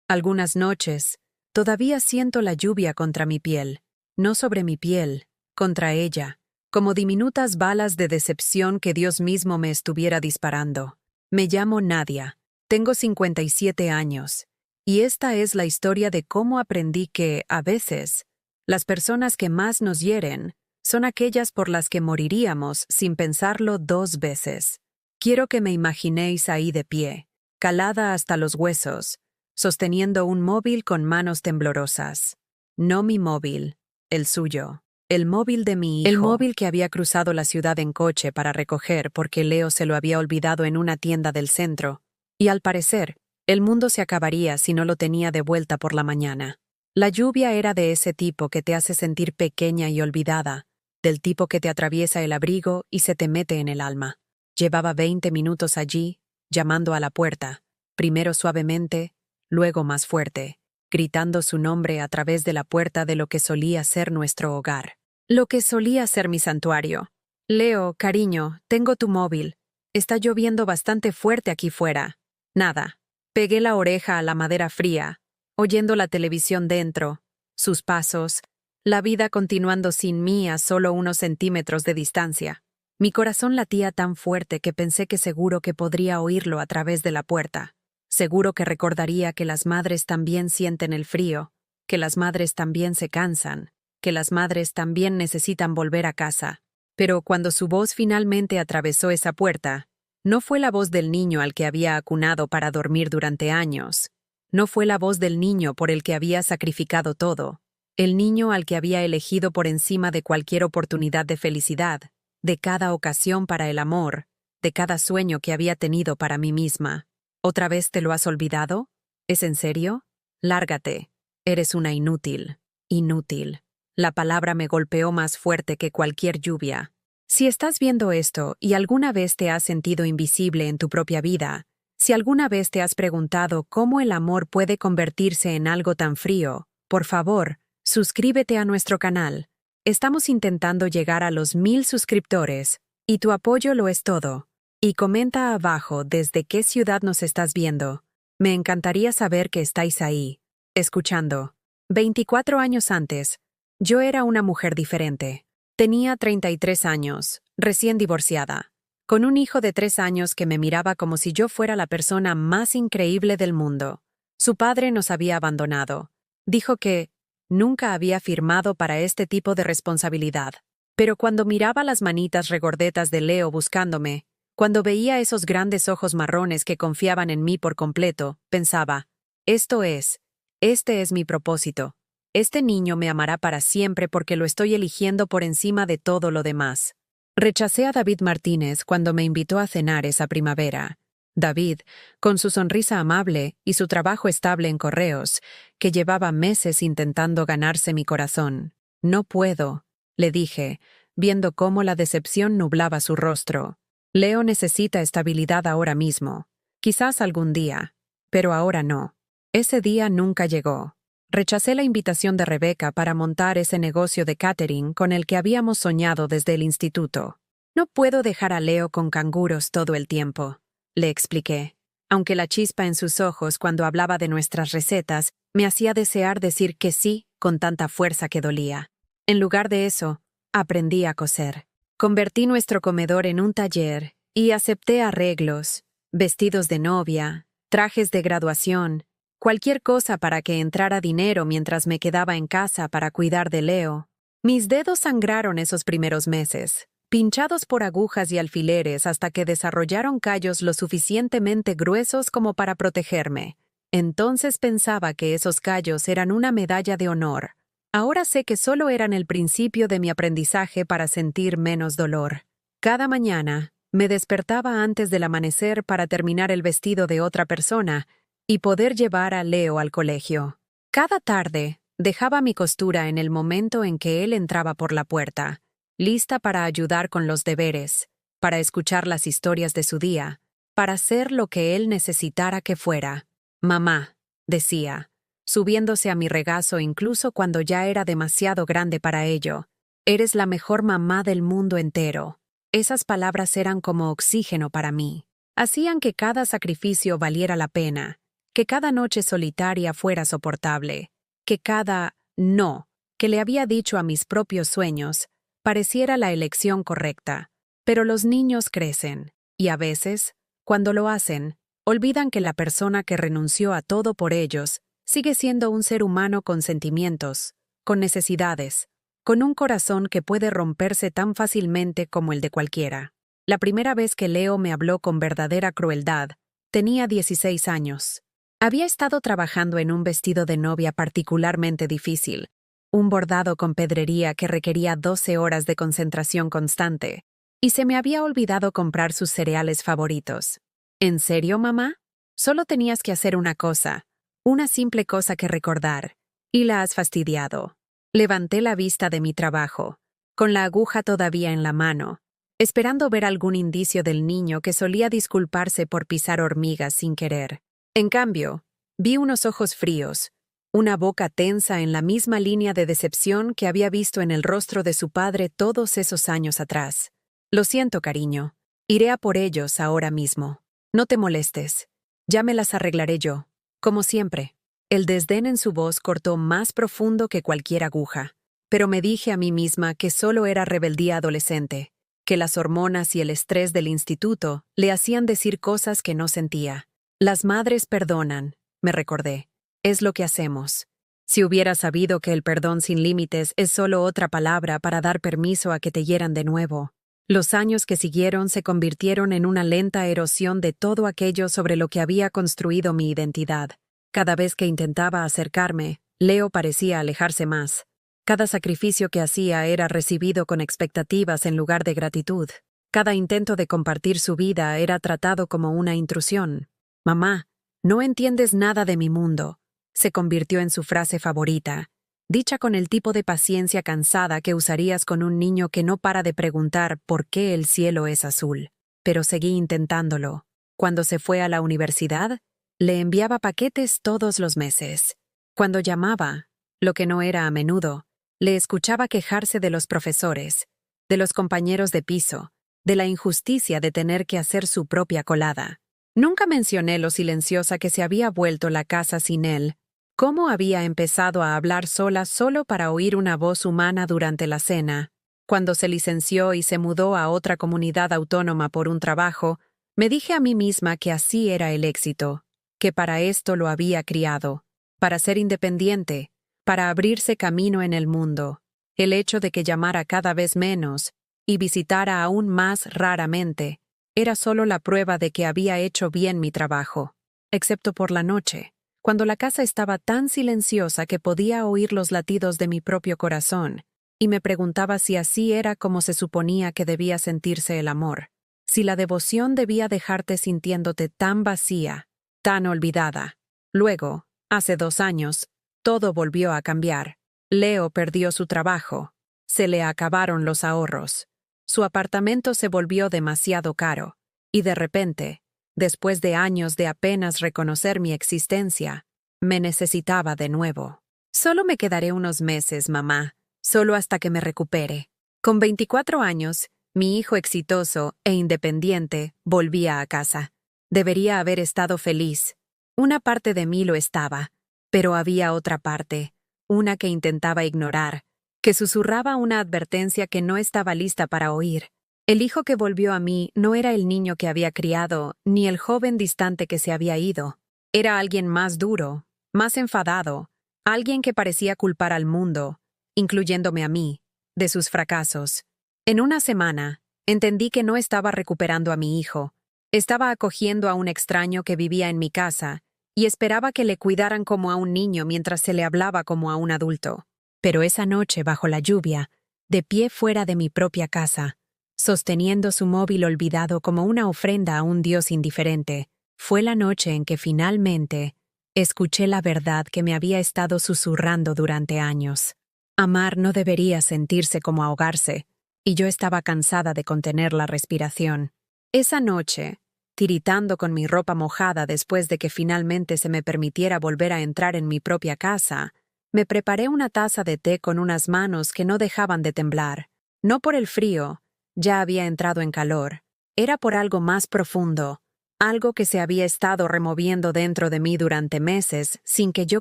Algunas noches, todavía siento la lluvia contra mi piel, no sobre mi piel, contra ella, como diminutas balas de decepción que Dios mismo me estuviera disparando. Me llamo Nadia, tengo 57 años, y esta es la historia de cómo aprendí que, a veces, las personas que más nos hieren son aquellas por las que moriríamos sin pensarlo 2 veces. Quiero que me imaginéis ahí de pie, calada hasta los huesos, sosteniendo un móvil con manos temblorosas. No mi móvil, el suyo. El móvil de mi hijo. El móvil que había cruzado la ciudad en coche para recoger porque Leo se lo había olvidado en una tienda del centro. Y al parecer, el mundo se acabaría si no lo tenía de vuelta por la mañana. La lluvia era de ese tipo que te hace sentir pequeña y olvidada, del tipo que te atraviesa el abrigo y se te mete en el alma. Llevaba 20 minutos allí, llamando a la puerta, primero suavemente, luego más fuerte, gritando su nombre a través de la puerta de lo que solía ser nuestro hogar. Lo que solía ser mi santuario. Leo, cariño, tengo tu móvil. Está lloviendo bastante fuerte aquí fuera. Nada. Pegué la oreja a la madera fría, oyendo la televisión dentro, sus pasos, la vida continuando sin mí a solo unos centímetros de distancia. Mi corazón latía tan fuerte que pensé que seguro que podría oírlo a través de la puerta. Seguro que recordaría que las madres también sienten el frío, que las madres también se cansan, que las madres también necesitan volver a casa. Pero cuando su voz finalmente atravesó esa puerta, no fue la voz del niño al que había acunado para dormir durante años. No fue la voz del niño por el que había sacrificado todo. El niño al que había elegido por encima de cualquier oportunidad de felicidad, de cada ocasión para el amor, de cada sueño que había tenido para mí misma. ¿Otra vez te lo has olvidado? ¿Es en serio? Lárgate. Eres una inútil. Inútil. La palabra me golpeó más fuerte que cualquier lluvia. Si estás viendo esto y alguna vez te has sentido invisible en tu propia vida, si alguna vez te has preguntado cómo el amor puede convertirse en algo tan frío, por favor, suscríbete a nuestro canal. Estamos intentando llegar a los 1000 suscriptores, y tu apoyo lo es todo. Y comenta abajo desde qué ciudad nos estás viendo. Me encantaría saber que estáis ahí, escuchando. 24 años antes, yo era una mujer diferente. Tenía 33 años, recién divorciada, con un hijo de 3 años que me miraba como si yo fuera la persona más increíble del mundo. Su padre nos había abandonado. Dijo que nunca había firmado para este tipo de responsabilidad. Pero cuando miraba las manitas regordetas de Leo buscándome, cuando veía esos grandes ojos marrones que confiaban en mí por completo, pensaba, este es mi propósito. Este niño me amará para siempre porque lo estoy eligiendo por encima de todo lo demás. Rechacé a David Martínez cuando me invitó a cenar esa primavera. David, con su sonrisa amable y su trabajo estable en correos, que llevaba meses intentando ganarse mi corazón. No puedo, le dije, viendo cómo la decepción nublaba su rostro. Leo necesita estabilidad ahora mismo. Quizás algún día, pero ahora no. Ese día nunca llegó. Rechacé la invitación de Rebeca para montar ese negocio de catering con el que habíamos soñado desde el instituto. No puedo dejar a Leo con canguros todo el tiempo, le expliqué, aunque la chispa en sus ojos cuando hablaba de nuestras recetas me hacía desear decir que sí con tanta fuerza que dolía. En lugar de eso, aprendí a coser. Convertí nuestro comedor en un taller y acepté arreglos, vestidos de novia, trajes de graduación, cualquier cosa para que entrara dinero mientras me quedaba en casa para cuidar de Leo. Mis dedos sangraron esos primeros meses, pinchados por agujas y alfileres hasta que desarrollaron callos lo suficientemente gruesos como para protegerme. Entonces pensaba que esos callos eran una medalla de honor. Ahora sé que solo eran el principio de mi aprendizaje para sentir menos dolor. Cada mañana, me despertaba antes del amanecer para terminar el vestido de otra persona y poder llevar a Leo al colegio. Cada tarde, dejaba mi costura en el momento en que él entraba por la puerta, lista para ayudar con los deberes, para escuchar las historias de su día, para ser lo que él necesitara que fuera. Mamá, decía, subiéndose a mi regazo incluso cuando ya era demasiado grande para ello. Eres la mejor mamá del mundo entero. Esas palabras eran como oxígeno para mí. Hacían que cada sacrificio valiera la pena, que cada noche solitaria fuera soportable, que cada no que le había dicho a mis propios sueños pareciera la elección correcta. Pero los niños crecen, y a veces, cuando lo hacen, olvidan que la persona que renunció a todo por ellos sigue siendo un ser humano con sentimientos, con necesidades, con un corazón que puede romperse tan fácilmente como el de cualquiera. La primera vez que Leo me habló con verdadera crueldad, tenía 16 años. Había estado trabajando en un vestido de novia particularmente difícil, un bordado con pedrería que requería 12 horas de concentración constante, y se me había olvidado comprar sus cereales favoritos. ¿En serio, mamá? Solo tenías que hacer una cosa, una simple cosa que recordar, y la has fastidiado. Levanté la vista de mi trabajo, con la aguja todavía en la mano, esperando ver algún indicio del niño que solía disculparse por pisar hormigas sin querer. En cambio, vi unos ojos fríos, una boca tensa en la misma línea de decepción que había visto en el rostro de su padre todos esos años atrás. Lo siento, cariño. Iré a por ellos ahora mismo. No te molestes. Ya me las arreglaré yo. Como siempre. El desdén en su voz cortó más profundo que cualquier aguja. Pero me dije a mí misma que solo era rebeldía adolescente, que las hormonas y el estrés del instituto le hacían decir cosas que no sentía. Las madres perdonan, me recordé. Es lo que hacemos. Si hubiera sabido que el perdón sin límites es solo otra palabra para dar permiso a que te hieran de nuevo. Los años que siguieron se convirtieron en una lenta erosión de todo aquello sobre lo que había construido mi identidad. Cada vez que intentaba acercarme, Leo parecía alejarse más. Cada sacrificio que hacía era recibido con expectativas en lugar de gratitud. Cada intento de compartir su vida era tratado como una intrusión. Mamá, no entiendes nada de mi mundo. Se convirtió en su frase favorita, dicha con el tipo de paciencia cansada que usarías con un niño que no para de preguntar por qué el cielo es azul. Pero seguí intentándolo. Cuando se fue a la universidad, le enviaba paquetes todos los meses. Cuando llamaba, lo que no era a menudo, le escuchaba quejarse de los profesores, de los compañeros de piso, de la injusticia de tener que hacer su propia colada. Nunca mencioné lo silenciosa que se había vuelto la casa sin él, cómo había empezado a hablar sola solo para oír una voz humana durante la cena. Cuando se licenció y se mudó a otra comunidad autónoma por un trabajo, me dije a mí misma que así era el éxito, que para esto lo había criado, para ser independiente, para abrirse camino en el mundo. El hecho de que llamara cada vez menos y visitara aún más raramente era solo la prueba de que había hecho bien mi trabajo, excepto por la noche, cuando la casa estaba tan silenciosa que podía oír los latidos de mi propio corazón, y me preguntaba si así era como se suponía que debía sentirse el amor, si la devoción debía dejarte sintiéndote tan vacía, tan olvidada. Luego, hace 2 años, todo volvió a cambiar. Leo perdió su trabajo. Se le acabaron los ahorros. Su apartamento se volvió demasiado caro. Y de repente, después de años de apenas reconocer mi existencia, me necesitaba de nuevo. Solo me quedaré unos meses, mamá, solo hasta que me recupere. Con 24 años, mi hijo exitoso e independiente volvía a casa. Debería haber estado feliz. Una parte de mí lo estaba, pero había otra parte, una que intentaba ignorar, que susurraba una advertencia que no estaba lista para oír. El hijo que volvió a mí no era el niño que había criado, ni el joven distante que se había ido. Era alguien más duro, más enfadado, alguien que parecía culpar al mundo, incluyéndome a mí, de sus fracasos. En una semana, entendí que no estaba recuperando a mi hijo. Estaba acogiendo a un extraño que vivía en mi casa y esperaba que le cuidaran como a un niño mientras se le hablaba como a un adulto. Pero esa noche, bajo la lluvia, de pie fuera de mi propia casa, sosteniendo su móvil olvidado como una ofrenda a un Dios indiferente, fue la noche en que finalmente escuché la verdad que me había estado susurrando durante años. Amar no debería sentirse como ahogarse, y yo estaba cansada de contener la respiración. Esa noche, tiritando con mi ropa mojada después de que finalmente se me permitiera volver a entrar en mi propia casa, me preparé una taza de té con unas manos que no dejaban de temblar. No por el frío, ya había entrado en calor. Era por algo más profundo, algo que se había estado removiendo dentro de mí durante meses sin que yo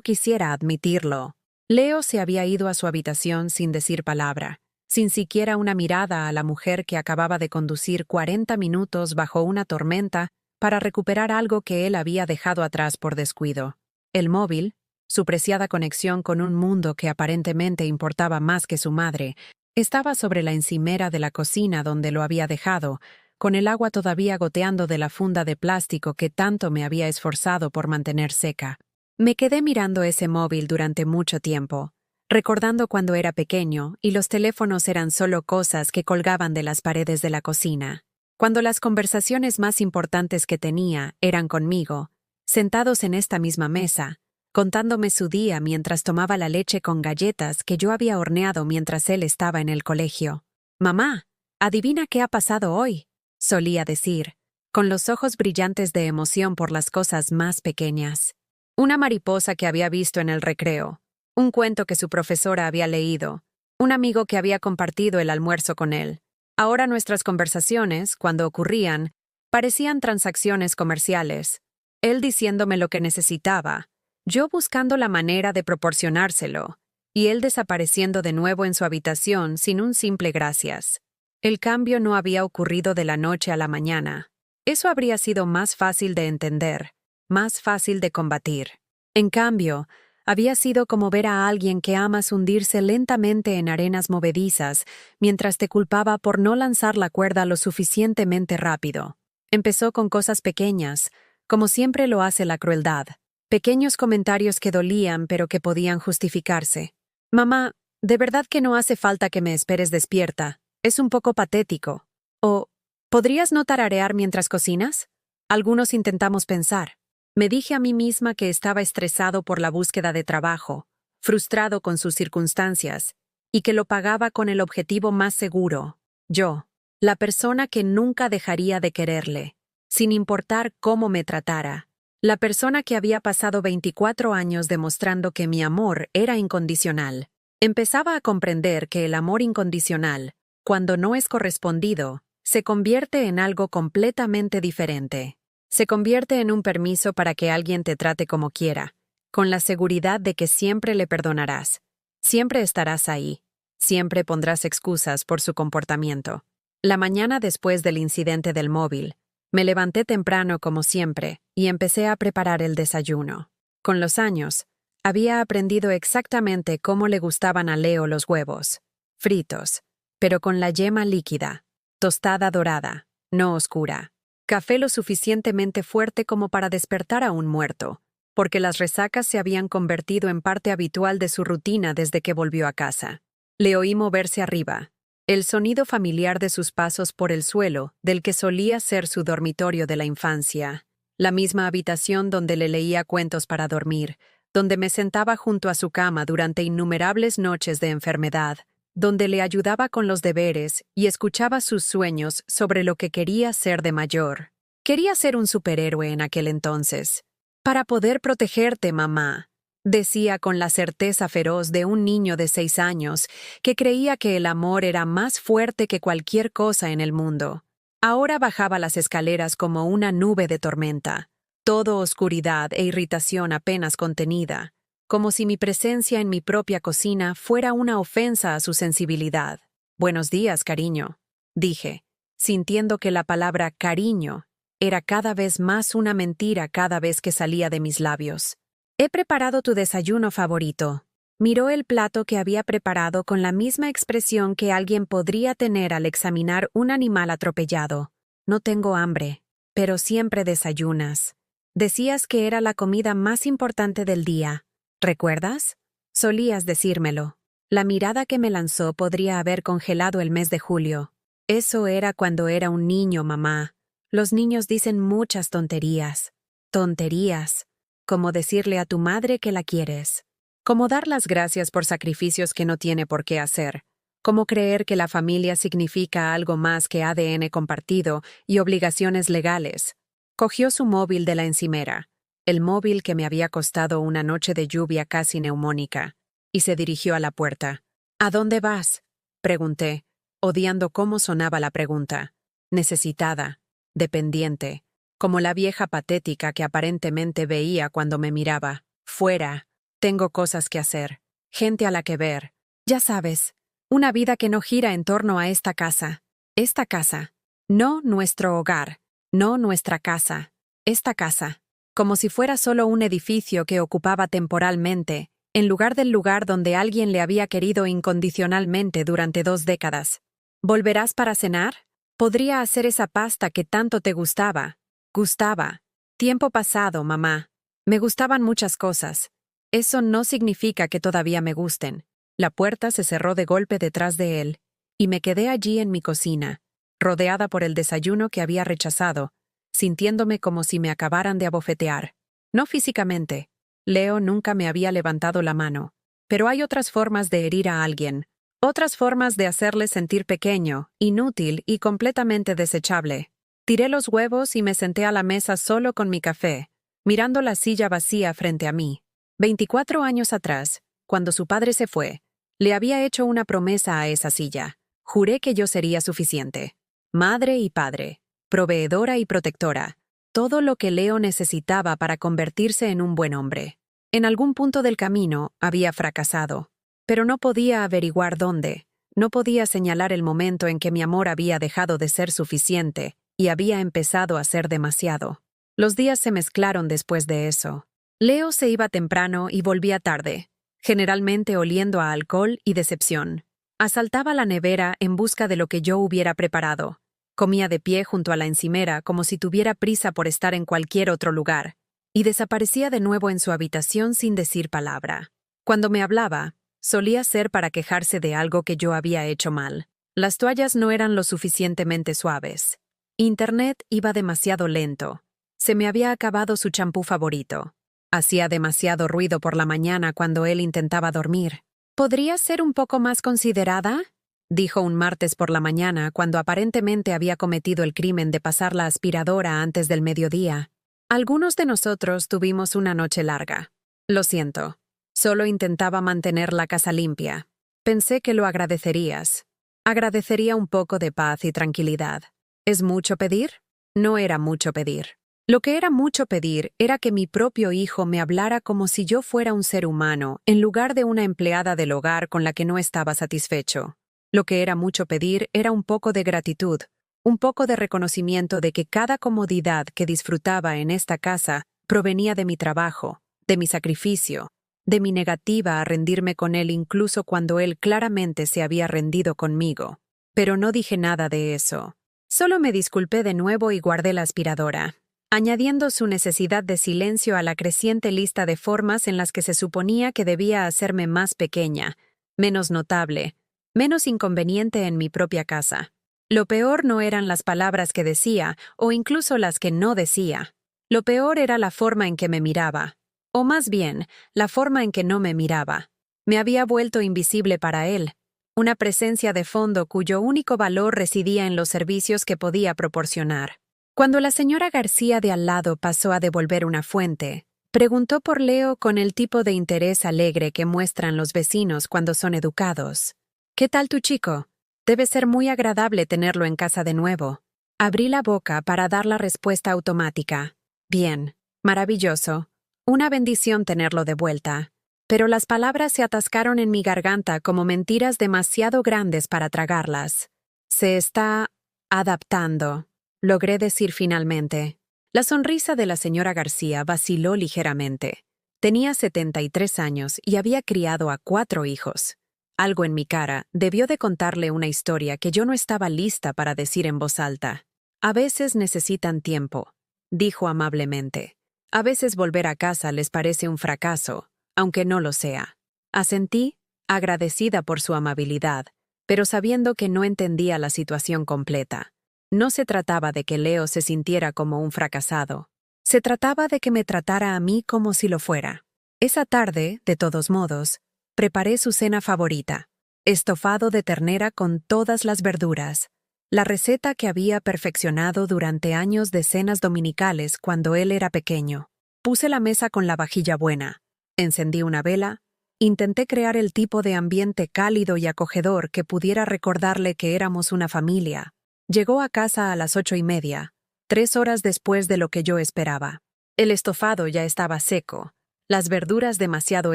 quisiera admitirlo. Leo se había ido a su habitación sin decir palabra, sin siquiera una mirada a la mujer que acababa de conducir 40 minutos bajo una tormenta para recuperar algo que él había dejado atrás por descuido. El móvil, su preciada conexión con un mundo que aparentemente importaba más que su madre, estaba sobre la encimera de la cocina donde lo había dejado, con el agua todavía goteando de la funda de plástico que tanto me había esforzado por mantener seca. Me quedé mirando ese móvil durante mucho tiempo, recordando cuando era pequeño y los teléfonos eran solo cosas que colgaban de las paredes de la cocina. Cuando las conversaciones más importantes que tenía eran conmigo, sentados en esta misma mesa, contándome su día mientras tomaba la leche con galletas que yo había horneado mientras él estaba en el colegio. «Mamá, adivina qué ha pasado hoy», solía decir, con los ojos brillantes de emoción por las cosas más pequeñas. Una mariposa que había visto en el recreo, un cuento que su profesora había leído, un amigo que había compartido el almuerzo con él. Ahora nuestras conversaciones, cuando ocurrían, parecían transacciones comerciales. Él diciéndome lo que necesitaba, yo buscando la manera de proporcionárselo, y él desapareciendo de nuevo en su habitación sin un simple gracias. El cambio no había ocurrido de la noche a la mañana. Eso habría sido más fácil de entender, más fácil de combatir. En cambio, había sido como ver a alguien que amas hundirse lentamente en arenas movedizas mientras te culpaba por no lanzar la cuerda lo suficientemente rápido. Empezó con cosas pequeñas, como siempre lo hace la crueldad. Pequeños comentarios que dolían pero que podían justificarse. «Mamá, de verdad que no hace falta que me esperes despierta. Es un poco patético». O «¿podrías no tararear mientras cocinas?». Algunos intentamos pensar. Me dije a mí misma que estaba estresado por la búsqueda de trabajo, frustrado con sus circunstancias, y que lo pagaba con el objetivo más seguro. Yo, la persona que nunca dejaría de quererle, sin importar cómo me tratara. La persona que había pasado 24 años demostrando que mi amor era incondicional. Empezaba a comprender que el amor incondicional, cuando no es correspondido, se convierte en algo completamente diferente. Se convierte en un permiso para que alguien te trate como quiera, con la seguridad de que siempre le perdonarás, siempre estarás ahí, siempre pondrás excusas por su comportamiento. La mañana después del incidente del móvil, me levanté temprano como siempre y empecé a preparar el desayuno. Con los años, había aprendido exactamente cómo le gustaban a Leo los huevos, fritos, pero con la yema líquida, tostada dorada, no oscura. Café lo suficientemente fuerte como para despertar a un muerto, porque las resacas se habían convertido en parte habitual de su rutina desde que volvió a casa. Le oí moverse arriba, el sonido familiar de sus pasos por el suelo del que solía ser su dormitorio de la infancia, la misma habitación donde le leía cuentos para dormir, donde me sentaba junto a su cama durante innumerables noches de enfermedad, donde le ayudaba con los deberes y escuchaba sus sueños sobre lo que quería ser de mayor. Quería ser un superhéroe en aquel entonces. «Para poder protegerte, mamá», decía con la certeza feroz de un niño de 6 años que creía que el amor era más fuerte que cualquier cosa en el mundo. Ahora bajaba las escaleras como una nube de tormenta, todo oscuridad e irritación apenas contenida, como si mi presencia en mi propia cocina fuera una ofensa a su sensibilidad. «Buenos días, cariño», dije, sintiendo que la palabra cariño era cada vez más una mentira cada vez que salía de mis labios. «He preparado tu desayuno favorito». Miró el plato que había preparado con la misma expresión que alguien podría tener al examinar un animal atropellado. «No tengo hambre, pero siempre desayunas. Decías que era la comida más importante del día. ¿Recuerdas? Solías decírmelo». La mirada que me lanzó podría haber congelado el mes de julio. «Eso era cuando era un niño, mamá. Los niños dicen muchas tonterías». Tonterías. Como decirle a tu madre que la quieres. Como dar las gracias por sacrificios que no tiene por qué hacer. Como creer que la familia significa algo más que ADN compartido y obligaciones legales. Cogió su móvil de la encimera, el móvil que me había costado una noche de lluvia casi neumónica, y se dirigió a la puerta. «¿A dónde vas?», pregunté, odiando cómo sonaba la pregunta. Necesitada, dependiente, como la vieja patética que aparentemente veía cuando me miraba. Fuera, tengo cosas que hacer, gente a la que ver. Ya sabes, una vida que no gira en torno a esta casa. Esta casa. No nuestro hogar, no nuestra casa. Esta casa. Como si fuera solo un edificio que ocupaba temporalmente, en lugar del lugar donde alguien le había querido incondicionalmente durante 2 décadas. ¿Volverás para cenar? Podría hacer esa pasta que tanto te gustaba. Gustaba. Tiempo pasado, mamá. Me gustaban muchas cosas. Eso no significa que todavía me gusten. La puerta se cerró de golpe detrás de él, y me quedé allí en mi cocina, rodeada por el desayuno que había rechazado, sintiéndome como si me acabaran de abofetear. No físicamente. Leo nunca me había levantado la mano. Pero hay otras formas de herir a alguien. Otras formas de hacerle sentir pequeño, inútil y completamente desechable. Tiré los huevos y me senté a la mesa solo con mi café, mirando la silla vacía frente a mí. 24 años atrás, cuando su padre se fue, le había hecho una promesa a esa silla. Juré que yo sería suficiente. Madre y padre, proveedora y protectora, todo lo que Leo necesitaba para convertirse en un buen hombre. En algún punto del camino había fracasado, pero no podía averiguar dónde. No podía señalar el momento en que mi amor había dejado de ser suficiente y había empezado a ser demasiado. Los días se mezclaron después de eso. Leo se iba temprano y volvía tarde, generalmente oliendo a alcohol y decepción. Asaltaba la nevera en busca de lo que yo hubiera preparado. Comía de pie junto a la encimera como si tuviera prisa por estar en cualquier otro lugar, y desaparecía de nuevo en su habitación sin decir palabra. Cuando me hablaba, solía ser para quejarse de algo que yo había hecho mal. Las toallas no eran lo suficientemente suaves. Internet iba demasiado lento. Se me había acabado su champú favorito. Hacía demasiado ruido por la mañana cuando él intentaba dormir. ¿Podrías ser un poco más considerada?, dijo un martes por la mañana cuando aparentemente había cometido el crimen de pasar la aspiradora antes del mediodía. Algunos de nosotros tuvimos una noche larga. Lo siento. Solo intentaba mantener la casa limpia. Pensé que lo agradecerías. Agradecería un poco de paz y tranquilidad. ¿Es mucho pedir? No era mucho pedir. Lo que era mucho pedir era que mi propio hijo me hablara como si yo fuera un ser humano, en lugar de una empleada del hogar con la que no estaba satisfecho. Lo que era mucho pedir era un poco de gratitud, un poco de reconocimiento de que cada comodidad que disfrutaba en esta casa provenía de mi trabajo, de mi sacrificio, de mi negativa a rendirme con él incluso cuando él claramente se había rendido conmigo. Pero no dije nada de eso. Solo me disculpé de nuevo y guardé la aspiradora, añadiendo su necesidad de silencio a la creciente lista de formas en las que se suponía que debía hacerme más pequeña, menos notable, menos inconveniente en mi propia casa. Lo peor no eran las palabras que decía, o incluso las que no decía. Lo peor era la forma en que me miraba, o más bien, la forma en que no me miraba. Me había vuelto invisible para él, una presencia de fondo cuyo único valor residía en los servicios que podía proporcionar. Cuando la señora García de al lado pasó a devolver una fuente, preguntó por Leo con el tipo de interés alegre que muestran los vecinos cuando son educados. «¿Qué tal tu chico? Debe ser muy agradable tenerlo en casa de nuevo». Abrí la boca para dar la respuesta automática. «Bien, maravilloso. Una bendición tenerlo de vuelta». Pero las palabras se atascaron en mi garganta como mentiras demasiado grandes para tragarlas. «Se está adaptando», logré decir finalmente. La sonrisa de la señora García vaciló ligeramente. Tenía 73 años y había criado a 4 hijos. Algo en mi cara debió de contarle una historia que yo no estaba lista para decir en voz alta. «A veces necesitan tiempo», dijo amablemente. «A veces volver a casa les parece un fracaso, aunque no lo sea». Asentí, agradecida por su amabilidad, pero sabiendo que no entendía la situación completa. No se trataba de que Leo se sintiera como un fracasado. Se trataba de que me tratara a mí como si lo fuera. Esa tarde, de todos modos, preparé su cena favorita, estofado de ternera con todas las verduras, la receta que había perfeccionado durante años de cenas dominicales cuando él era pequeño. Puse la mesa con la vajilla buena, encendí una vela, intenté crear el tipo de ambiente cálido y acogedor que pudiera recordarle que éramos una familia. Llegó a casa a las 8:30, 3 horas después de lo que yo esperaba. El estofado ya estaba seco, las verduras demasiado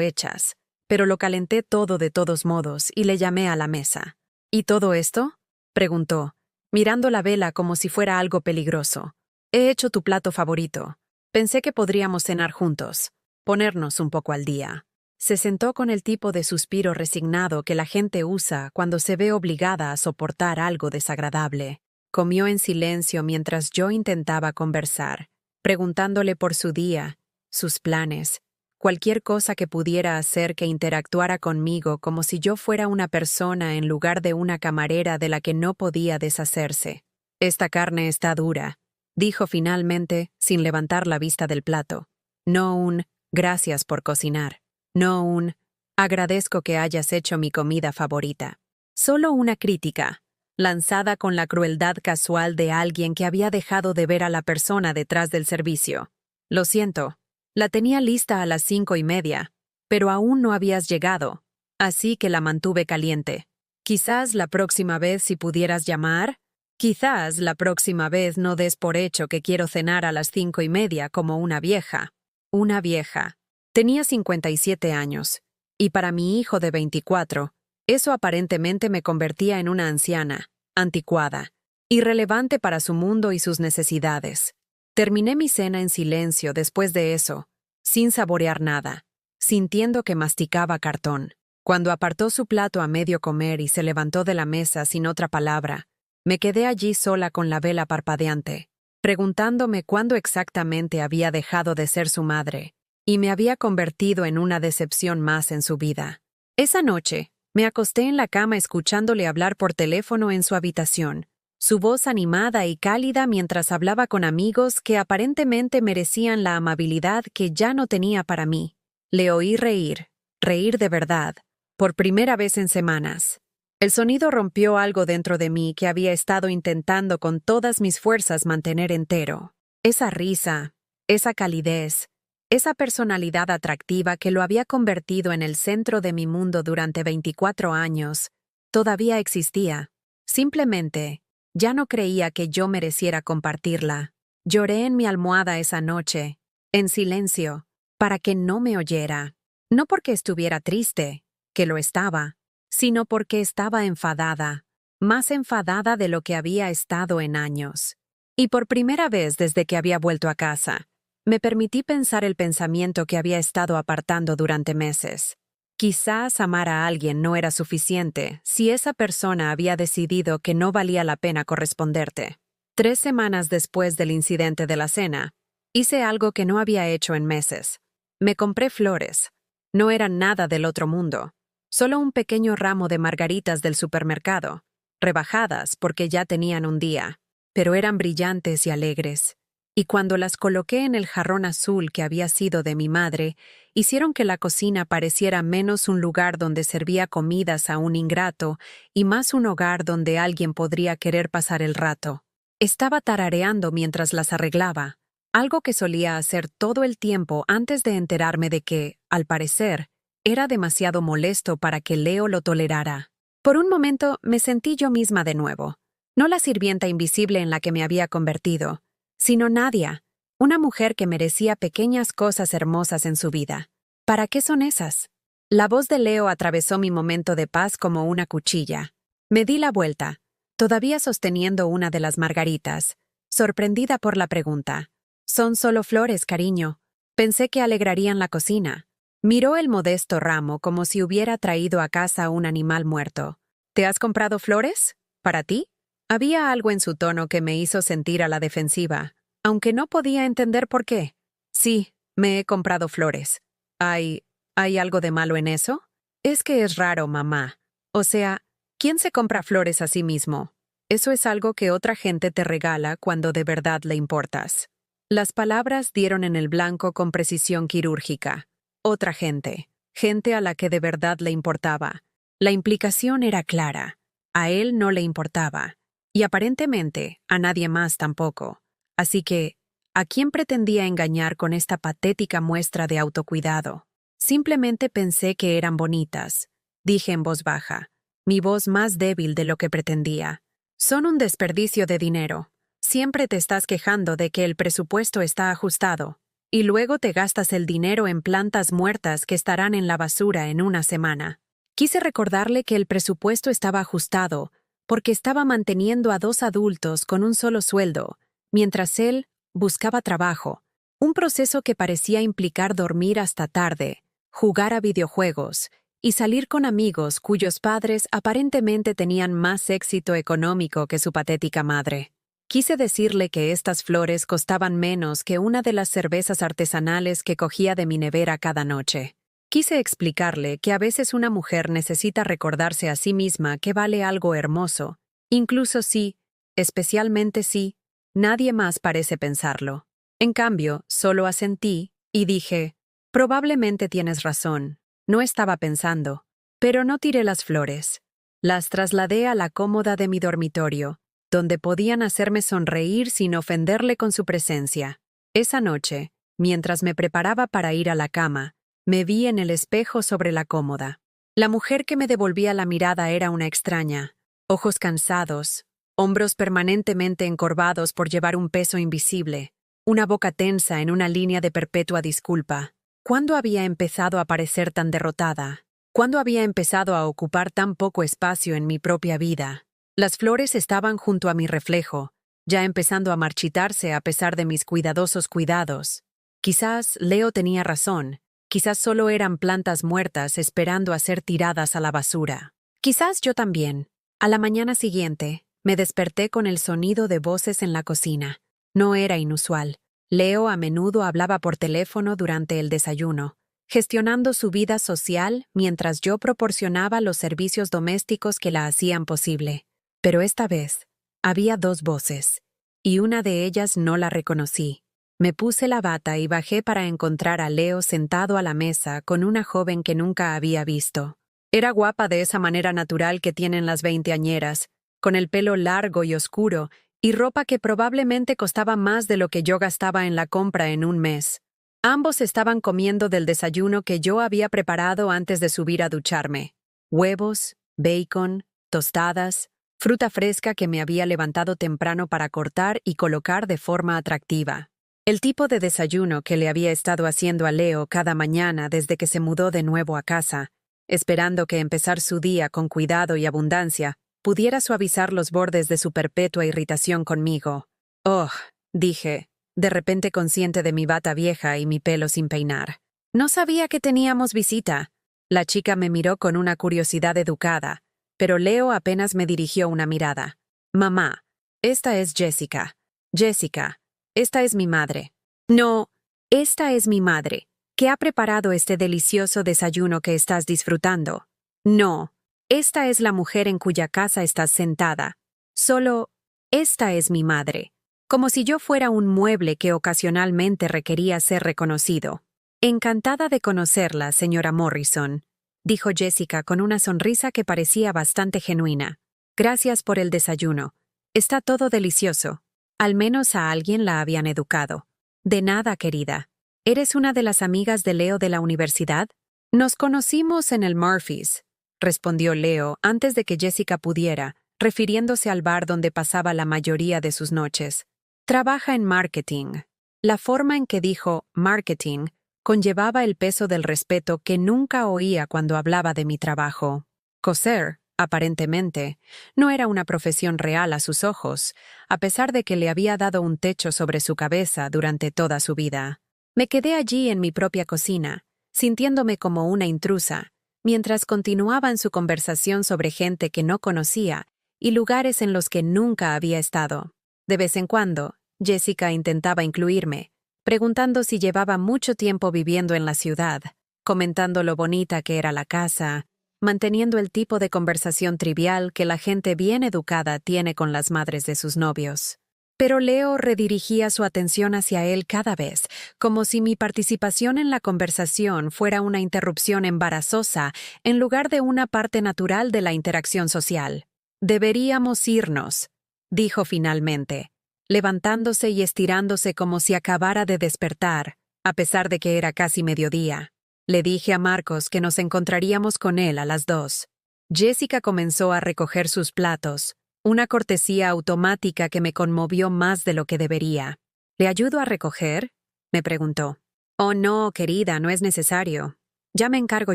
hechas, pero lo calenté todo de todos modos y le llamé a la mesa. ¿Y todo esto?, preguntó, mirando la vela como si fuera algo peligroso. He hecho tu plato favorito. Pensé que podríamos cenar juntos, ponernos un poco al día. Se sentó con el tipo de suspiro resignado que la gente usa cuando se ve obligada a soportar algo desagradable. Comió en silencio mientras yo intentaba conversar, preguntándole por su día, sus planes, cualquier cosa que pudiera hacer que interactuara conmigo como si yo fuera una persona en lugar de una camarera de la que no podía deshacerse. «Esta carne está dura», dijo finalmente, sin levantar la vista del plato. No un «gracias por cocinar». No un «agradezco que hayas hecho mi comida favorita». Solo una crítica, lanzada con la crueldad casual de alguien que había dejado de ver a la persona detrás del servicio. «Lo siento. La tenía lista a las 5:30, pero aún no habías llegado, así que la mantuve caliente. Quizás la próxima vez si pudieras llamar. Quizás la próxima vez no des por hecho que quiero cenar a las 5:30 como una vieja». Una vieja. Tenía 57 años, y para mi hijo de 24, eso aparentemente me convertía en una anciana, anticuada, irrelevante para su mundo y sus necesidades. Terminé mi cena en silencio después de eso, sin saborear nada, sintiendo que masticaba cartón. Cuando apartó su plato a medio comer y se levantó de la mesa sin otra palabra, me quedé allí sola con la vela parpadeante, preguntándome cuándo exactamente había dejado de ser su madre, y me había convertido en una decepción más en su vida. Esa noche, me acosté en la cama escuchándole hablar por teléfono en su habitación, su voz animada y cálida mientras hablaba con amigos que aparentemente merecían la amabilidad que ya no tenía para mí. Le oí reír, reír de verdad, por primera vez en semanas. El sonido rompió algo dentro de mí que había estado intentando con todas mis fuerzas mantener entero. Esa risa, esa calidez, esa personalidad atractiva que lo había convertido en el centro de mi mundo durante 24 años, todavía existía. Simplemente, ya no creía que yo mereciera compartirla. Lloré en mi almohada esa noche, en silencio, para que no me oyera. No porque estuviera triste, que lo estaba, sino porque estaba enfadada, más enfadada de lo que había estado en años. Y por primera vez desde que había vuelto a casa, me permití pensar el pensamiento que había estado apartando durante meses. Quizás amar a alguien no era suficiente si esa persona había decidido que no valía la pena corresponderte. 3 semanas después del incidente de la cena, hice algo que no había hecho en meses. Me compré flores. No eran nada del otro mundo, solo un pequeño ramo de margaritas del supermercado, rebajadas porque ya tenían un día, pero eran brillantes y alegres. Y cuando las coloqué en el jarrón azul que había sido de mi madre, hicieron que la cocina pareciera menos un lugar donde servía comidas a un ingrato y más un hogar donde alguien podría querer pasar el rato. Estaba tarareando mientras las arreglaba, algo que solía hacer todo el tiempo antes de enterarme de que, al parecer, era demasiado molesto para que Leo lo tolerara. Por un momento me sentí yo misma de nuevo, no la sirvienta invisible en la que me había convertido, sino Nadia, una mujer que merecía pequeñas cosas hermosas en su vida. ¿Para qué son esas? La voz de Leo atravesó mi momento de paz como una cuchilla. Me di la vuelta, todavía sosteniendo una de las margaritas, sorprendida por la pregunta. «Son solo flores, cariño. Pensé que alegrarían la cocina». Miró el modesto ramo como si hubiera traído a casa un animal muerto. «¿Te has comprado flores? ¿Para ti?» Había algo en su tono que me hizo sentir a la defensiva, aunque no podía entender por qué. «Sí, me he comprado flores». ¿Hay algo de malo en eso? Es que es raro, mamá. O sea, ¿quién se compra flores a sí mismo? Eso es algo que otra gente te regala cuando de verdad le importas. Las palabras dieron en el blanco con precisión quirúrgica. Otra gente. Gente a la que de verdad le importaba. La implicación era clara. A él no le importaba. Y aparentemente a nadie más tampoco. Así que, ¿a quién pretendía engañar con esta patética muestra de autocuidado? Simplemente pensé que eran bonitas, dije en voz baja, mi voz más débil de lo que pretendía. Son un desperdicio de dinero. Siempre te estás quejando de que el presupuesto está ajustado, y luego te gastas el dinero en plantas muertas que estarán en la basura en una semana. Quise recordarle que el presupuesto estaba ajustado porque estaba manteniendo a 2 adultos con un solo sueldo, mientras él buscaba trabajo, un proceso que parecía implicar dormir hasta tarde, jugar a videojuegos y salir con amigos cuyos padres aparentemente tenían más éxito económico que su patética madre. Quise decirle que estas flores costaban menos que una de las cervezas artesanales que cogía de mi nevera cada noche. Quise explicarle que a veces una mujer necesita recordarse a sí misma que vale algo hermoso, incluso si, especialmente si, nadie más parece pensarlo. En cambio, solo asentí y dije, probablemente tienes razón, no estaba pensando, pero no tiré las flores. Las trasladé a la cómoda de mi dormitorio, donde podían hacerme sonreír sin ofenderle con su presencia. Esa noche, mientras me preparaba para ir a la cama, me vi en el espejo sobre la cómoda. La mujer que me devolvía la mirada era una extraña, ojos cansados, hombros permanentemente encorvados por llevar un peso invisible, una boca tensa en una línea de perpetua disculpa. ¿Cuándo había empezado a parecer tan derrotada? ¿Cuándo había empezado a ocupar tan poco espacio en mi propia vida? Las flores estaban junto a mi reflejo, ya empezando a marchitarse a pesar de mis cuidadosos cuidados. Quizás Leo tenía razón. Quizás solo eran plantas muertas esperando a ser tiradas a la basura. Quizás yo también. A la mañana siguiente, me desperté con el sonido de voces en la cocina. No era inusual. Leo a menudo hablaba por teléfono durante el desayuno, gestionando su vida social mientras yo proporcionaba los servicios domésticos que la hacían posible. Pero esta vez, había 2 voces, y una de ellas no la reconocí. Me puse la bata y bajé para encontrar a Leo sentado a la mesa con una joven que nunca había visto. Era guapa de esa manera natural que tienen las veinteañeras, con el pelo largo y oscuro y ropa que probablemente costaba más de lo que yo gastaba en la compra en un mes. Ambos estaban comiendo del desayuno que yo había preparado antes de subir a ducharme. Huevos, bacon, tostadas, fruta fresca que me había levantado temprano para cortar y colocar de forma atractiva. El tipo de desayuno que le había estado haciendo a Leo cada mañana desde que se mudó de nuevo a casa, esperando que empezar su día con cuidado y abundancia pudiera suavizar los bordes de su perpetua irritación conmigo. «Oh», dije, de repente consciente de mi bata vieja y mi pelo sin peinar. «No sabía que teníamos visita». La chica me miró con una curiosidad educada, pero Leo apenas me dirigió una mirada. «Mamá, esta es Jessica. Jessica. Esta es mi madre». «No, esta es mi madre, que ha preparado este delicioso desayuno que estás disfrutando». «No, esta es la mujer en cuya casa estás sentada. Solo, esta es mi madre». Como si yo fuera un mueble que ocasionalmente requería ser reconocido. «Encantada de conocerla, señora Morrison», dijo Jessica con una sonrisa que parecía bastante genuina. «Gracias por el desayuno. Está todo delicioso». Al menos a alguien la habían educado. «De nada, querida. ¿Eres una de las amigas de Leo de la universidad?» «Nos conocimos en el Murphy's», respondió Leo antes de que Jessica pudiera, refiriéndose al bar donde pasaba la mayoría de sus noches. «Trabaja en marketing». La forma en que dijo «marketing» conllevaba el peso del respeto que nunca oía cuando hablaba de mi trabajo. Coser, aparentemente, no era una profesión real a sus ojos, a pesar de que le había dado un techo sobre su cabeza durante toda su vida. Me quedé allí en mi propia cocina, sintiéndome como una intrusa, mientras continuaban su conversación sobre gente que no conocía y lugares en los que nunca había estado. De vez en cuando, Jessica intentaba incluirme, preguntando si llevaba mucho tiempo viviendo en la ciudad, comentando lo bonita que era la casa, manteniendo el tipo de conversación trivial que la gente bien educada tiene con las madres de sus novios. Pero Leo redirigía su atención hacia él cada vez, como si mi participación en la conversación fuera una interrupción embarazosa en lugar de una parte natural de la interacción social. «Deberíamos irnos», dijo finalmente, levantándose y estirándose como si acabara de despertar, a pesar de que era casi mediodía. Le dije a Marcos que nos encontraríamos con él a las 2. Jessica comenzó a recoger sus platos, Una cortesía automática que me conmovió más de lo que debería. ¿Le ayudo a recoger?, me preguntó. Oh, no, querida, no es necesario. Ya me encargo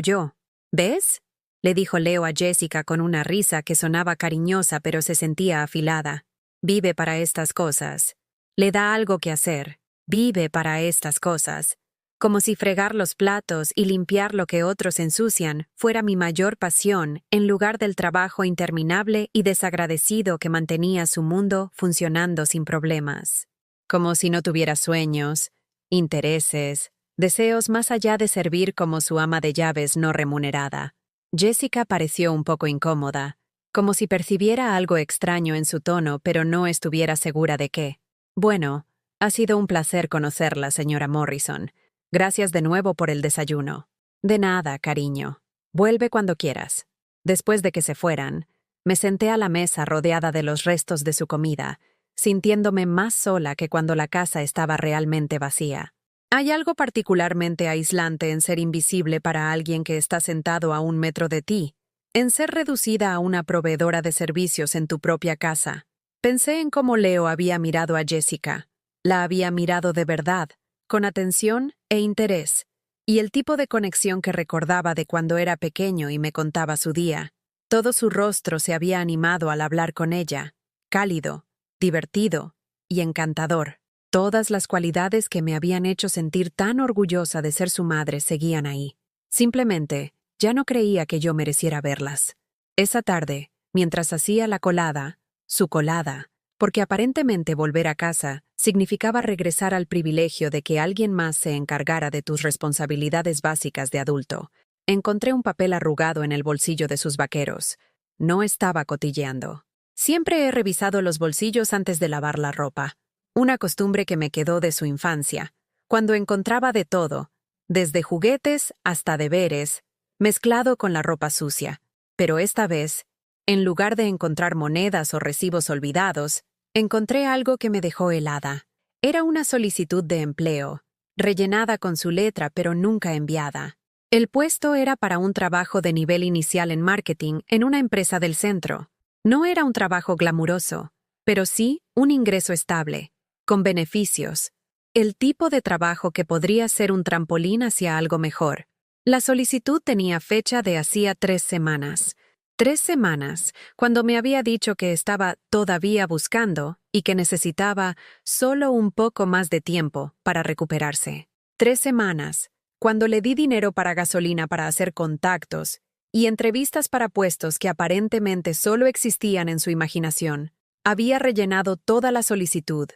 yo. ¿Ves?, le dijo Leo a Jessica con una risa que sonaba cariñosa pero se sentía afilada. Vive para estas cosas. Le da algo que hacer. Vive para estas cosas. Como si fregar los platos y limpiar lo que otros ensucian fuera mi mayor pasión en lugar del trabajo interminable y desagradecido que mantenía su mundo funcionando sin problemas. Como si no tuviera sueños, intereses, deseos más allá de servir como su ama de llaves no remunerada. Jessica pareció un poco incómoda, como si percibiera algo extraño en su tono pero no estuviera segura de qué. Bueno, ha sido un placer conocerla, señora Morrison. Gracias de nuevo por el desayuno. De nada, cariño. Vuelve cuando quieras. Después de que se fueran, me senté a la mesa rodeada de los restos de su comida, sintiéndome más sola que cuando la casa estaba realmente vacía. Hay algo particularmente aislante en ser invisible para alguien que está sentado a 1 metro de ti, en ser reducida a una proveedora de servicios en tu propia casa. Pensé en cómo Leo había mirado a Jessica. La había mirado de verdad, con atención e interés, y el tipo de conexión que recordaba de cuando era pequeño y me contaba su día. Todo su rostro se había animado al hablar con ella, cálido, divertido y encantador. Todas las cualidades que me habían hecho sentir tan orgullosa de ser su madre seguían ahí. Simplemente, ya no creía que yo mereciera verlas. Esa tarde, mientras hacía la colada, su colada, porque aparentemente volver a casa significaba regresar al privilegio de que alguien más se encargara de tus responsabilidades básicas de adulto, encontré un papel arrugado en el bolsillo de sus vaqueros. No estaba cotilleando. Siempre he revisado los bolsillos antes de lavar la ropa. Una costumbre que me quedó de su infancia, cuando encontraba de todo, desde juguetes hasta deberes, mezclado con la ropa sucia. Pero esta vez, en lugar de encontrar monedas o recibos olvidados, encontré algo que me dejó helada. Era una solicitud de empleo, rellenada con su letra pero nunca enviada. El puesto era para un trabajo de nivel inicial en marketing en una empresa del centro. No era un trabajo glamuroso, pero sí un ingreso estable, con beneficios, el tipo de trabajo que podría ser un trampolín hacia algo mejor. La solicitud tenía fecha de hacía 3 semanas. 3 semanas, cuando me había dicho que estaba todavía buscando y que necesitaba solo un poco más de tiempo para recuperarse. 3 semanas, cuando le di dinero para gasolina para hacer contactos y entrevistas para puestos que aparentemente solo existían en su imaginación. Había rellenado toda la solicitud,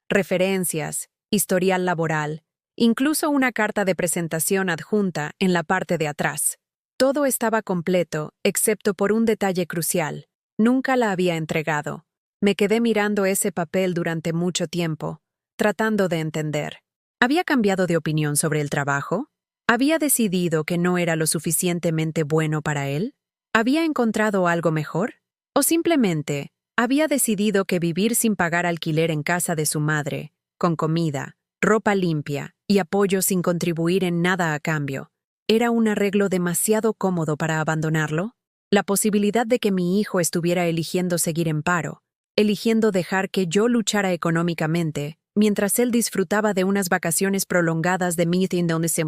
referencias, historial laboral, incluso una carta de presentación adjunta en la parte de atrás. Todo estaba completo, excepto por un detalle crucial. Nunca la había entregado. Me quedé mirando ese papel durante mucho tiempo, tratando de entender. ¿Había cambiado de opinión sobre el trabajo? ¿Había decidido que no era lo suficientemente bueno para él? ¿Había encontrado algo mejor? ¿O simplemente había decidido que vivir sin pagar alquiler en casa de su madre, con comida, ropa limpia y apoyo sin contribuir en nada a cambio, era un arreglo demasiado cómodo para abandonarlo? La posibilidad de que mi hijo estuviera eligiendo seguir en paro, eligiendo dejar que yo luchara económicamente, mientras él disfrutaba de unas vacaciones prolongadas de meeting donde se...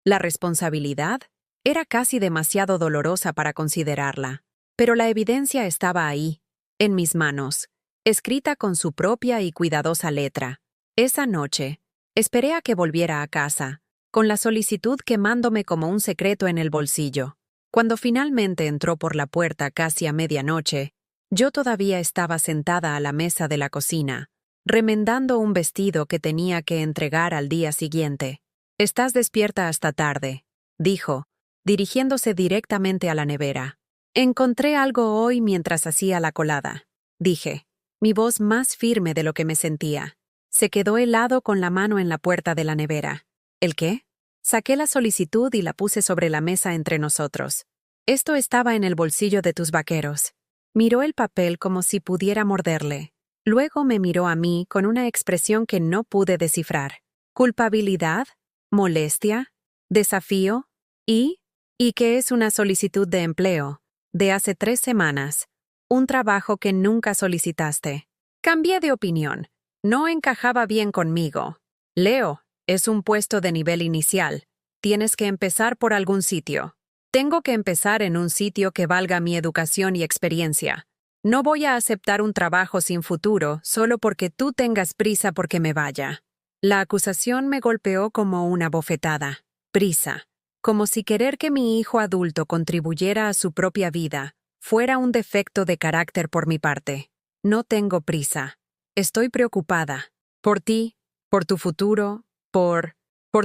La responsabilidad era casi demasiado dolorosa para considerarla, pero la evidencia estaba ahí, en mis manos, escrita con su propia y cuidadosa letra. Esa noche, esperé a que volviera a casa, con la solicitud quemándome como un secreto en el bolsillo. Cuando finalmente entró por la puerta casi a medianoche, yo todavía estaba sentada a la mesa de la cocina, remendando un vestido que tenía que entregar al día siguiente. «Estás despierta hasta tarde», dijo, dirigiéndose directamente a la nevera. «Encontré algo hoy mientras hacía la colada», dije, mi voz más firme de lo que me sentía. Se quedó helado con la mano en la puerta de la nevera. ¿El qué? Saqué la solicitud y la puse sobre la mesa entre nosotros. Esto estaba en el bolsillo de tus vaqueros. Miró el papel como si pudiera morderle. Luego me miró a mí con una expresión que no pude descifrar. ¿Culpabilidad? ¿Molestia? ¿Desafío? ¿Y qué es una solicitud de empleo? De hace 3 semanas. un trabajo que nunca solicitaste. Cambié de opinión. No encajaba bien conmigo. Leo, es un puesto de nivel inicial. Tienes que empezar por algún sitio. Tengo que empezar en un sitio que valga mi educación y experiencia. No voy a aceptar un trabajo sin futuro solo porque tú tengas prisa porque me vaya. La acusación me golpeó como una bofetada. Prisa. Como si querer que mi hijo adulto contribuyera a su propia vida fuera un defecto de carácter por mi parte. No tengo prisa. Estoy preocupada. Por ti, por tu futuro, por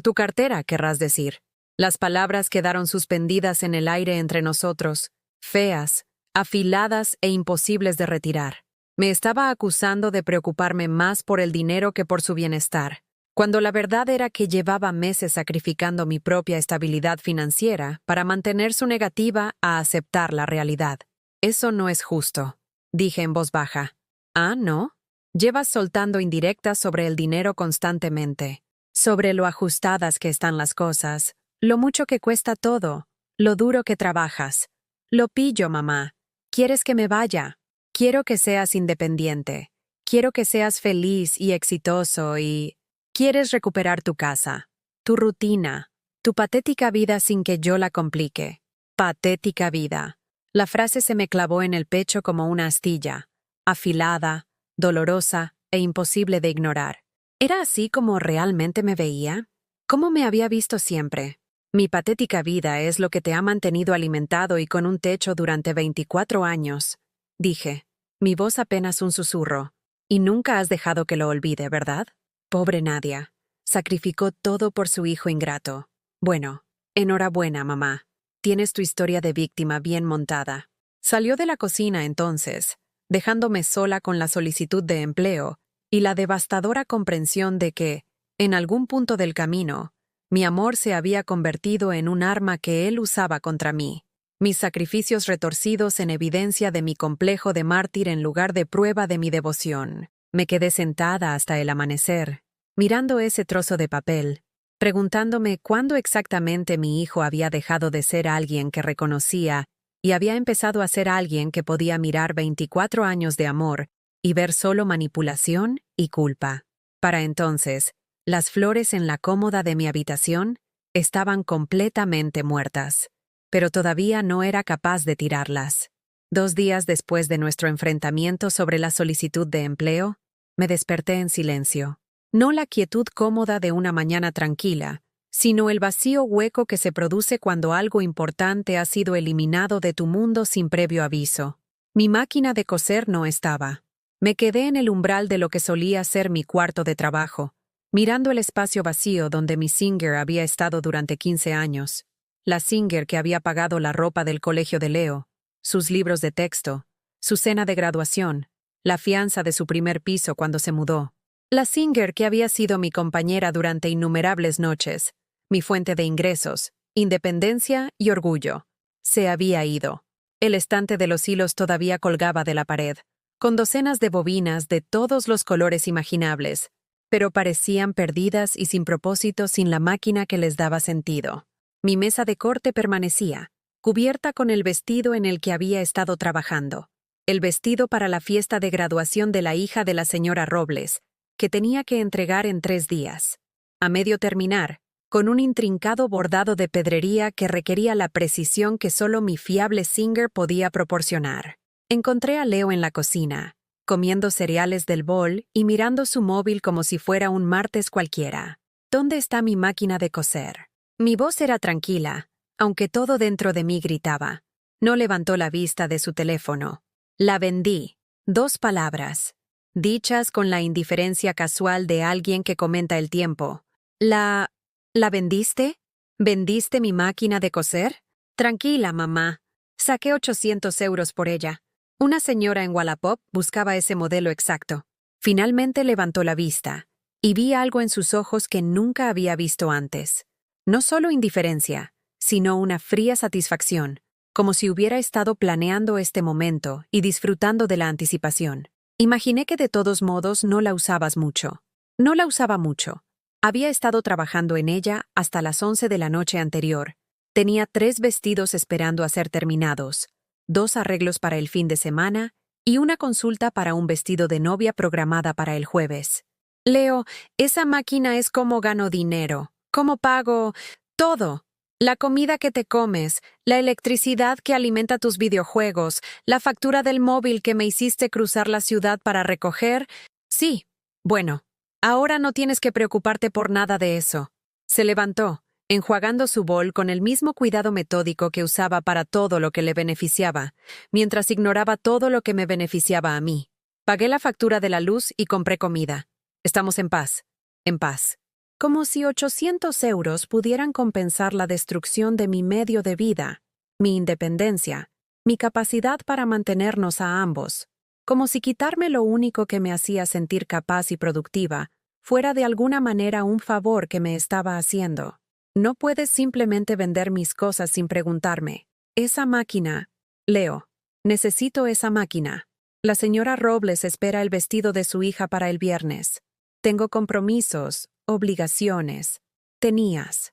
tu cartera, querrás decir. Las palabras quedaron suspendidas en el aire entre nosotros, feas, afiladas e imposibles de retirar. Me estaba acusando de preocuparme más por el dinero que por su bienestar, cuando la verdad era que llevaba meses sacrificando mi propia estabilidad financiera para mantener su negativa a aceptar la realidad. Eso no es justo, dije en voz baja. ¿Ah, no? Llevas soltando indirectas sobre el dinero constantemente, sobre lo ajustadas que están las cosas, lo mucho que cuesta todo, lo duro que trabajas. Lo pillo, mamá. ¿Quieres que me vaya? Quiero que seas independiente. Quiero que seas feliz y exitoso y... Quieres recuperar tu casa, tu rutina, tu patética vida sin que yo la complique. Patética vida. La frase se me clavó en el pecho como una astilla, afilada, dolorosa e imposible de ignorar. ¿Era así como realmente me veía? ¿Cómo me había visto siempre? Mi patética vida es lo que te ha mantenido alimentado y con un techo durante 24 años, dije, mi voz apenas un susurro. Y nunca has dejado que lo olvide, ¿verdad? Pobre Nadia. Sacrificó todo por su hijo ingrato. Bueno, enhorabuena, mamá. Tienes tu historia de víctima bien montada. Salió de la cocina entonces, dejándome sola con la solicitud de empleo y la devastadora comprensión de que, en algún punto del camino, mi amor se había convertido en un arma que él usaba contra mí. Mis sacrificios retorcidos en evidencia de mi complejo de mártir en lugar de prueba de mi devoción. Me quedé sentada hasta el amanecer, mirando ese trozo de papel, preguntándome cuándo exactamente mi hijo había dejado de ser alguien que reconocía y había empezado a ser alguien que podía mirar 24 años de amor y ver solo manipulación y culpa. Para entonces, las flores en la cómoda de mi habitación estaban completamente muertas, pero todavía no era capaz de tirarlas. 2 días después de nuestro enfrentamiento sobre la solicitud de empleo, me desperté en silencio. No la quietud cómoda de una mañana tranquila, sino el vacío hueco que se produce cuando algo importante ha sido eliminado de tu mundo sin previo aviso. Mi máquina de coser no estaba. Me quedé en el umbral de lo que solía ser mi cuarto de trabajo, mirando el espacio vacío donde mi Singer había estado durante 15 años. La Singer que había pagado la ropa del colegio de Leo, sus libros de texto, su cena de graduación, la fianza de su primer piso cuando se mudó. La Singer que había sido mi compañera durante innumerables noches, mi fuente de ingresos, independencia y orgullo. Se había ido. El estante de los hilos todavía colgaba de la pared, con docenas de bobinas de todos los colores imaginables, pero parecían perdidas y sin propósito sin la máquina que les daba sentido. Mi mesa de corte permanecía, cubierta con el vestido en el que había estado trabajando, el vestido para la fiesta de graduación de la hija de la señora Robles, que tenía que entregar en 3 días. A medio terminar, con un intrincado bordado de pedrería que requería la precisión que solo mi fiable Singer podía proporcionar. Encontré a Leo en la cocina, comiendo cereales del bol y mirando su móvil como si fuera un martes cualquiera. ¿Dónde está mi máquina de coser? Mi voz era tranquila, aunque todo dentro de mí gritaba. No levantó la vista de su teléfono. La vendí. 2 palabras, dichas con la indiferencia casual de alguien que comenta el tiempo. ¿La vendiste? ¿Vendiste mi máquina de coser? Tranquila, mamá. Saqué 800 euros por ella. Una señora en Wallapop buscaba ese modelo exacto. Finalmente levantó la vista, y vi algo en sus ojos que nunca había visto antes. No solo indiferencia, sino una fría satisfacción, como si hubiera estado planeando este momento y disfrutando de la anticipación. Imaginé que de todos modos no la usabas mucho. No la usaba mucho. Había estado trabajando en ella hasta las 11 de la noche anterior. Tenía 3 vestidos esperando a ser terminados, 2 arreglos para el fin de semana y una consulta para un vestido de novia programada para el jueves. Leo, esa máquina es cómo gano dinero, cómo pago todo. La comida que te comes, la electricidad que alimenta tus videojuegos, la factura del móvil que me hiciste cruzar la ciudad para recoger. Sí, bueno, ahora no tienes que preocuparte por nada de eso. Se levantó, enjuagando su bol con el mismo cuidado metódico que usaba para todo lo que le beneficiaba, mientras ignoraba todo lo que me beneficiaba a mí. Pagué la factura de la luz y compré comida. Estamos en paz. En paz. Como si 800 euros pudieran compensar la destrucción de mi medio de vida, mi independencia, mi capacidad para mantenernos a ambos. Como si quitarme lo único que me hacía sentir capaz y productiva fuera de alguna manera un favor que me estaba haciendo. No puedes simplemente vender mis cosas sin preguntarme. Esa máquina. Leo, necesito esa máquina. La señora Robles espera el vestido de su hija para el viernes. Tengo compromisos, obligaciones. Tenías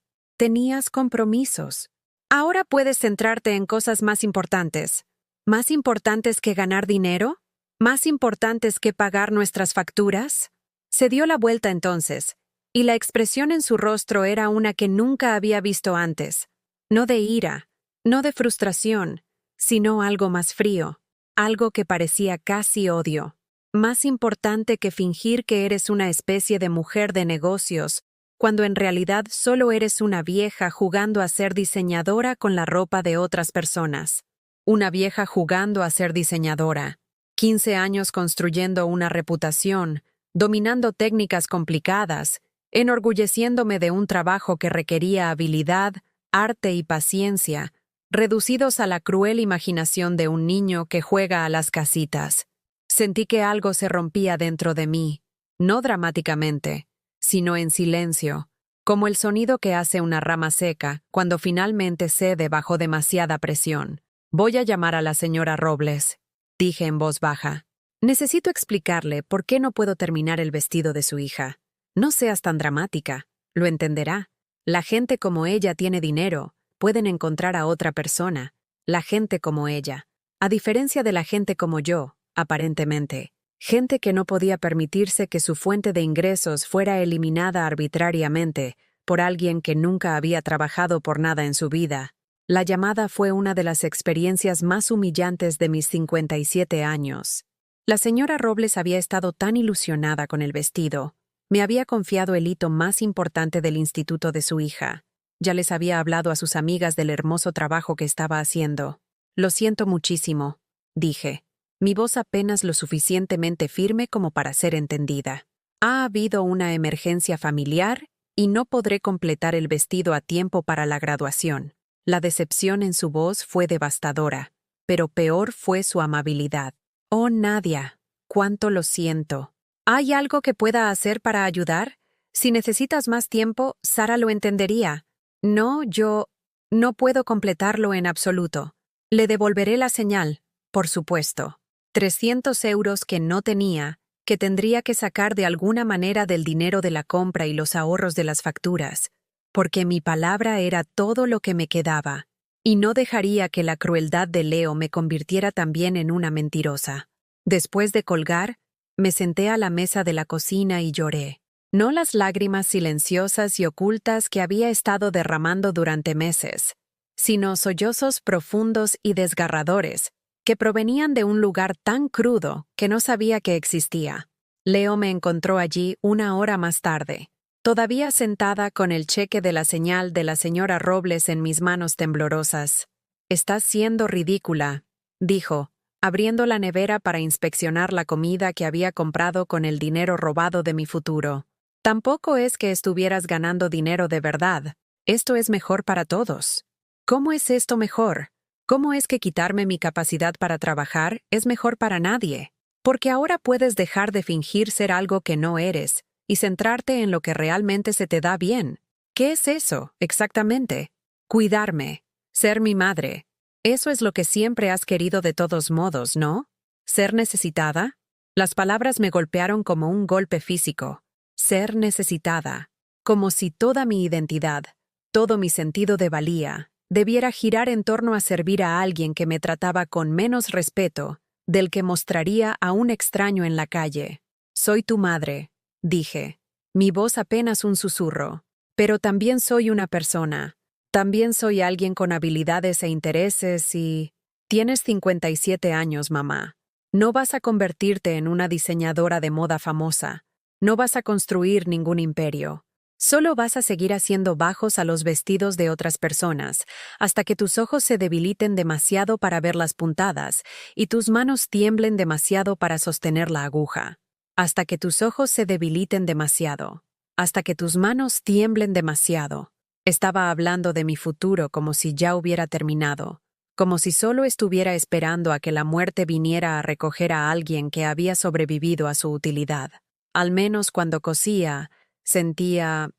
compromisos. Ahora puedes centrarte en cosas más importantes. ¿Más importantes que ganar dinero? ¿Más importantes que pagar nuestras facturas? Se dio la vuelta entonces, y la expresión en su rostro era una que nunca había visto antes. No de ira, no de frustración, sino algo más frío, algo que parecía casi odio. Más importante que fingir que eres una especie de mujer de negocios, cuando en realidad solo eres una vieja jugando a ser diseñadora con la ropa de otras personas. Una vieja jugando a ser diseñadora. 15 años construyendo una reputación, dominando técnicas complicadas, enorgulleciéndome de un trabajo que requería habilidad, arte y paciencia, reducidos a la cruel imaginación de un niño que juega a las casitas. Sentí que algo se rompía dentro de mí, no dramáticamente, sino en silencio, como el sonido que hace una rama seca cuando finalmente cede bajo demasiada presión. Voy a llamar a la señora Robles, dije en voz baja. Necesito explicarle por qué no puedo terminar el vestido de su hija. No seas tan dramática, lo entenderá. La gente como ella tiene dinero, pueden encontrar a otra persona. La gente como ella. A diferencia de la gente como yo, aparentemente. Gente que no podía permitirse que su fuente de ingresos fuera eliminada arbitrariamente por alguien que nunca había trabajado por nada en su vida. La llamada fue una de las experiencias más humillantes de mis 57 años. La señora Robles había estado tan ilusionada con el vestido. Me había confiado el hito más importante del instituto de su hija. Ya les había hablado a sus amigas del hermoso trabajo que estaba haciendo. Lo siento muchísimo, dije. Mi voz apenas lo suficientemente firme como para ser entendida. Ha habido una emergencia familiar y no podré completar el vestido a tiempo para la graduación. La decepción en su voz fue devastadora, pero peor fue su amabilidad. Oh, Nadia, cuánto lo siento. ¿Hay algo que pueda hacer para ayudar? Si necesitas más tiempo, Sara lo entendería. No, yo no puedo completarlo en absoluto. Le devolveré la señal, por supuesto. 300 euros que no tenía, que tendría que sacar de alguna manera del dinero de la compra y los ahorros de las facturas, porque mi palabra era todo lo que me quedaba, y no dejaría que la crueldad de Leo me convirtiera también en una mentirosa. Después de colgar, me senté a la mesa de la cocina y lloré. No las lágrimas silenciosas y ocultas que había estado derramando durante meses, sino sollozos profundos y desgarradores, que provenían de un lugar tan crudo que no sabía que existía. Leo me encontró allí 1 hora más tarde, todavía sentada con el cheque de la señal de la señora Robles en mis manos temblorosas. «Estás siendo ridícula», dijo, abriendo la nevera para inspeccionar la comida que había comprado con el dinero robado de mi futuro. «Tampoco es que estuvieras ganando dinero de verdad. Esto es mejor para todos». «¿Cómo es esto mejor? ¿Cómo es que quitarme mi capacidad para trabajar es mejor para nadie? Porque ahora puedes dejar de fingir ser algo que no eres y centrarte en lo que realmente se te da bien. ¿Qué es eso, exactamente? Cuidarme, ser mi madre. Eso es lo que siempre has querido de todos modos, ¿no? ¿Ser necesitada?» Las palabras me golpearon como un golpe físico. Ser necesitada. Como si toda mi identidad, todo mi sentido de valía, debiera girar en torno a servir a alguien que me trataba con menos respeto del que mostraría a un extraño en la calle. Soy tu madre, dije, mi voz apenas un susurro. Pero también soy una persona. También soy alguien con habilidades e intereses y... Tienes 57 años, mamá. No vas a convertirte en una diseñadora de moda famosa. No vas a construir ningún imperio. Solo vas a seguir haciendo bajos a los vestidos de otras personas, hasta que tus ojos se debiliten demasiado para ver las puntadas y tus manos tiemblen demasiado para sostener la aguja. Hasta que tus ojos se debiliten demasiado. Hasta que tus manos tiemblen demasiado. Estaba hablando de mi futuro como si ya hubiera terminado, como si solo estuviera esperando a que la muerte viniera a recoger a alguien que había sobrevivido a su utilidad. Al menos cuando cosía, sentía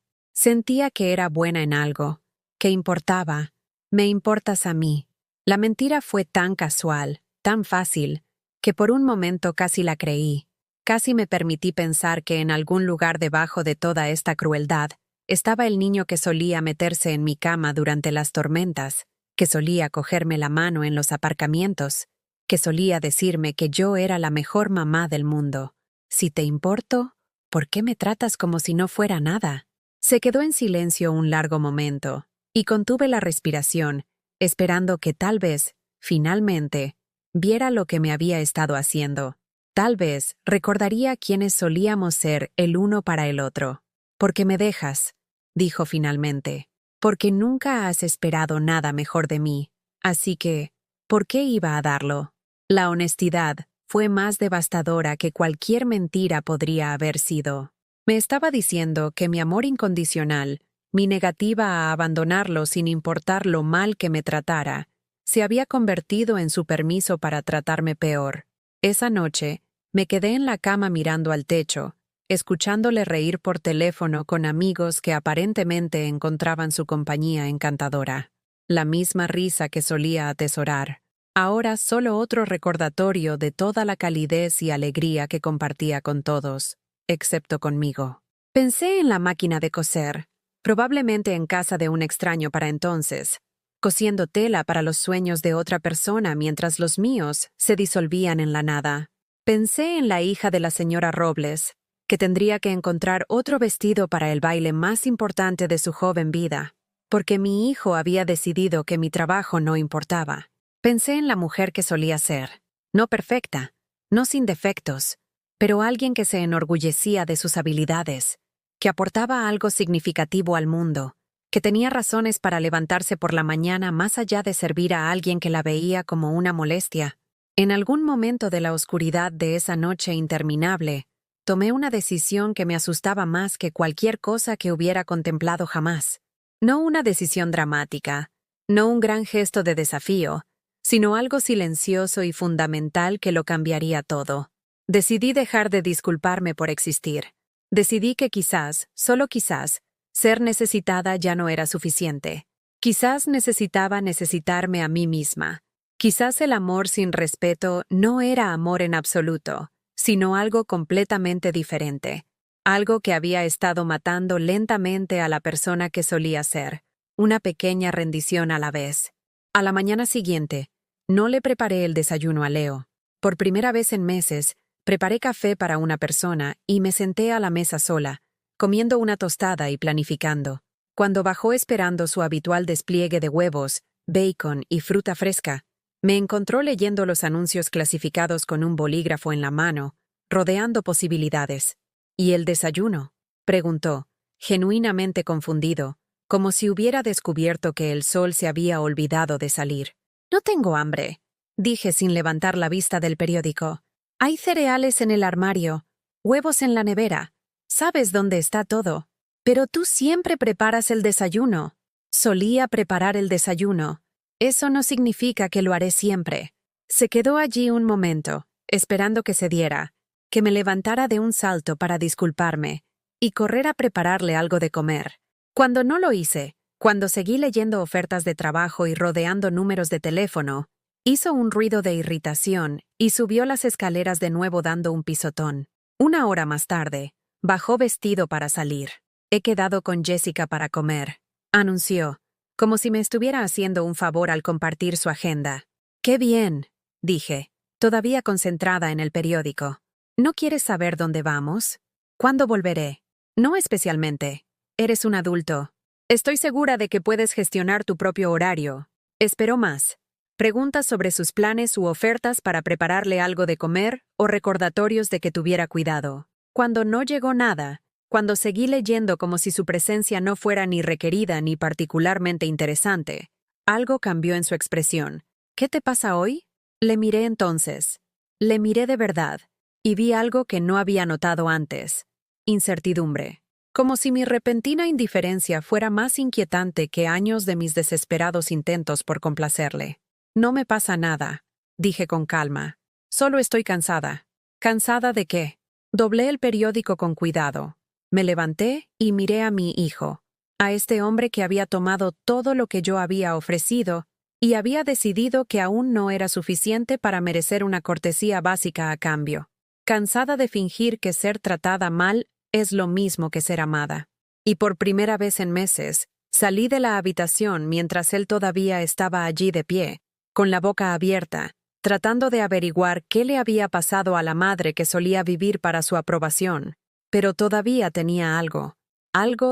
que era buena en algo, que importaba. Me importas a mí. La mentira fue tan casual, tan fácil, que por un momento casi la creí. Casi me permití pensar que en algún lugar debajo de toda esta crueldad estaba el niño que solía meterse en mi cama durante las tormentas, que solía cogerme la mano en los aparcamientos, que solía decirme que yo era la mejor mamá del mundo. Si te importo, ¿por qué me tratas como si no fuera nada? Se quedó en silencio un largo momento, y contuve la respiración, esperando que tal vez, finalmente, viera lo que me había estado haciendo. Tal vez recordaría quiénes solíamos ser el uno para el otro. Porque me dejas, dijo finalmente. Porque nunca has esperado nada mejor de mí. Así que, ¿por qué iba a darlo? La honestidad fue más devastadora que cualquier mentira podría haber sido. Me estaba diciendo que mi amor incondicional, mi negativa a abandonarlo sin importar lo mal que me tratara, se había convertido en su permiso para tratarme peor. Esa noche, me quedé en la cama mirando al techo, escuchándole reír por teléfono con amigos que aparentemente encontraban su compañía encantadora. La misma risa que solía atesorar. Ahora solo otro recordatorio de toda la calidez y alegría que compartía con todos, excepto conmigo. Pensé en la máquina de coser, probablemente en casa de un extraño para entonces, cosiendo tela para los sueños de otra persona mientras los míos se disolvían en la nada. Pensé en la hija de la señora Robles, que tendría que encontrar otro vestido para el baile más importante de su joven vida, porque mi hijo había decidido que mi trabajo no importaba. Pensé en la mujer que solía ser, no perfecta, no sin defectos, pero alguien que se enorgullecía de sus habilidades, que aportaba algo significativo al mundo, que tenía razones para levantarse por la mañana más allá de servir a alguien que la veía como una molestia. En algún momento de la oscuridad de esa noche interminable, tomé una decisión que me asustaba más que cualquier cosa que hubiera contemplado jamás. No una decisión dramática, no un gran gesto de desafío, sino algo silencioso y fundamental que lo cambiaría todo. Decidí dejar de disculparme por existir. Decidí que quizás, solo quizás, ser necesitada ya no era suficiente. Quizás necesitaba necesitarme a mí misma. Quizás el amor sin respeto no era amor en absoluto, sino algo completamente diferente. Algo que había estado matando lentamente a la persona que solía ser. Una pequeña rendición a la vez. A la mañana siguiente, no le preparé el desayuno a Leo. Por primera vez en meses, preparé café para una persona y me senté a la mesa sola, comiendo una tostada y planificando. Cuando bajó esperando su habitual despliegue de huevos, bacon y fruta fresca, me encontró leyendo los anuncios clasificados con un bolígrafo en la mano, rodeando posibilidades. ¿Y el desayuno?, preguntó, genuinamente confundido, como si hubiera descubierto que el sol se había olvidado de salir. No tengo hambre, dije sin levantar la vista del periódico. Hay cereales en el armario, huevos en la nevera. Sabes dónde está todo. Pero tú siempre preparas el desayuno. Solía preparar el desayuno. Eso no significa que lo haré siempre. Se quedó allí un momento, esperando que se diera, que me levantara de un salto para disculparme y correr a prepararle algo de comer. Cuando no lo hice, cuando seguí leyendo ofertas de trabajo y rodeando números de teléfono, hizo un ruido de irritación y subió las escaleras de nuevo dando un pisotón. Una hora más tarde, bajó vestido para salir. He quedado con Jessica para comer, anunció, como si me estuviera haciendo un favor al compartir su agenda. «¡Qué bien!», dije, todavía concentrada en el periódico. «¿No quieres saber dónde vamos? ¿Cuándo volveré?» «No especialmente. Eres un adulto. Estoy segura de que puedes gestionar tu propio horario». Esperó más. Preguntas sobre sus planes u ofertas para prepararle algo de comer o recordatorios de que tuviera cuidado. Cuando no llegó nada, cuando seguí leyendo como si su presencia no fuera ni requerida ni particularmente interesante, algo cambió en su expresión. «¿Qué te pasa hoy?». Le miré entonces. Le miré de verdad, y vi algo que no había notado antes. Incertidumbre. Como si mi repentina indiferencia fuera más inquietante que años de mis desesperados intentos por complacerle. «No me pasa nada», dije con calma. «Solo estoy cansada». ¿Cansada de qué? Doblé el periódico con cuidado. Me levanté y miré a mi hijo, a este hombre que había tomado todo lo que yo había ofrecido y había decidido que aún no era suficiente para merecer una cortesía básica a cambio. Cansada de fingir que ser tratada mal es lo mismo que ser amada. Y por primera vez en meses, salí de la habitación mientras él todavía estaba allí de pie, con la boca abierta, tratando de averiguar qué le había pasado a la madre que solía vivir para su aprobación. Pero todavía tenía algo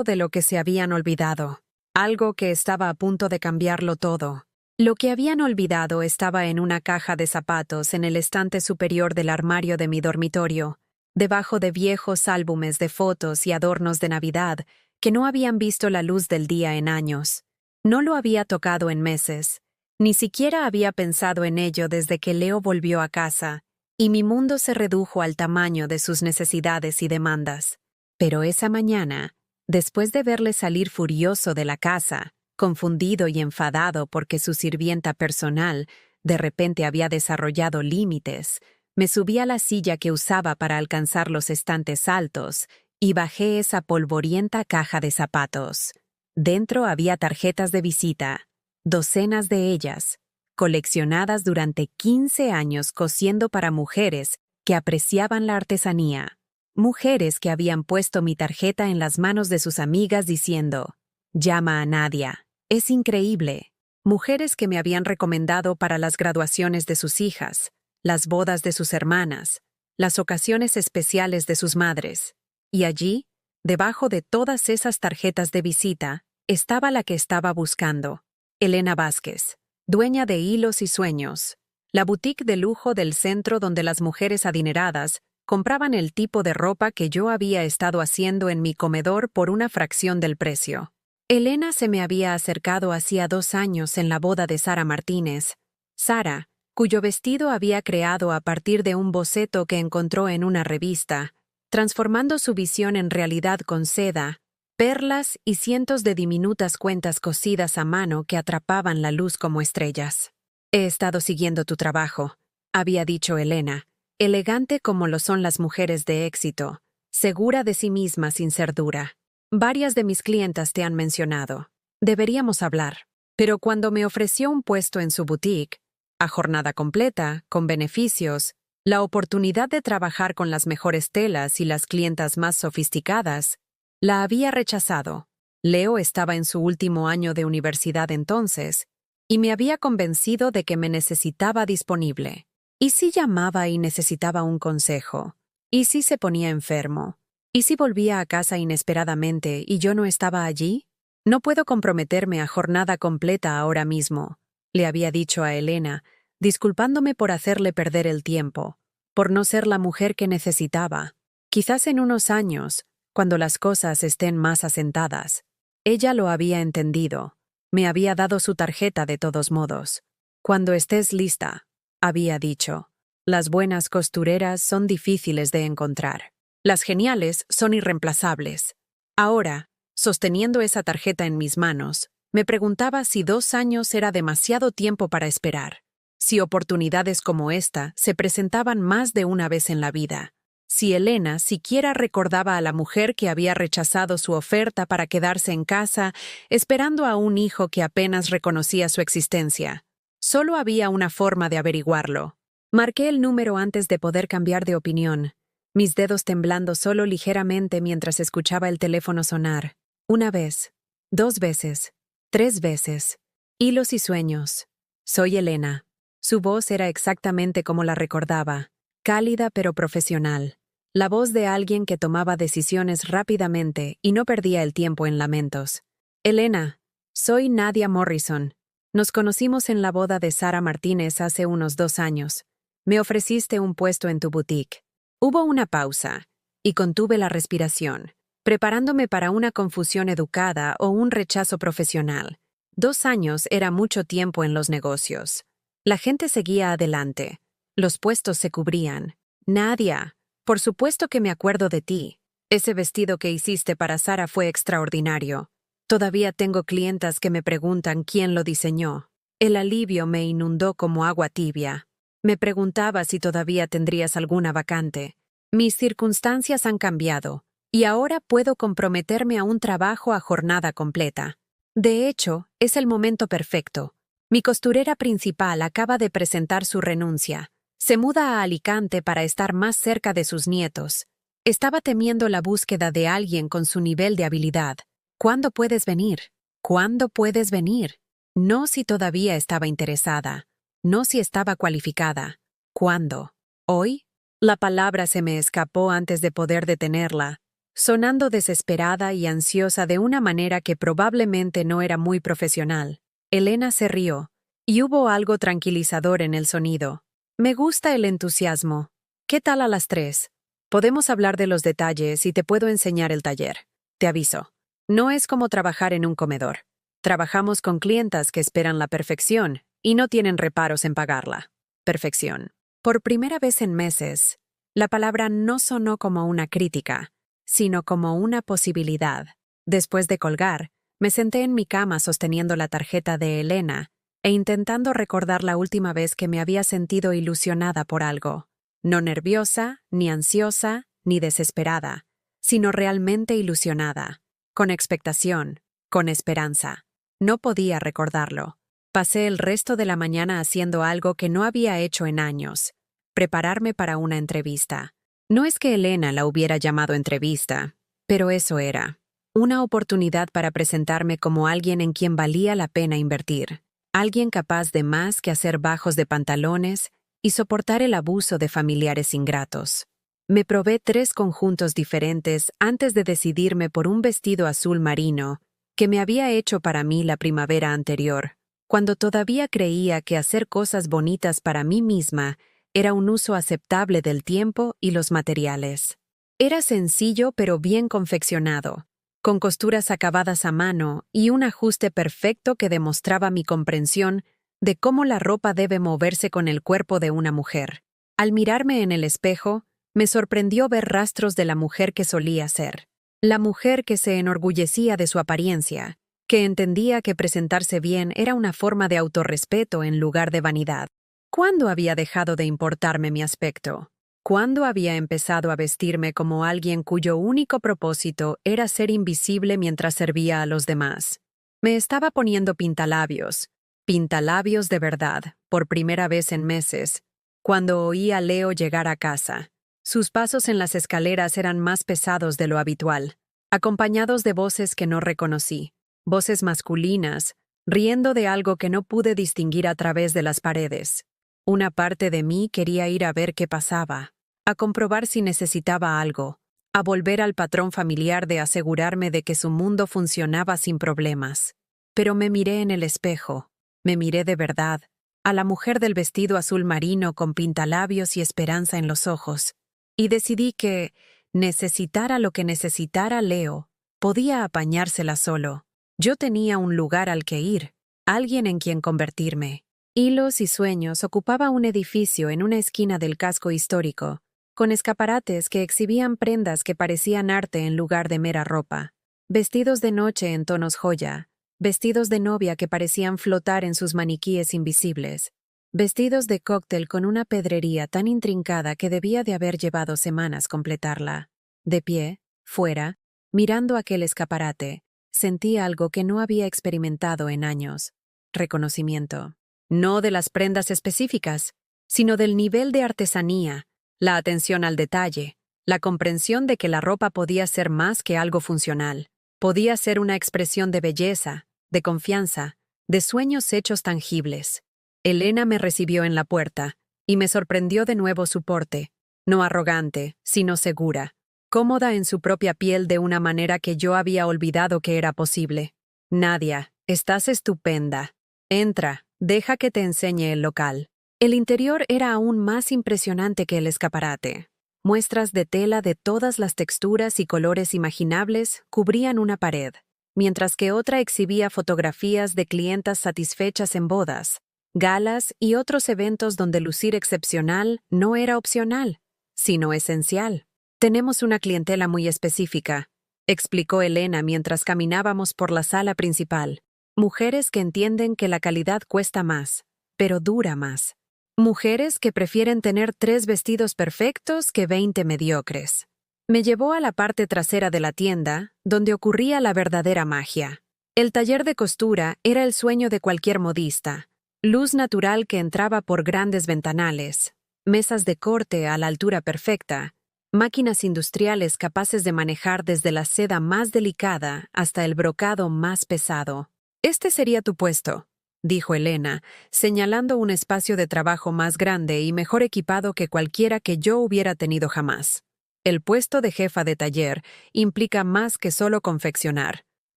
de lo que se habían olvidado, algo que estaba a punto de cambiarlo todo. Lo que habían olvidado estaba en una caja de zapatos en el estante superior del armario de mi dormitorio, debajo de viejos álbumes de fotos y adornos de Navidad que no habían visto la luz del día en años. No lo había tocado en meses. Ni siquiera había pensado en ello desde que Leo volvió a casa, y mi mundo se redujo al tamaño de sus necesidades y demandas. Pero esa mañana, después de verle salir furioso de la casa, confundido y enfadado porque su sirvienta personal de repente había desarrollado límites, me subí a la silla que usaba para alcanzar los estantes altos y bajé esa polvorienta caja de zapatos. Dentro había tarjetas de visita, docenas de ellas, coleccionadas durante 15 años cosiendo para mujeres que apreciaban la artesanía. Mujeres que habían puesto mi tarjeta en las manos de sus amigas diciendo, «Llama a Nadia, es increíble». Mujeres que me habían recomendado para las graduaciones de sus hijas, las bodas de sus hermanas, las ocasiones especiales de sus madres. Y allí, debajo de todas esas tarjetas de visita, estaba la que estaba buscando, Elena Vázquez, dueña de Hilos y Sueños, la boutique de lujo del centro donde las mujeres adineradas compraban el tipo de ropa que yo había estado haciendo en mi comedor por una fracción del precio. Elena se me había acercado hacía 2 años en la boda de Sara Martínez. Sara, cuyo vestido había creado a partir de un boceto que encontró en una revista, transformando su visión en realidad con seda, perlas y cientos de diminutas cuentas cosidas a mano que atrapaban la luz como estrellas. «He estado siguiendo tu trabajo», había dicho Elena, elegante como lo son las mujeres de éxito, segura de sí misma sin ser dura. «Varias de mis clientas te han mencionado. Deberíamos hablar». Pero cuando me ofreció un puesto en su boutique, a jornada completa, con beneficios, la oportunidad de trabajar con las mejores telas y las clientas más sofisticadas, la había rechazado. Leo estaba en su último año de universidad entonces, y me había convencido de que me necesitaba disponible. ¿Y si llamaba y necesitaba un consejo? ¿Y si se ponía enfermo? ¿Y si volvía a casa inesperadamente y yo no estaba allí? «No puedo comprometerme a jornada completa ahora mismo», le había dicho a Elena, disculpándome por hacerle perder el tiempo, por no ser la mujer que necesitaba. Quizás en unos años, cuando las cosas estén más asentadas. Ella lo había entendido. Me había dado su tarjeta de todos modos. «Cuando estés lista», había dicho. «Las buenas costureras son difíciles de encontrar. Las geniales son irreemplazables». Ahora, sosteniendo esa tarjeta en mis manos, me preguntaba si 2 años era demasiado tiempo para esperar, si oportunidades como esta se presentaban más de una vez en la vida, si Elena siquiera recordaba a la mujer que había rechazado su oferta para quedarse en casa, esperando a un hijo que apenas reconocía su existencia. Solo había una forma de averiguarlo. Marqué el número antes de poder cambiar de opinión, mis dedos temblando solo ligeramente mientras escuchaba el teléfono sonar. 1 vez, 2 veces, 3 veces. Hilos y sueños. Soy Elena. Su voz era exactamente como la recordaba, cálida pero profesional. La voz de alguien que tomaba decisiones rápidamente y no perdía el tiempo en lamentos. Elena, soy Nadia Morrison. Nos conocimos en la boda de Sara Martínez hace unos 2 años. Me ofreciste un puesto en tu boutique. Hubo una pausa, y contuve la respiración, preparándome para una confusión educada o un rechazo profesional. 2 años era mucho tiempo en los negocios. La gente seguía adelante. Los puestos se cubrían. Nadia, por supuesto que me acuerdo de ti. Ese vestido que hiciste para Sara fue extraordinario. Todavía tengo clientas que me preguntan quién lo diseñó. El alivio me inundó como agua tibia. Me preguntaba si todavía tendrías alguna vacante. Mis circunstancias han cambiado, y ahora puedo comprometerme a un trabajo a jornada completa. De hecho, es el momento perfecto. Mi costurera principal acaba de presentar su renuncia. Se muda a Alicante para estar más cerca de sus nietos. Estaba temiendo la búsqueda de alguien con su nivel de habilidad. ¿Cuándo puedes venir? ¿Cuándo puedes venir? No si todavía estaba interesada. No si estaba cualificada. ¿Cuándo? ¿Hoy? La palabra se me escapó antes de poder detenerla, sonando desesperada y ansiosa de una manera que probablemente no era muy profesional. Elena se rió, y hubo algo tranquilizador en el sonido. Me gusta el entusiasmo. ¿Qué tal a las 3? Podemos hablar de los detalles y te puedo enseñar el taller. Te aviso. No es como trabajar en un comedor. Trabajamos con clientas que esperan la perfección y no tienen reparos en pagarla. Perfección. Por primera vez en meses, la palabra no sonó como una crítica, sino como una posibilidad. Después de colgar, me senté en mi cama sosteniendo la tarjeta de Elena e intentando recordar la última vez que me había sentido ilusionada por algo. No nerviosa, ni ansiosa, ni desesperada, sino realmente ilusionada, con expectación, con esperanza. No podía recordarlo. Pasé el resto de la mañana haciendo algo que no había hecho en años: prepararme para una entrevista. No es que Elena la hubiera llamado entrevista, pero eso era. Una oportunidad para presentarme como alguien en quien valía la pena invertir. Alguien capaz de más que hacer bajos de pantalones y soportar el abuso de familiares ingratos. Me probé 3 conjuntos diferentes antes de decidirme por un vestido azul marino que me había hecho para mí la primavera anterior, cuando todavía creía que hacer cosas bonitas para mí misma era un uso aceptable del tiempo y los materiales. Era sencillo pero bien confeccionado, con costuras acabadas a mano y un ajuste perfecto que demostraba mi comprensión de cómo la ropa debe moverse con el cuerpo de una mujer. Al mirarme en el espejo, me sorprendió ver rastros de la mujer que solía ser. La mujer que se enorgullecía de su apariencia, que entendía que presentarse bien era una forma de autorrespeto en lugar de vanidad. ¿Cuándo había dejado de importarme mi aspecto? ¿Cuándo había empezado a vestirme como alguien cuyo único propósito era ser invisible mientras servía a los demás? Me estaba poniendo pintalabios de verdad, por primera vez en meses, cuando oí a Leo llegar a casa. Sus pasos en las escaleras eran más pesados de lo habitual, acompañados de voces que no reconocí, voces masculinas, riendo de algo que no pude distinguir a través de las paredes. Una parte de mí quería ir a ver qué pasaba, a comprobar si necesitaba algo, a volver al patrón familiar de asegurarme de que su mundo funcionaba sin problemas. Pero me miré en el espejo, me miré de verdad, a la mujer del vestido azul marino con pintalabios y esperanza en los ojos, y decidí que, necesitara lo que necesitara Leo, podía apañársela solo. Yo tenía un lugar al que ir, alguien en quien convertirme. Hilos y Sueños ocupaba un edificio en una esquina del casco histórico, con escaparates que exhibían prendas que parecían arte en lugar de mera ropa. Vestidos de noche en tonos joya, vestidos de novia que parecían flotar en sus maniquíes invisibles, vestidos de cóctel con una pedrería tan intrincada que debía de haber llevado semanas completarla. De pie, fuera, mirando aquel escaparate, sentí algo que no había experimentado en años: reconocimiento. No de las prendas específicas, sino del nivel de artesanía, la atención al detalle, la comprensión de que la ropa podía ser más que algo funcional. Podía ser una expresión de belleza, de confianza, de sueños hechos tangibles. Elena me recibió en la puerta, y me sorprendió de nuevo su porte, no arrogante, sino segura, cómoda en su propia piel de una manera que yo había olvidado que era posible. Nadia, estás estupenda. Entra, deja que te enseñe el local. El interior era aún más impresionante que el escaparate. Muestras de tela de todas las texturas y colores imaginables cubrían una pared, mientras que otra exhibía fotografías de clientas satisfechas en bodas, galas y otros eventos donde lucir excepcional no era opcional, sino esencial. Tenemos una clientela muy específica, explicó Elena mientras caminábamos por la sala principal. Mujeres que entienden que la calidad cuesta más, pero dura más. Mujeres que prefieren tener 3 vestidos perfectos que 20 mediocres. Me llevó a la parte trasera de la tienda, donde ocurría la verdadera magia. El taller de costura era el sueño de cualquier modista. Luz natural que entraba por grandes ventanales, mesas de corte a la altura perfecta, máquinas industriales capaces de manejar desde la seda más delicada hasta el brocado más pesado. Este sería tu puesto, dijo Elena, señalando un espacio de trabajo más grande y mejor equipado que cualquiera que yo hubiera tenido jamás. El puesto de jefa de taller implica más que solo confeccionar.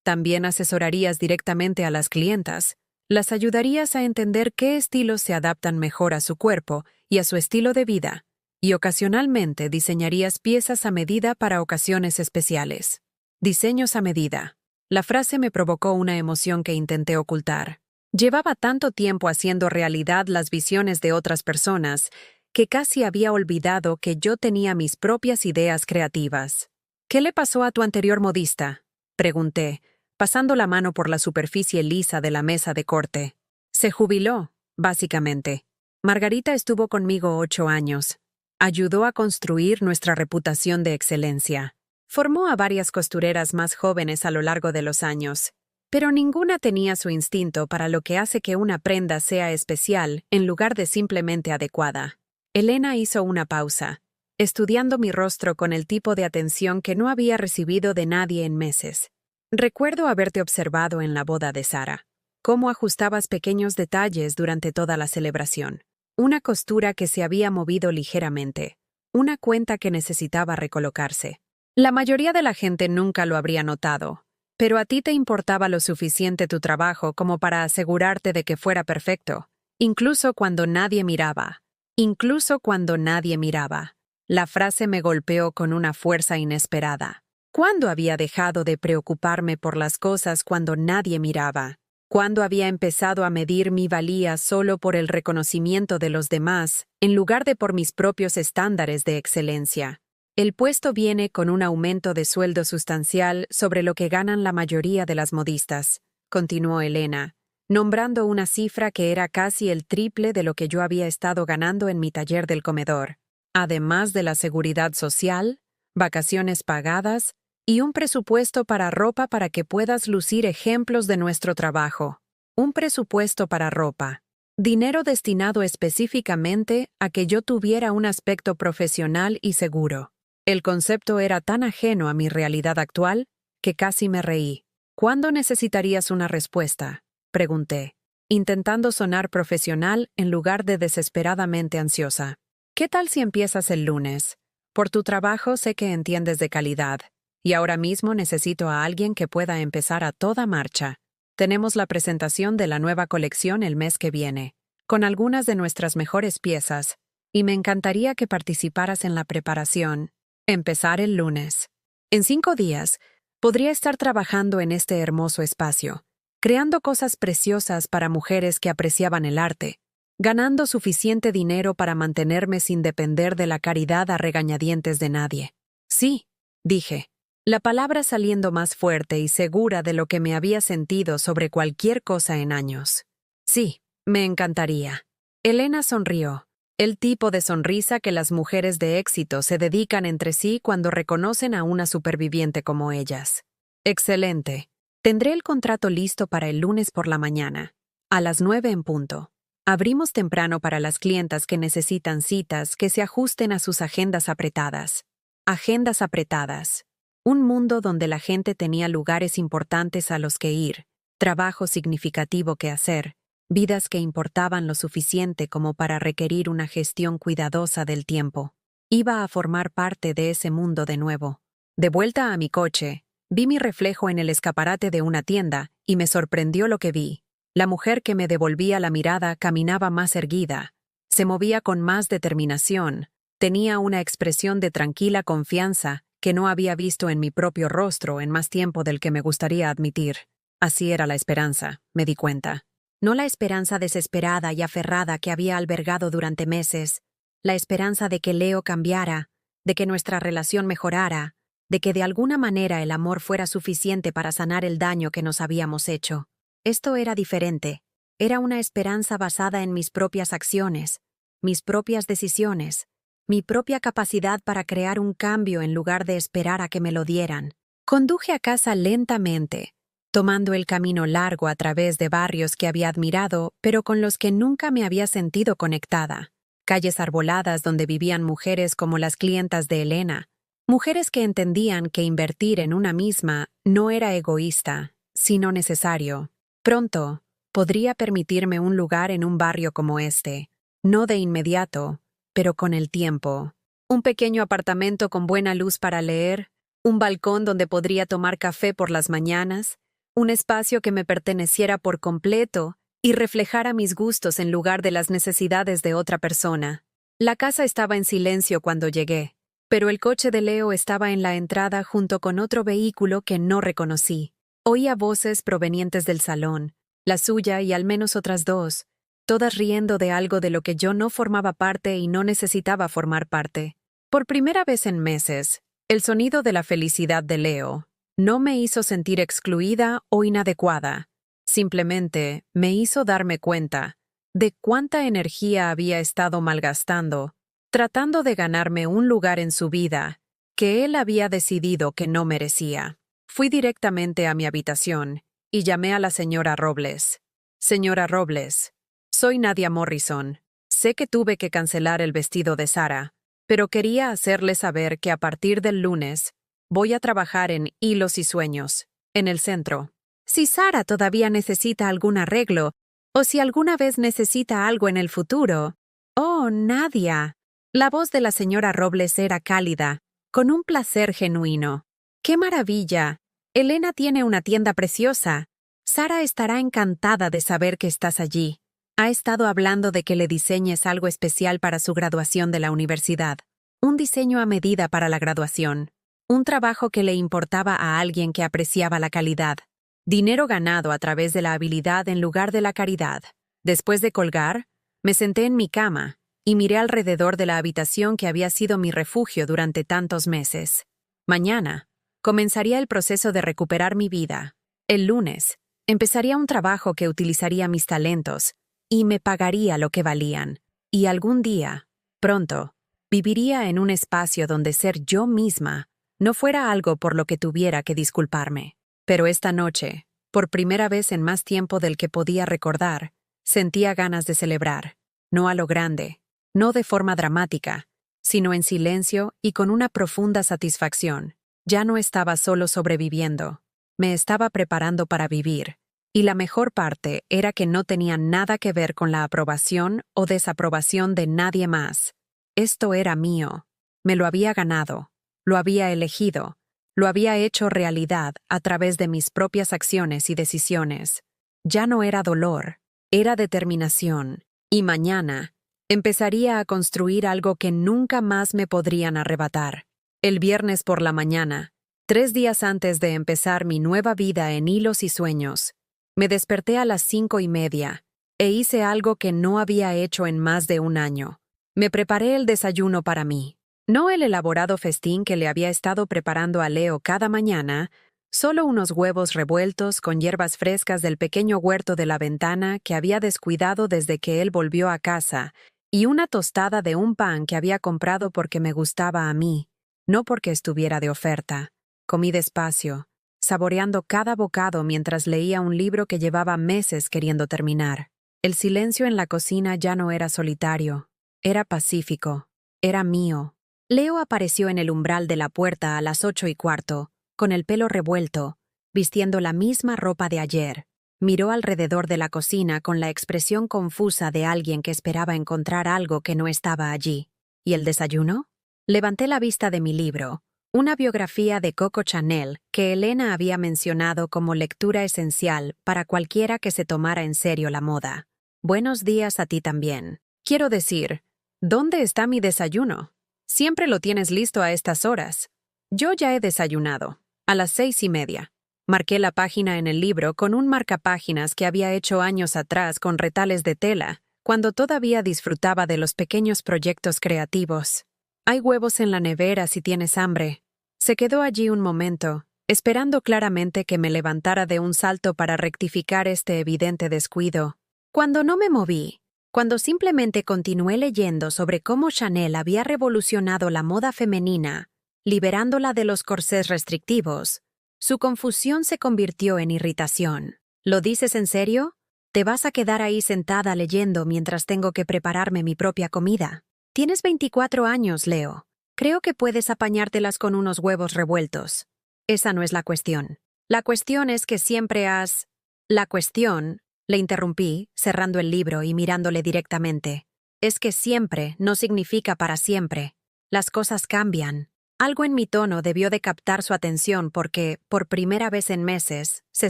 También asesorarías directamente a las clientas, las ayudarías a entender qué estilos se adaptan mejor a su cuerpo y a su estilo de vida, y ocasionalmente diseñarías piezas a medida para ocasiones especiales. Diseños a medida. La frase me provocó una emoción que intenté ocultar. Llevaba tanto tiempo haciendo realidad las visiones de otras personas que casi había olvidado que yo tenía mis propias ideas creativas. ¿Qué le pasó a tu anterior modista?, pregunté, pasando la mano por la superficie lisa de la mesa de corte. Se jubiló, básicamente. Margarita estuvo conmigo 8 años. Ayudó a construir nuestra reputación de excelencia. Formó a varias costureras más jóvenes a lo largo de los años, pero ninguna tenía su instinto para lo que hace que una prenda sea especial en lugar de simplemente adecuada. Elena hizo una pausa, estudiando mi rostro con el tipo de atención que no había recibido de nadie en meses. Recuerdo haberte observado en la boda de Sara, cómo ajustabas pequeños detalles durante toda la celebración. Una costura que se había movido ligeramente, una cuenta que necesitaba recolocarse. La mayoría de la gente nunca lo habría notado, pero a ti te importaba lo suficiente tu trabajo como para asegurarte de que fuera perfecto, incluso cuando nadie miraba. Incluso cuando nadie miraba. La frase me golpeó con una fuerza inesperada. ¿Cuándo había dejado de preocuparme por las cosas cuando nadie miraba? ¿Cuándo había empezado a medir mi valía solo por el reconocimiento de los demás, en lugar de por mis propios estándares de excelencia? El puesto viene con un aumento de sueldo sustancial sobre lo que ganan la mayoría de las modistas, continuó Elena, nombrando una cifra que era casi el triple de lo que yo había estado ganando en mi taller del comedor, además de la seguridad social, vacaciones pagadas y un presupuesto para ropa para que puedas lucir ejemplos de nuestro trabajo. Un presupuesto para ropa. Dinero destinado específicamente a que yo tuviera un aspecto profesional y seguro. El concepto era tan ajeno a mi realidad actual que casi me reí. ¿Cuándo necesitarías una respuesta?, pregunté, intentando sonar profesional en lugar de desesperadamente ansiosa. ¿Qué tal si empiezas el lunes? Por tu trabajo sé que entiendes de calidad, y ahora mismo necesito a alguien que pueda empezar a toda marcha. Tenemos la presentación de la nueva colección el mes que viene, con algunas de nuestras mejores piezas, y me encantaría que participaras en la preparación. Empezar el lunes. En 5 días, podría estar trabajando en este hermoso espacio, creando cosas preciosas para mujeres que apreciaban el arte, ganando suficiente dinero para mantenerme sin depender de la caridad a regañadientes de nadie. Sí, dije, la palabra saliendo más fuerte y segura de lo que me había sentido sobre cualquier cosa en años. Sí, me encantaría. Elena sonrió, el tipo de sonrisa que las mujeres de éxito se dedican entre sí cuando reconocen a una superviviente como ellas. Excelente. Tendré el contrato listo para el lunes por la mañana, a las 9 en punto. Abrimos temprano para las clientas que necesitan citas que se ajusten a sus agendas apretadas. Agendas apretadas. Un mundo donde la gente tenía lugares importantes a los que ir, trabajo significativo que hacer, vidas que importaban lo suficiente como para requerir una gestión cuidadosa del tiempo. Iba a formar parte de ese mundo de nuevo. De vuelta a mi coche, vi mi reflejo en el escaparate de una tienda y me sorprendió lo que vi. La mujer que me devolvía la mirada caminaba más erguida, se movía con más determinación, tenía una expresión de tranquila confianza que no había visto en mi propio rostro en más tiempo del que me gustaría admitir. Así era la esperanza, me di cuenta. No la esperanza desesperada y aferrada que había albergado durante meses, la esperanza de que Leo cambiara, de que nuestra relación mejorara, de que de alguna manera el amor fuera suficiente para sanar el daño que nos habíamos hecho. Esto era diferente. Era una esperanza basada en mis propias acciones, mis propias decisiones, mi propia capacidad para crear un cambio en lugar de esperar a que me lo dieran. Conduje a casa lentamente, tomando el camino largo a través de barrios que había admirado, pero con los que nunca me había sentido conectada. Calles arboladas donde vivían mujeres como las clientas de Elena, mujeres que entendían que invertir en una misma no era egoísta, sino necesario. Pronto, podría permitirme un lugar en un barrio como este, no de inmediato, pero con el tiempo. Un pequeño apartamento con buena luz para leer, un balcón donde podría tomar café por las mañanas, un espacio que me perteneciera por completo y reflejara mis gustos en lugar de las necesidades de otra persona. La casa estaba en silencio cuando llegué, pero el coche de Leo estaba en la entrada junto con otro vehículo que no reconocí. Oía voces provenientes del salón, la suya y al menos otras dos, todas riendo de algo de lo que yo no formaba parte y no necesitaba formar parte. Por primera vez en meses, el sonido de la felicidad de Leo no me hizo sentir excluida o inadecuada. Simplemente me hizo darme cuenta de cuánta energía había estado malgastando, tratando de ganarme un lugar en su vida que él había decidido que no merecía. Fui directamente a mi habitación y llamé a la señora Robles. Señora Robles, soy Nadia Morrison. Sé que tuve que cancelar el vestido de Sara, pero quería hacerle saber que a partir del lunes voy a trabajar en Hilos y Sueños, en el centro. Si Sara todavía necesita algún arreglo, o si alguna vez necesita algo en el futuro. Oh, Nadia. La voz de la señora Robles era cálida, con un placer genuino. ¡Qué maravilla! Elena tiene una tienda preciosa. Sara estará encantada de saber que estás allí. Ha estado hablando de que le diseñes algo especial para su graduación de la universidad. Un diseño a medida para la graduación. Un trabajo que le importaba a alguien que apreciaba la calidad. Dinero ganado a través de la habilidad en lugar de la caridad. Después de colgar, me senté en mi cama y miré alrededor de la habitación que había sido mi refugio durante tantos meses. Mañana, comenzaría el proceso de recuperar mi vida. El lunes, empezaría un trabajo que utilizaría mis talentos y me pagaría lo que valían. Y algún día, pronto, viviría en un espacio donde ser yo misma no fuera algo por lo que tuviera que disculparme. Pero esta noche, por primera vez en más tiempo del que podía recordar, sentía ganas de celebrar, no a lo grande, no de forma dramática, sino en silencio y con una profunda satisfacción. Ya no estaba solo sobreviviendo, me estaba preparando para vivir, y la mejor parte era que no tenía nada que ver con la aprobación o desaprobación de nadie más. Esto era mío, me lo había ganado, lo había elegido, lo había hecho realidad a través de mis propias acciones y decisiones. Ya no era dolor, era determinación, y mañana empezaría a construir algo que nunca más me podrían arrebatar. El viernes por la mañana, 3 días antes de empezar mi nueva vida en Hilos y Sueños, me desperté a las 5:30 e hice algo que no había hecho en más de un año. Me preparé el desayuno para mí. No el elaborado festín que le había estado preparando a Leo cada mañana, solo unos huevos revueltos con hierbas frescas del pequeño huerto de la ventana que había descuidado desde que él volvió a casa, y una tostada de un pan que había comprado porque me gustaba a mí, no porque estuviera de oferta. Comí despacio, saboreando cada bocado mientras leía un libro que llevaba meses queriendo terminar. El silencio en la cocina ya no era solitario, era pacífico, era mío. Leo apareció en el umbral de la puerta a las 8:15, con el pelo revuelto, vistiendo la misma ropa de ayer. Miró alrededor de la cocina con la expresión confusa de alguien que esperaba encontrar algo que no estaba allí. ¿Y el desayuno? Levanté la vista de mi libro, una biografía de Coco Chanel que Elena había mencionado como lectura esencial para cualquiera que se tomara en serio la moda. Buenos días a ti también. Quiero decir, ¿dónde está mi desayuno? Siempre lo tienes listo a estas horas. Yo ya he desayunado, a las 6:30. Marqué la página en el libro con un marcapáginas que había hecho años atrás con retales de tela, cuando todavía disfrutaba de los pequeños proyectos creativos. Hay huevos en la nevera si tienes hambre. Se quedó allí un momento, esperando claramente que me levantara de un salto para rectificar este evidente descuido. Cuando no me moví, cuando simplemente continué leyendo sobre cómo Chanel había revolucionado la moda femenina, liberándola de los corsés restrictivos, su confusión se convirtió en irritación. ¿Lo dices en serio? ¿Te vas a quedar ahí sentada leyendo mientras tengo que prepararme mi propia comida? Tienes 24 años, Leo. Creo que puedes apañártelas con unos huevos revueltos. Esa no es la cuestión. La cuestión es que siempre has... La cuestión, le interrumpí, cerrando el libro y mirándole directamente, es que siempre no significa para siempre. Las cosas cambian. Algo en mi tono debió de captar su atención porque, por primera vez en meses, se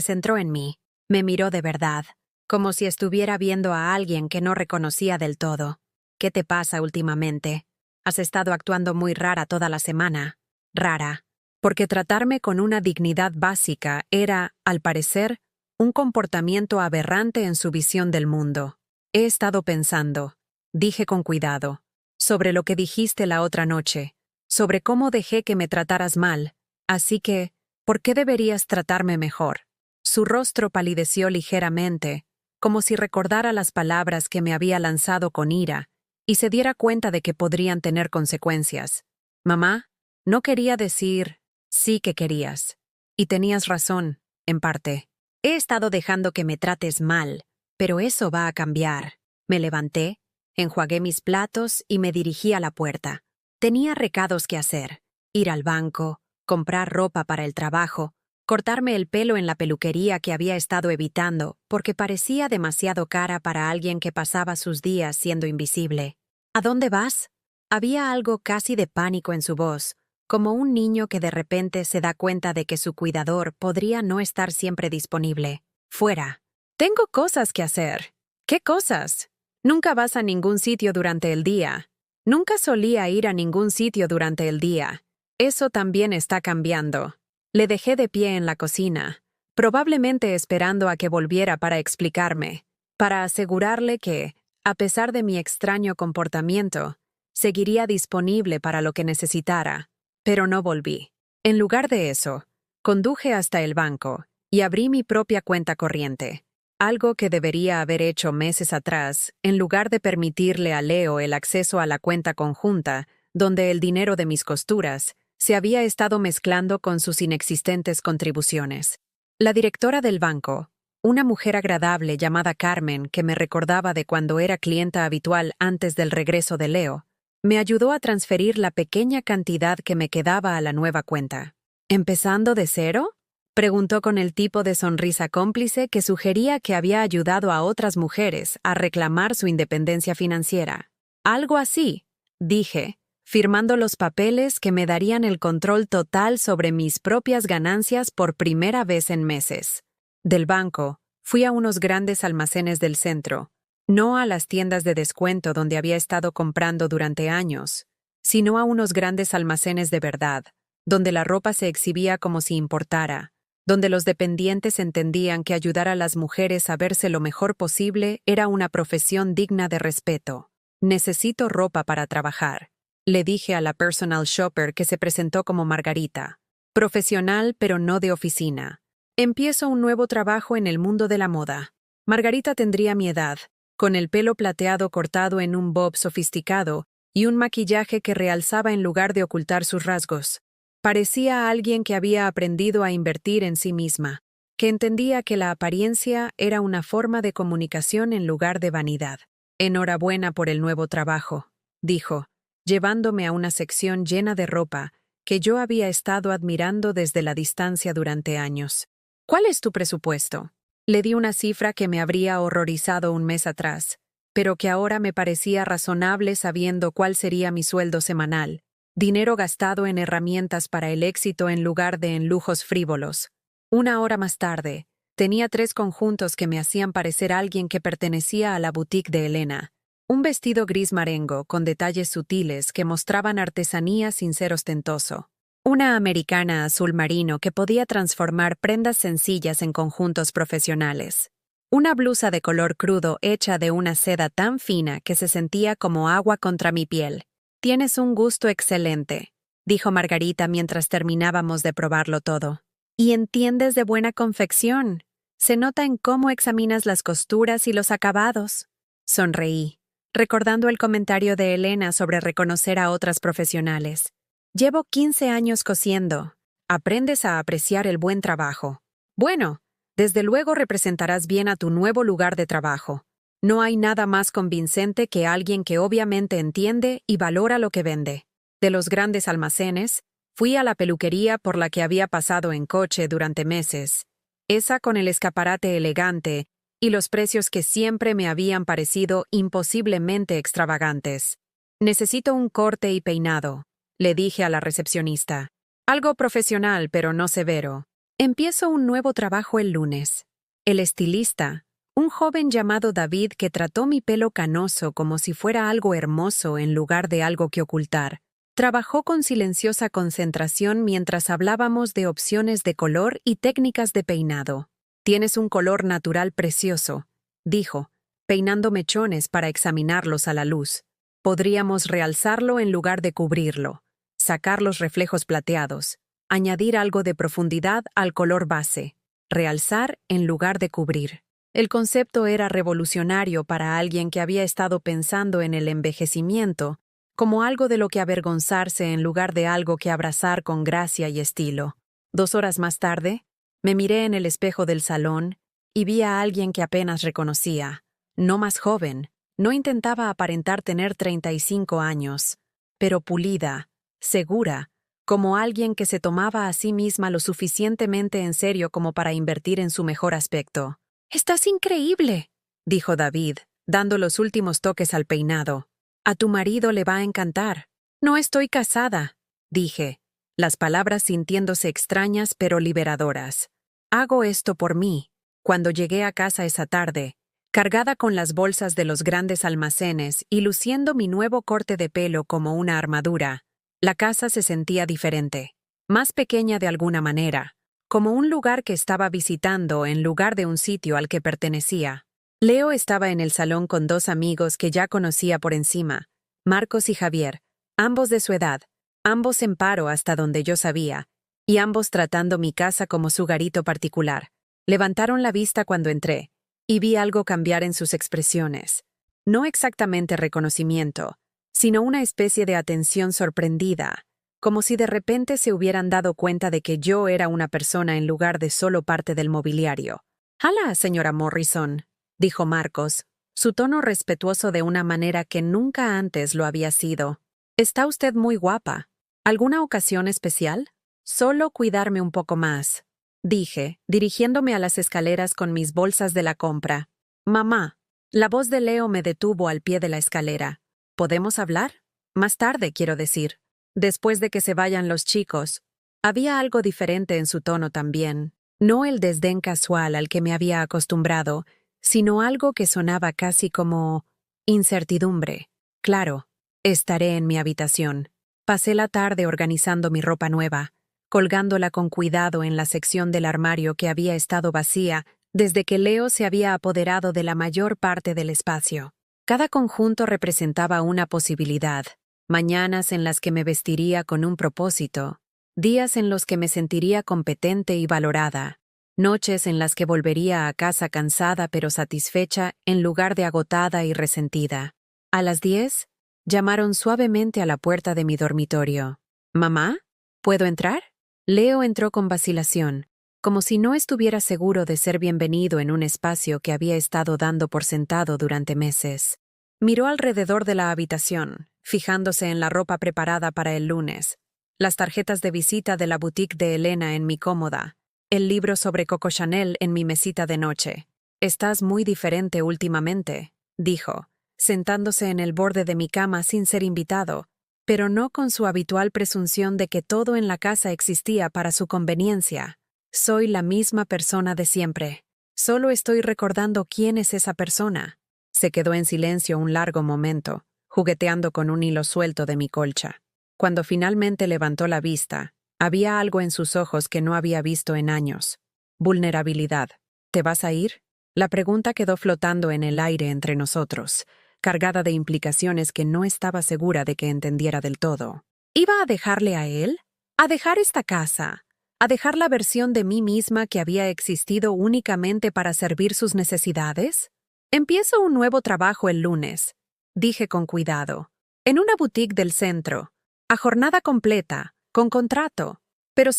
centró en mí. Me miró de verdad, como si estuviera viendo a alguien que no reconocía del todo. ¿Qué te pasa últimamente? Has estado actuando muy rara toda la semana. Rara. Porque tratarme con una dignidad básica era, al parecer, un comportamiento aberrante en su visión del mundo. He estado pensando, dije con cuidado, sobre lo que dijiste la otra noche, sobre cómo dejé que me trataras mal, así que, ¿por qué deberías tratarme mejor? Su rostro palideció ligeramente, como si recordara las palabras que me había lanzado con ira, y se diera cuenta de que podrían tener consecuencias. Mamá, no quería decir, sí que querías. Y tenías razón, en parte. He estado dejando que me trates mal, pero eso va a cambiar. Me levanté, enjuagué mis platos y me dirigí a la puerta. Tenía recados que hacer, ir al banco, comprar ropa para el trabajo, cortarme el pelo en la peluquería que había estado evitando porque parecía demasiado cara para alguien que pasaba sus días siendo invisible. ¿A dónde vas? Había algo casi de pánico en su voz, como un niño que de repente se da cuenta de que su cuidador podría no estar siempre disponible. Fuera. Tengo cosas que hacer. ¿Qué cosas? Nunca vas a ningún sitio durante el día. Nunca solía ir a ningún sitio durante el día. Eso también está cambiando. Le dejé de pie en la cocina, probablemente esperando a que volviera para explicarme, para asegurarle que, a pesar de mi extraño comportamiento, seguiría disponible para lo que necesitara, pero no volví. En lugar de eso, conduje hasta el banco y abrí mi propia cuenta corriente. Algo que debería haber hecho meses atrás, en lugar de permitirle a Leo el acceso a la cuenta conjunta, donde el dinero de mis costuras se había estado mezclando con sus inexistentes contribuciones. La directora del banco, una mujer agradable llamada Carmen que me recordaba de cuando era clienta habitual antes del regreso de Leo, me ayudó a transferir la pequeña cantidad que me quedaba a la nueva cuenta. ¿Empezando de cero?, preguntó con el tipo de sonrisa cómplice que sugería que había ayudado a otras mujeres a reclamar su independencia financiera. Algo así, dije, firmando los papeles que me darían el control total sobre mis propias ganancias por primera vez en meses. Del banco, fui a unos grandes almacenes del centro, no a las tiendas de descuento donde había estado comprando durante años, sino a unos grandes almacenes de verdad, donde la ropa se exhibía como si importara, donde los dependientes entendían que ayudar a las mujeres a verse lo mejor posible era una profesión digna de respeto. Necesito ropa para trabajar, le dije a la personal shopper que se presentó como Margarita. Profesional, pero no de oficina. Empiezo un nuevo trabajo en el mundo de la moda. Margarita tendría mi edad, con el pelo plateado cortado en un bob sofisticado y un maquillaje que realzaba en lugar de ocultar sus rasgos. Parecía a alguien que había aprendido a invertir en sí misma, que entendía que la apariencia era una forma de comunicación en lugar de vanidad. Enhorabuena por el nuevo trabajo, dijo, llevándome a una sección llena de ropa que yo había estado admirando desde la distancia durante años. ¿Cuál es tu presupuesto? Le di una cifra que me habría horrorizado un mes atrás, pero que ahora me parecía razonable sabiendo cuál sería mi sueldo semanal. Dinero gastado en herramientas para el éxito en lugar de en lujos frívolos. Una hora más tarde, tenía 3 conjuntos que me hacían parecer alguien que pertenecía a la boutique de Elena. Un vestido gris marengo con detalles sutiles que mostraban artesanía sin ser ostentoso. Una americana azul marino que podía transformar prendas sencillas en conjuntos profesionales. Una blusa de color crudo hecha de una seda tan fina que se sentía como agua contra mi piel. «Tienes un gusto excelente», dijo Margarita mientras terminábamos de probarlo todo. «Y entiendes de buena confección. Se nota en cómo examinas las costuras y los acabados». Sonreí, recordando el comentario de Elena sobre reconocer a otras profesionales. «Llevo 15 años cosiendo. Aprendes a apreciar el buen trabajo. Bueno, desde luego representarás bien a tu nuevo lugar de trabajo. No hay nada más convincente que alguien que obviamente entiende y valora lo que vende. De los grandes almacenes, fui a la peluquería por la que había pasado en coche durante meses. Esa con el escaparate elegante y los precios que siempre me habían parecido imposiblemente extravagantes. «Necesito un corte y peinado», le dije a la recepcionista. «Algo profesional, pero no severo. Empiezo un nuevo trabajo el lunes». El estilista, un joven llamado David que trató mi pelo canoso como si fuera algo hermoso en lugar de algo que ocultar, trabajó con silenciosa concentración mientras hablábamos de opciones de color y técnicas de peinado. «Tienes un color natural precioso», dijo, peinando mechones para examinarlos a la luz. «Podríamos realzarlo en lugar de cubrirlo, sacar los reflejos plateados, añadir algo de profundidad al color base, realzar en lugar de cubrir». El concepto era revolucionario para alguien que había estado pensando en el envejecimiento como algo de lo que avergonzarse en lugar de algo que abrazar con gracia y estilo. 2 horas más tarde, me miré en el espejo del salón y vi a alguien que apenas reconocía. No más joven, no intentaba aparentar tener 35 años, pero pulida, segura, como alguien que se tomaba a sí misma lo suficientemente en serio como para invertir en su mejor aspecto. «Estás increíble», dijo David, dando los últimos toques al peinado. «A tu marido le va a encantar». «No estoy casada», dije, las palabras sintiéndose extrañas pero liberadoras. «Hago esto por mí». Cuando llegué a casa esa tarde, cargada con las bolsas de los grandes almacenes y luciendo mi nuevo corte de pelo como una armadura, la casa se sentía diferente, más pequeña de alguna manera, como un lugar que estaba visitando en lugar de un sitio al que pertenecía. Leo estaba en el salón con 2 amigos que ya conocía por encima, Marcos y Javier, ambos de su edad, ambos en paro hasta donde yo sabía, y ambos tratando mi casa como su garito particular. Levantaron la vista cuando entré, y vi algo cambiar en sus expresiones. No exactamente reconocimiento, sino una especie de atención sorprendida, como si de repente se hubieran dado cuenta de que yo era una persona en lugar de solo parte del mobiliario. «Hola, señora Morrison», dijo Marcos, su tono respetuoso de una manera que nunca antes lo había sido. «Está usted muy guapa. ¿Alguna ocasión especial?» «Solo cuidarme un poco más», dije, dirigiéndome a las escaleras con mis bolsas de la compra. «Mamá». La voz de Leo me detuvo al pie de la escalera. «¿Podemos hablar? Más tarde, quiero decir. Después de que se vayan los chicos». Había algo diferente en su tono también. No el desdén casual al que me había acostumbrado, sino algo que sonaba casi como incertidumbre. «Claro, estaré en mi habitación». Pasé la tarde organizando mi ropa nueva, colgándola con cuidado en la sección del armario que había estado vacía desde que Leo se había apoderado de la mayor parte del espacio. Cada conjunto representaba una posibilidad. Mañanas en las que me vestiría con un propósito, días en los que me sentiría competente y valorada, noches en las que volvería a casa cansada pero satisfecha en lugar de agotada y resentida. A las 10, llamaron suavemente a la puerta de mi dormitorio. «¿Mamá? ¿Puedo entrar?» Leo entró con vacilación, como si no estuviera seguro de ser bienvenido en un espacio que había estado dando por sentado durante meses. Miró alrededor de la habitación, fijándose en la ropa preparada para el lunes, las tarjetas de visita de la boutique de Elena en mi cómoda, el libro sobre Coco Chanel en mi mesita de noche. «Estás muy diferente últimamente», dijo, sentándose en el borde de mi cama sin ser invitado, pero no con su habitual presunción de que todo en la casa existía para su conveniencia. «Soy la misma persona de siempre. Solo estoy recordando quién es esa persona». Se quedó en silencio un largo momento, jugueteando con un hilo suelto de mi colcha. Cuando finalmente levantó la vista, había algo en sus ojos que no había visto en años. Vulnerabilidad. «¿Te vas a ir?». La pregunta quedó flotando en el aire entre nosotros, cargada de implicaciones que no estaba segura de que entendiera del todo. ¿Iba a dejarle a él? ¿A dejar esta casa? ¿A dejar la versión de mí misma que había existido únicamente para servir sus necesidades? «Empiezo un nuevo trabajo el lunes», dije con cuidado, «en una boutique del centro, a jornada completa, con contrato. Pero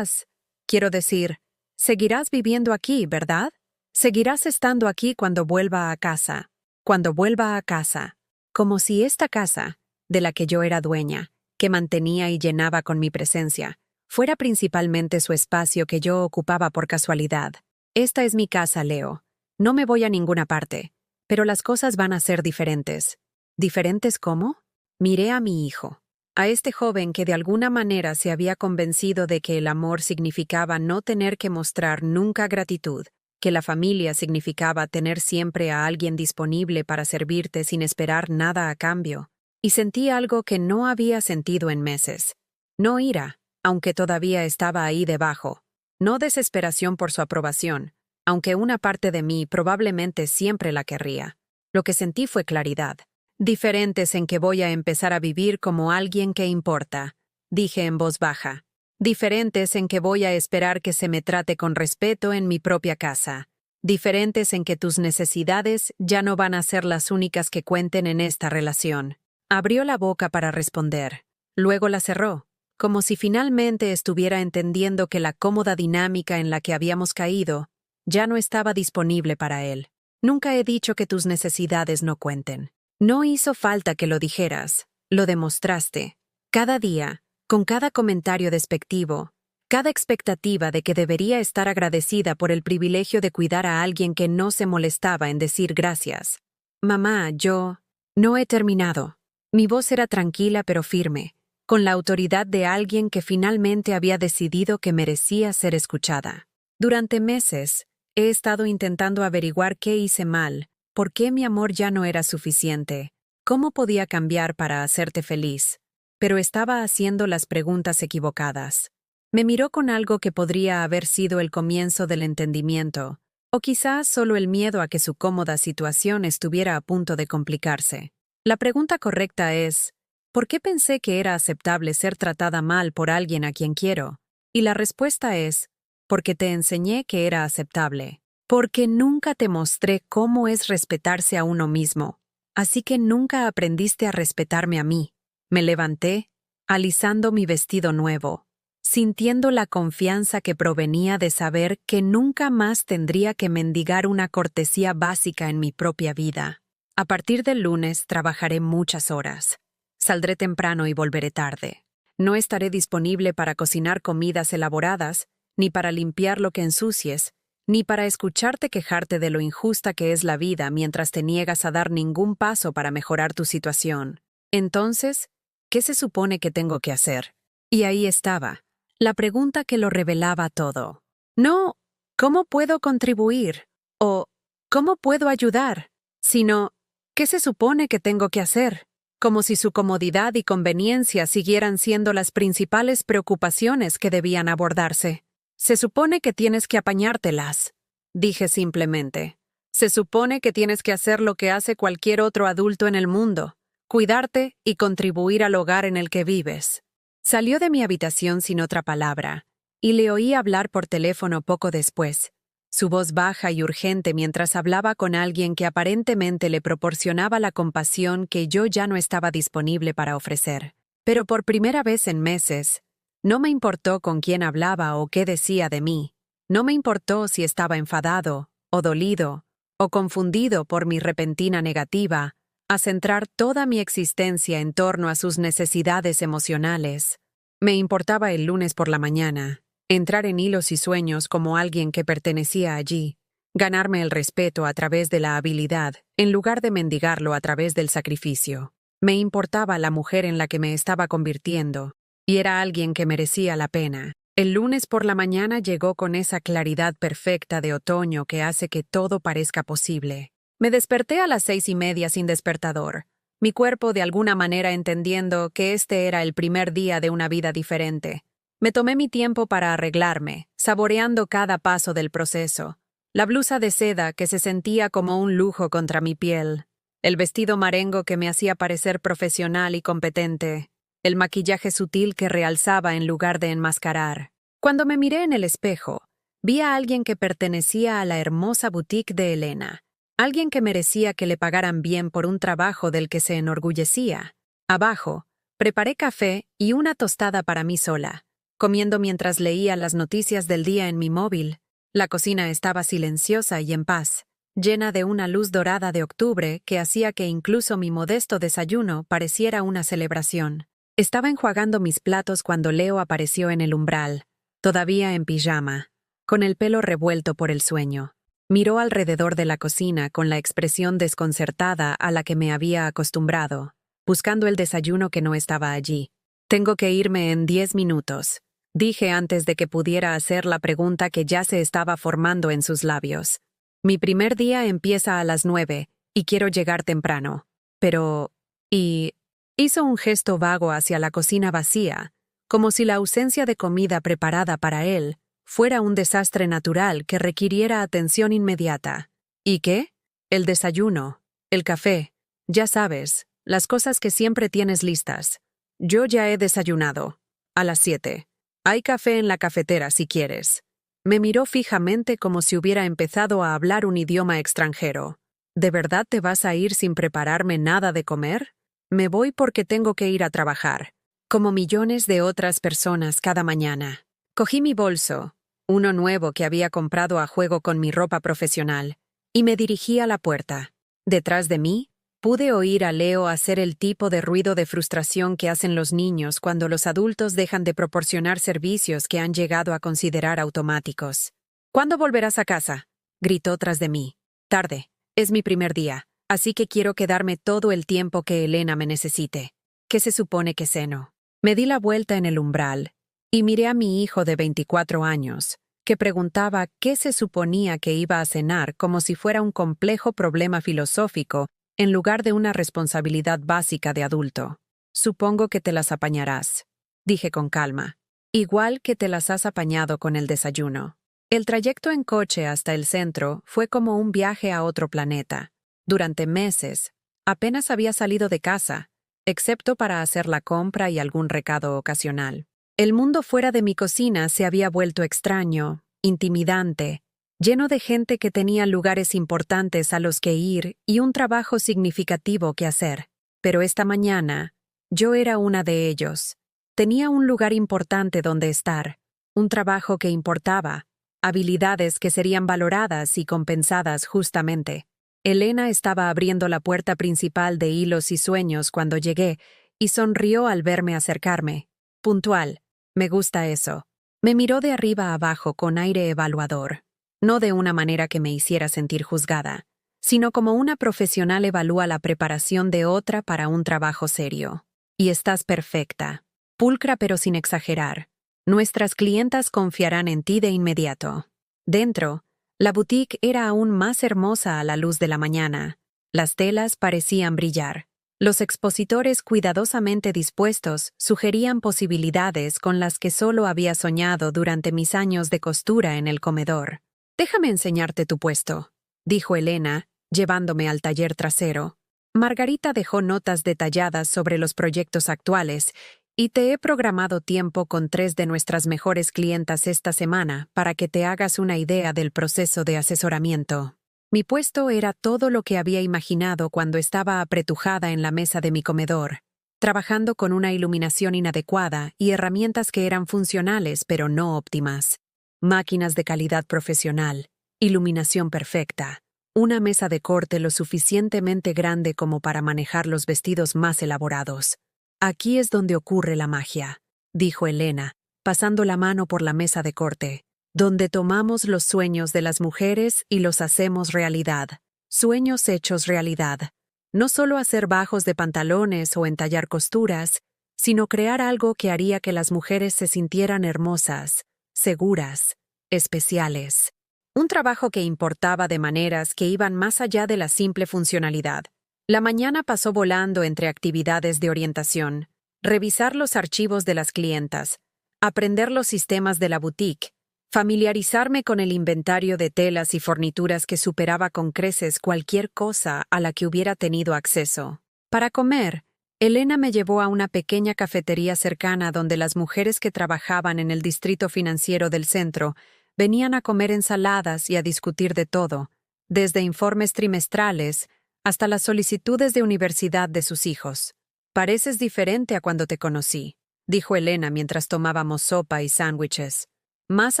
quiero decir, seguirás viviendo aquí, ¿verdad? Seguirás estando aquí cuando vuelva a casa. Cuando vuelva a casa». Como si esta casa, de la que yo era dueña, que mantenía y llenaba con mi presencia, fuera principalmente su espacio que yo ocupaba por casualidad. «Esta es mi casa, Leo. No me voy a ninguna parte, pero las cosas van a ser diferentes». ¿Diferentes cómo? Miré a mi hijo, a este joven que de alguna manera se había convencido de que el amor significaba no tener que mostrar nunca gratitud, que la familia significaba tener siempre a alguien disponible para servirte sin esperar nada a cambio, y sentí algo que no había sentido en meses. No ira, aunque todavía estaba ahí debajo, no desesperación por su aprobación, aunque una parte de mí probablemente siempre la querría. Lo que sentí fue claridad. «Diferentes en que voy a empezar a vivir como alguien que importa», dije en voz baja. «Diferentes en que voy a esperar que se me trate con respeto en mi propia casa. Diferentes en que tus necesidades ya no van a ser las únicas que cuenten en esta relación». Abrió la boca para responder. Luego la cerró, como si finalmente estuviera entendiendo que la cómoda dinámica en la que habíamos caído ya no estaba disponible para él. «Nunca he dicho que tus necesidades no cuenten. No hizo falta que lo dijeras, lo demostraste. Cada día, con cada comentario despectivo, cada expectativa de que debería estar agradecida por el privilegio de cuidar a alguien que no se molestaba en decir gracias. Mamá, yo... No he terminado». Mi voz era tranquila pero firme, con la autoridad de alguien que finalmente había decidido que merecía ser escuchada. «Durante meses, he estado intentando averiguar qué hice mal, por qué mi amor ya no era suficiente, cómo podía cambiar para hacerte feliz, pero estaba haciendo las preguntas equivocadas». Me miró con algo que podría haber sido el comienzo del entendimiento, o quizás solo el miedo a que su cómoda situación estuviera a punto de complicarse. La pregunta correcta es, ¿por qué pensé que era aceptable ser tratada mal por alguien a quien quiero? Y la respuesta es, porque te enseñé que era aceptable. Porque nunca te mostré cómo es respetarse a uno mismo. Así que nunca aprendiste a respetarme a mí. Me levanté, alisando mi vestido nuevo, sintiendo la confianza que provenía de saber que nunca más tendría que mendigar una cortesía básica en mi propia vida. A partir del lunes trabajaré muchas horas. Saldré temprano y volveré tarde. No estaré disponible para cocinar comidas elaboradas, ni para limpiar lo que ensucies, ni para escucharte quejarte de lo injusta que es la vida mientras te niegas a dar ningún paso para mejorar tu situación. Entonces, ¿qué se supone que tengo que hacer? Y ahí estaba, la pregunta que lo revelaba todo. No, ¿cómo puedo contribuir? O, ¿cómo puedo ayudar? Sino, ¿qué se supone que tengo que hacer? Como si su comodidad y conveniencia siguieran siendo las principales preocupaciones que debían abordarse. «Se supone que tienes que apañártelas», dije simplemente. «Se supone que tienes que hacer lo que hace cualquier otro adulto en el mundo, cuidarte y contribuir al hogar en el que vives». Salió de mi habitación sin otra palabra, y le oí hablar por teléfono poco después, su voz baja y urgente mientras hablaba con alguien que aparentemente le proporcionaba la compasión que yo ya no estaba disponible para ofrecer. Pero por primera vez en meses, no me importó con quién hablaba o qué decía de mí. No me importó si estaba enfadado, o dolido, o confundido por mi repentina negativa a centrar toda mi existencia en torno a sus necesidades emocionales. Me importaba el lunes por la mañana, entrar en Hilos y Sueños como alguien que pertenecía allí, ganarme el respeto a través de la habilidad, en lugar de mendigarlo a través del sacrificio. Me importaba la mujer en la que me estaba convirtiendo, y era alguien que merecía la pena. El lunes por la mañana llegó con esa claridad perfecta de otoño que hace que todo parezca posible. Me desperté a las 6:30 sin despertador, mi cuerpo de alguna manera entendiendo que este era el primer día de una vida diferente. Me tomé mi tiempo para arreglarme, saboreando cada paso del proceso. La blusa de seda que se sentía como un lujo contra mi piel, el vestido marengo que me hacía parecer profesional y competente, el maquillaje sutil que realzaba en lugar de enmascarar. Cuando me miré en el espejo, vi a alguien que pertenecía a la hermosa boutique de Elena, alguien que merecía que le pagaran bien por un trabajo del que se enorgullecía. Abajo, preparé café y una tostada para mí sola, comiendo mientras leía las noticias del día en mi móvil. La cocina estaba silenciosa y en paz, llena de una luz dorada de octubre que hacía que incluso mi modesto desayuno pareciera una celebración. Estaba enjuagando mis platos cuando Leo apareció en el umbral, todavía en pijama, con el pelo revuelto por el sueño. Miró alrededor de la cocina con la expresión desconcertada a la que me había acostumbrado, buscando el desayuno que no estaba allí. «Tengo que irme en 10 minutos», dije antes de que pudiera hacer la pregunta que ya se estaba formando en sus labios. «Mi primer día empieza a las 9 y quiero llegar temprano. Pero... y...» Hizo un gesto vago hacia la cocina vacía, como si la ausencia de comida preparada para él fuera un desastre natural que requiriera atención inmediata. ¿Y qué? El desayuno, el café, ya sabes, las cosas que siempre tienes listas. Yo ya he desayunado. A las 7. Hay café en la cafetera si quieres. Me miró fijamente como si hubiera empezado a hablar un idioma extranjero. ¿De verdad te vas a ir sin prepararme nada de comer? Me voy porque tengo que ir a trabajar, como millones de otras personas cada mañana. Cogí mi bolso, uno nuevo que había comprado a juego con mi ropa profesional, y me dirigí a la puerta. Detrás de mí, pude oír a Leo hacer el tipo de ruido de frustración que hacen los niños cuando los adultos dejan de proporcionar servicios que han llegado a considerar automáticos. «¿Cuándo volverás a casa?», gritó tras de mí. «Tarde. Es mi primer día. Así que quiero quedarme todo el tiempo que Elena me necesite». ¿Qué se supone que ceno? Me di la vuelta en el umbral y miré a mi hijo de 24 años, que preguntaba qué se suponía que iba a cenar como si fuera un complejo problema filosófico en lugar de una responsabilidad básica de adulto. «Supongo que te las apañarás», dije con calma, «igual que te las has apañado con el desayuno». El trayecto en coche hasta el centro fue como un viaje a otro planeta. Durante meses, apenas había salido de casa, excepto para hacer la compra y algún recado ocasional. El mundo fuera de mi cocina se había vuelto extraño, intimidante, lleno de gente que tenía lugares importantes a los que ir y un trabajo significativo que hacer. Pero esta mañana, yo era una de ellos. Tenía un lugar importante donde estar, un trabajo que importaba, habilidades que serían valoradas y compensadas justamente. Elena estaba abriendo la puerta principal de Hilos y Sueños cuando llegué y sonrió al verme acercarme. Puntual. Me gusta eso. Me miró de arriba a abajo con aire evaluador. No de una manera que me hiciera sentir juzgada, sino como una profesional evalúa la preparación de otra para un trabajo serio. Y estás perfecta. Pulcra pero sin exagerar. Nuestras clientas confiarán en ti de inmediato. Dentro, la boutique era aún más hermosa a la luz de la mañana. Las telas parecían brillar. Los expositores cuidadosamente dispuestos sugerían posibilidades con las que solo había soñado durante mis años de costura en el comedor. «Déjame enseñarte tu puesto», dijo Elena, llevándome al taller trasero. «Margarita dejó notas detalladas sobre los proyectos actuales y te he programado tiempo con 3 de nuestras mejores clientas esta semana para que te hagas una idea del proceso de asesoramiento». Mi puesto era todo lo que había imaginado cuando estaba apretujada en la mesa de mi comedor, trabajando con una iluminación inadecuada y herramientas que eran funcionales pero no óptimas. Máquinas de calidad profesional, iluminación perfecta, una mesa de corte lo suficientemente grande como para manejar los vestidos más elaborados. «Aquí es donde ocurre la magia», dijo Elena, pasando la mano por la mesa de corte, donde tomamos los sueños de las mujeres y los hacemos realidad. Sueños hechos realidad. No solo hacer bajos de pantalones o entallar costuras, sino crear algo que haría que las mujeres se sintieran hermosas, seguras, especiales. Un trabajo que importaba de maneras que iban más allá de la simple funcionalidad. La mañana pasó volando entre actividades de orientación, revisar los archivos de las clientas, aprender los sistemas de la boutique, familiarizarme con el inventario de telas y fornituras que superaba con creces cualquier cosa a la que hubiera tenido acceso. Para comer, Elena me llevó a una pequeña cafetería cercana donde las mujeres que trabajaban en el distrito financiero del centro venían a comer ensaladas y a discutir de todo, desde informes trimestrales hasta las solicitudes de universidad de sus hijos. «Pareces diferente a cuando te conocí», dijo Elena mientras tomábamos sopa y sándwiches. «Más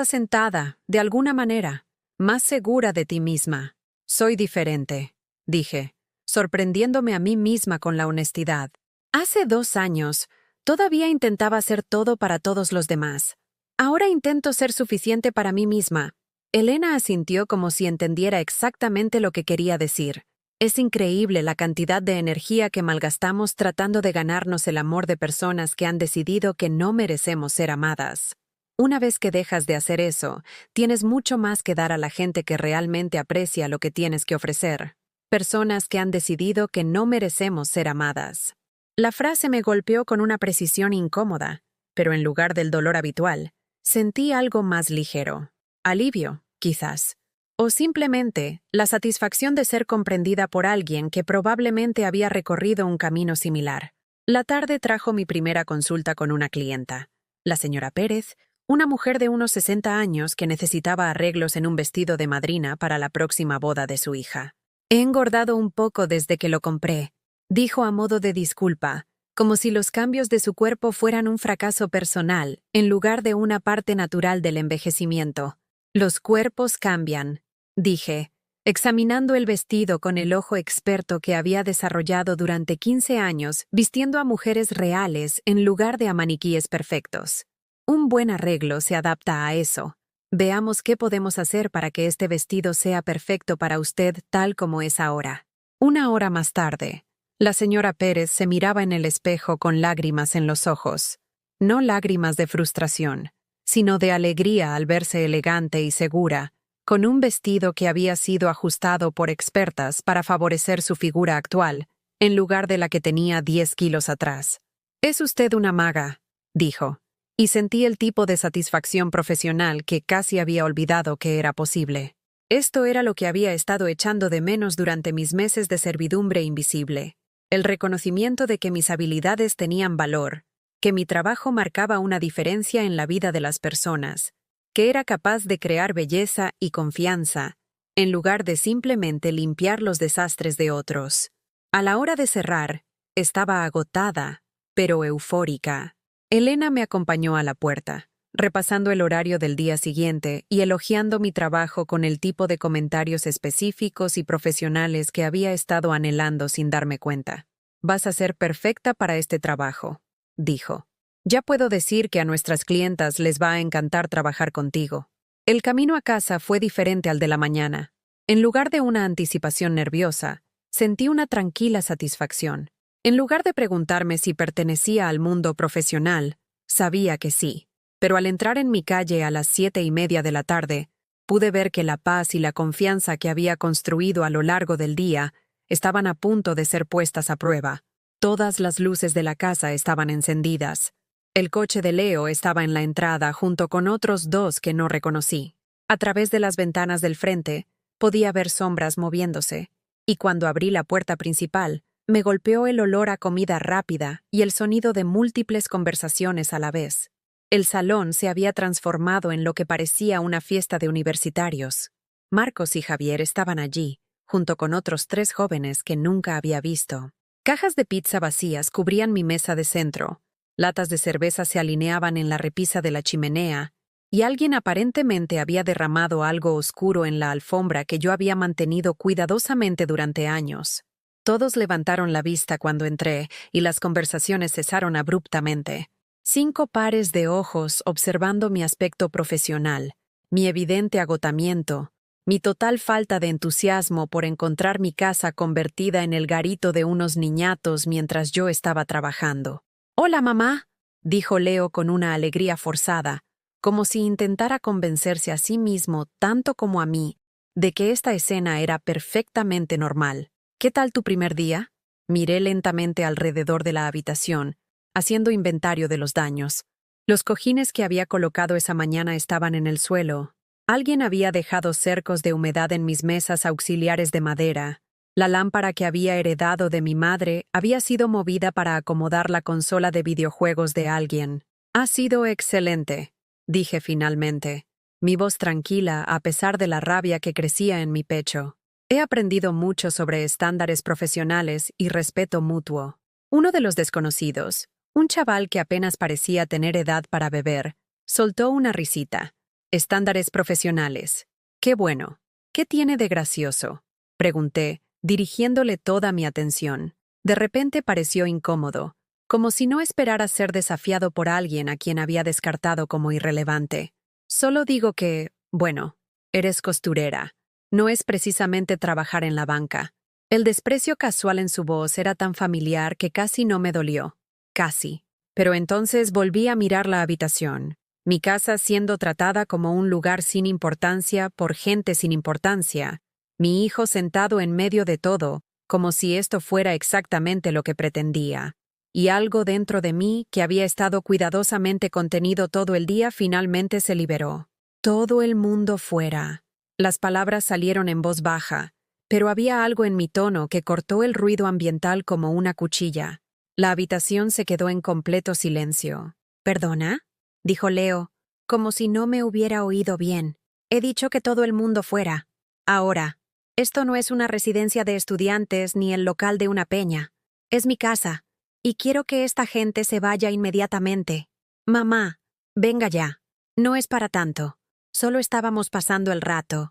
asentada, de alguna manera, más segura de ti misma». «Soy diferente», dije, sorprendiéndome a mí misma con la honestidad. Hace 2 años, todavía intentaba hacer todo para todos los demás. Ahora intento ser suficiente para mí misma. Elena asintió como si entendiera exactamente lo que quería decir. Es increíble la cantidad de energía que malgastamos tratando de ganarnos el amor de personas que han decidido que no merecemos ser amadas. Una vez que dejas de hacer eso, tienes mucho más que dar a la gente que realmente aprecia lo que tienes que ofrecer. Personas que han decidido que no merecemos ser amadas. La frase me golpeó con una precisión incómoda, pero en lugar del dolor habitual, sentí algo más ligero. Alivio, quizás. O simplemente la satisfacción de ser comprendida por alguien que probablemente había recorrido un camino similar. La tarde trajo mi primera consulta con una clienta, la señora Pérez, una mujer de unos 60 años que necesitaba arreglos en un vestido de madrina para la próxima boda de su hija. «He engordado un poco desde que lo compré», dijo a modo de disculpa, como si los cambios de su cuerpo fueran un fracaso personal, en lugar de una parte natural del envejecimiento. «Los cuerpos cambian», dije, examinando el vestido con el ojo experto que había desarrollado durante 15 años vistiendo a mujeres reales en lugar de a maniquíes perfectos. Un buen arreglo se adapta a eso. Veamos qué podemos hacer para que este vestido sea perfecto para usted tal como es ahora. 1 hora más tarde, la señora Pérez se miraba en el espejo con lágrimas en los ojos. No lágrimas de frustración, sino de alegría al verse elegante y segura, con un vestido que había sido ajustado por expertas para favorecer su figura actual, en lugar de la que tenía 10 kilos atrás. «Es usted una maga», dijo, y sentí el tipo de satisfacción profesional que casi había olvidado que era posible. Esto era lo que había estado echando de menos durante mis meses de servidumbre invisible. El reconocimiento de que mis habilidades tenían valor, que mi trabajo marcaba una diferencia en la vida de las personas, que era capaz de crear belleza y confianza, en lugar de simplemente limpiar los desastres de otros. A la hora de cerrar, estaba agotada, pero eufórica. Elena me acompañó a la puerta, repasando el horario del día siguiente y elogiando mi trabajo con el tipo de comentarios específicos y profesionales que había estado anhelando sin darme cuenta. «Vas a ser perfecta para este trabajo», dijo. «Ya puedo decir que a nuestras clientas les va a encantar trabajar contigo». El camino a casa fue diferente al de la mañana. En lugar de una anticipación nerviosa, sentí una tranquila satisfacción. En lugar de preguntarme si pertenecía al mundo profesional, sabía que sí. Pero al entrar en mi calle a las 7:30 de la tarde, pude ver que la paz y la confianza que había construido a lo largo del día estaban a punto de ser puestas a prueba. Todas las luces de la casa estaban encendidas. El coche de Leo estaba en la entrada junto con otros 2 que no reconocí. A través de las ventanas del frente, podía ver sombras moviéndose, y cuando abrí la puerta principal, me golpeó el olor a comida rápida y el sonido de múltiples conversaciones a la vez. El salón se había transformado en lo que parecía una fiesta de universitarios. Marcos y Javier estaban allí, junto con otros 3 jóvenes que nunca había visto. Cajas de pizza vacías cubrían mi mesa de centro, latas de cerveza se alineaban en la repisa de la chimenea, y alguien aparentemente había derramado algo oscuro en la alfombra que yo había mantenido cuidadosamente durante años. Todos levantaron la vista cuando entré y las conversaciones cesaron abruptamente. 5 pares de ojos observando mi aspecto profesional, mi evidente agotamiento, mi total falta de entusiasmo por encontrar mi casa convertida en el garito de unos niñatos mientras yo estaba trabajando. «Hola, mamá», dijo Leo con una alegría forzada, como si intentara convencerse a sí mismo tanto como a mí de que esta escena era perfectamente normal. «¿Qué tal tu primer día?» Miré lentamente alrededor de la habitación, haciendo inventario de los daños. Los cojines que había colocado esa mañana estaban en el suelo. Alguien había dejado cercos de humedad en mis mesas auxiliares de madera. La lámpara que había heredado de mi madre había sido movida para acomodar la consola de videojuegos de alguien. «Ha sido excelente», dije finalmente, mi voz tranquila a pesar de la rabia que crecía en mi pecho. He aprendido mucho sobre estándares profesionales y respeto mutuo. Uno de los desconocidos, un chaval que apenas parecía tener edad para beber, soltó una risita. «Estándares profesionales. Qué bueno. ¿Qué tiene de gracioso?», pregunté, dirigiéndole toda mi atención. De repente pareció incómodo, como si no esperara ser desafiado por alguien a quien había descartado como irrelevante. «Solo digo que, bueno, eres costurera. No es precisamente trabajar en la banca». El desprecio casual en su voz era tan familiar que casi no me dolió. Casi. Pero entonces volví a mirar la habitación. Mi casa siendo tratada como un lugar sin importancia por gente sin importancia. Mi hijo sentado en medio de todo, como si esto fuera exactamente lo que pretendía. Y algo dentro de mí, que había estado cuidadosamente contenido todo el día, finalmente se liberó. «Todo el mundo fuera». Las palabras salieron en voz baja, pero había algo en mi tono que cortó el ruido ambiental como una cuchilla. La habitación se quedó en completo silencio. «¿Perdona?», dijo Leo, como si no me hubiera oído bien. «He dicho que todo el mundo fuera. Ahora, esto no es una residencia de estudiantes ni el local de una peña. Es mi casa, y quiero que esta gente se vaya inmediatamente. Mamá, venga ya. No es para tanto. Solo estábamos pasando el rato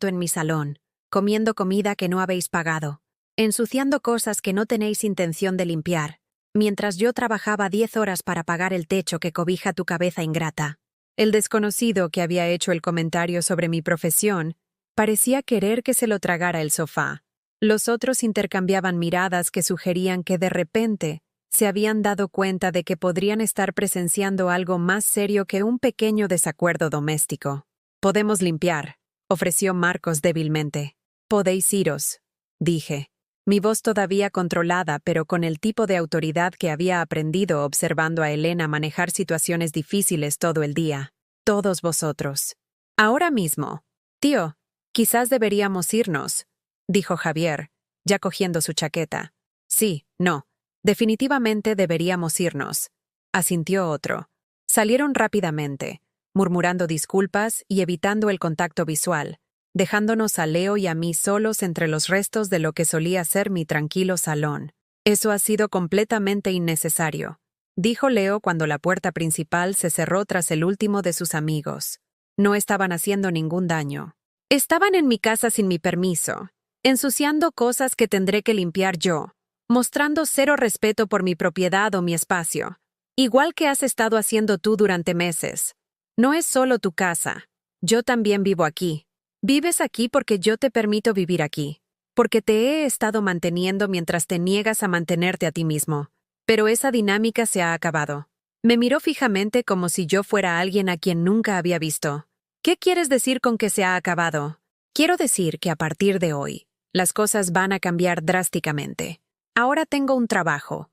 en mi salón, comiendo comida que no habéis pagado, ensuciando cosas que no tenéis intención de limpiar, mientras yo trabajaba 10 horas para pagar el techo que cobija tu cabeza ingrata». El desconocido que había hecho el comentario sobre mi profesión parecía querer que se lo tragara el sofá. Los otros intercambiaban miradas que sugerían que de repente se habían dado cuenta de que podrían estar presenciando algo más serio que un pequeño desacuerdo doméstico. «Podemos limpiar», ofreció Marcos débilmente. «Podéis iros», dije, mi voz todavía controlada, pero con el tipo de autoridad que había aprendido observando a Elena manejar situaciones difíciles todo el día. «Todos vosotros. Ahora mismo. Tío, quizás deberíamos irnos», dijo Javier, ya cogiendo su chaqueta. «Sí, no. Definitivamente deberíamos irnos», asintió otro. Salieron rápidamente, murmurando disculpas y evitando el contacto visual, dejándonos a Leo y a mí solos entre los restos de lo que solía ser mi tranquilo salón. «Eso ha sido completamente innecesario», dijo Leo cuando la puerta principal se cerró tras el último de sus amigos. «No estaban haciendo ningún daño. Estaban en mi casa sin mi permiso, ensuciando cosas que tendré que limpiar yo, mostrando cero respeto por mi propiedad o mi espacio, igual que has estado haciendo tú durante meses. No es solo tu casa. Yo también vivo aquí. Vives aquí porque yo te permito vivir aquí, porque te he estado manteniendo mientras te niegas a mantenerte a ti mismo. Pero esa dinámica se ha acabado». Me miró fijamente como si yo fuera alguien a quien nunca había visto. «¿Qué quieres decir con que se ha acabado?». «Quiero decir que a partir de hoy, las cosas van a cambiar drásticamente. Ahora tengo un trabajo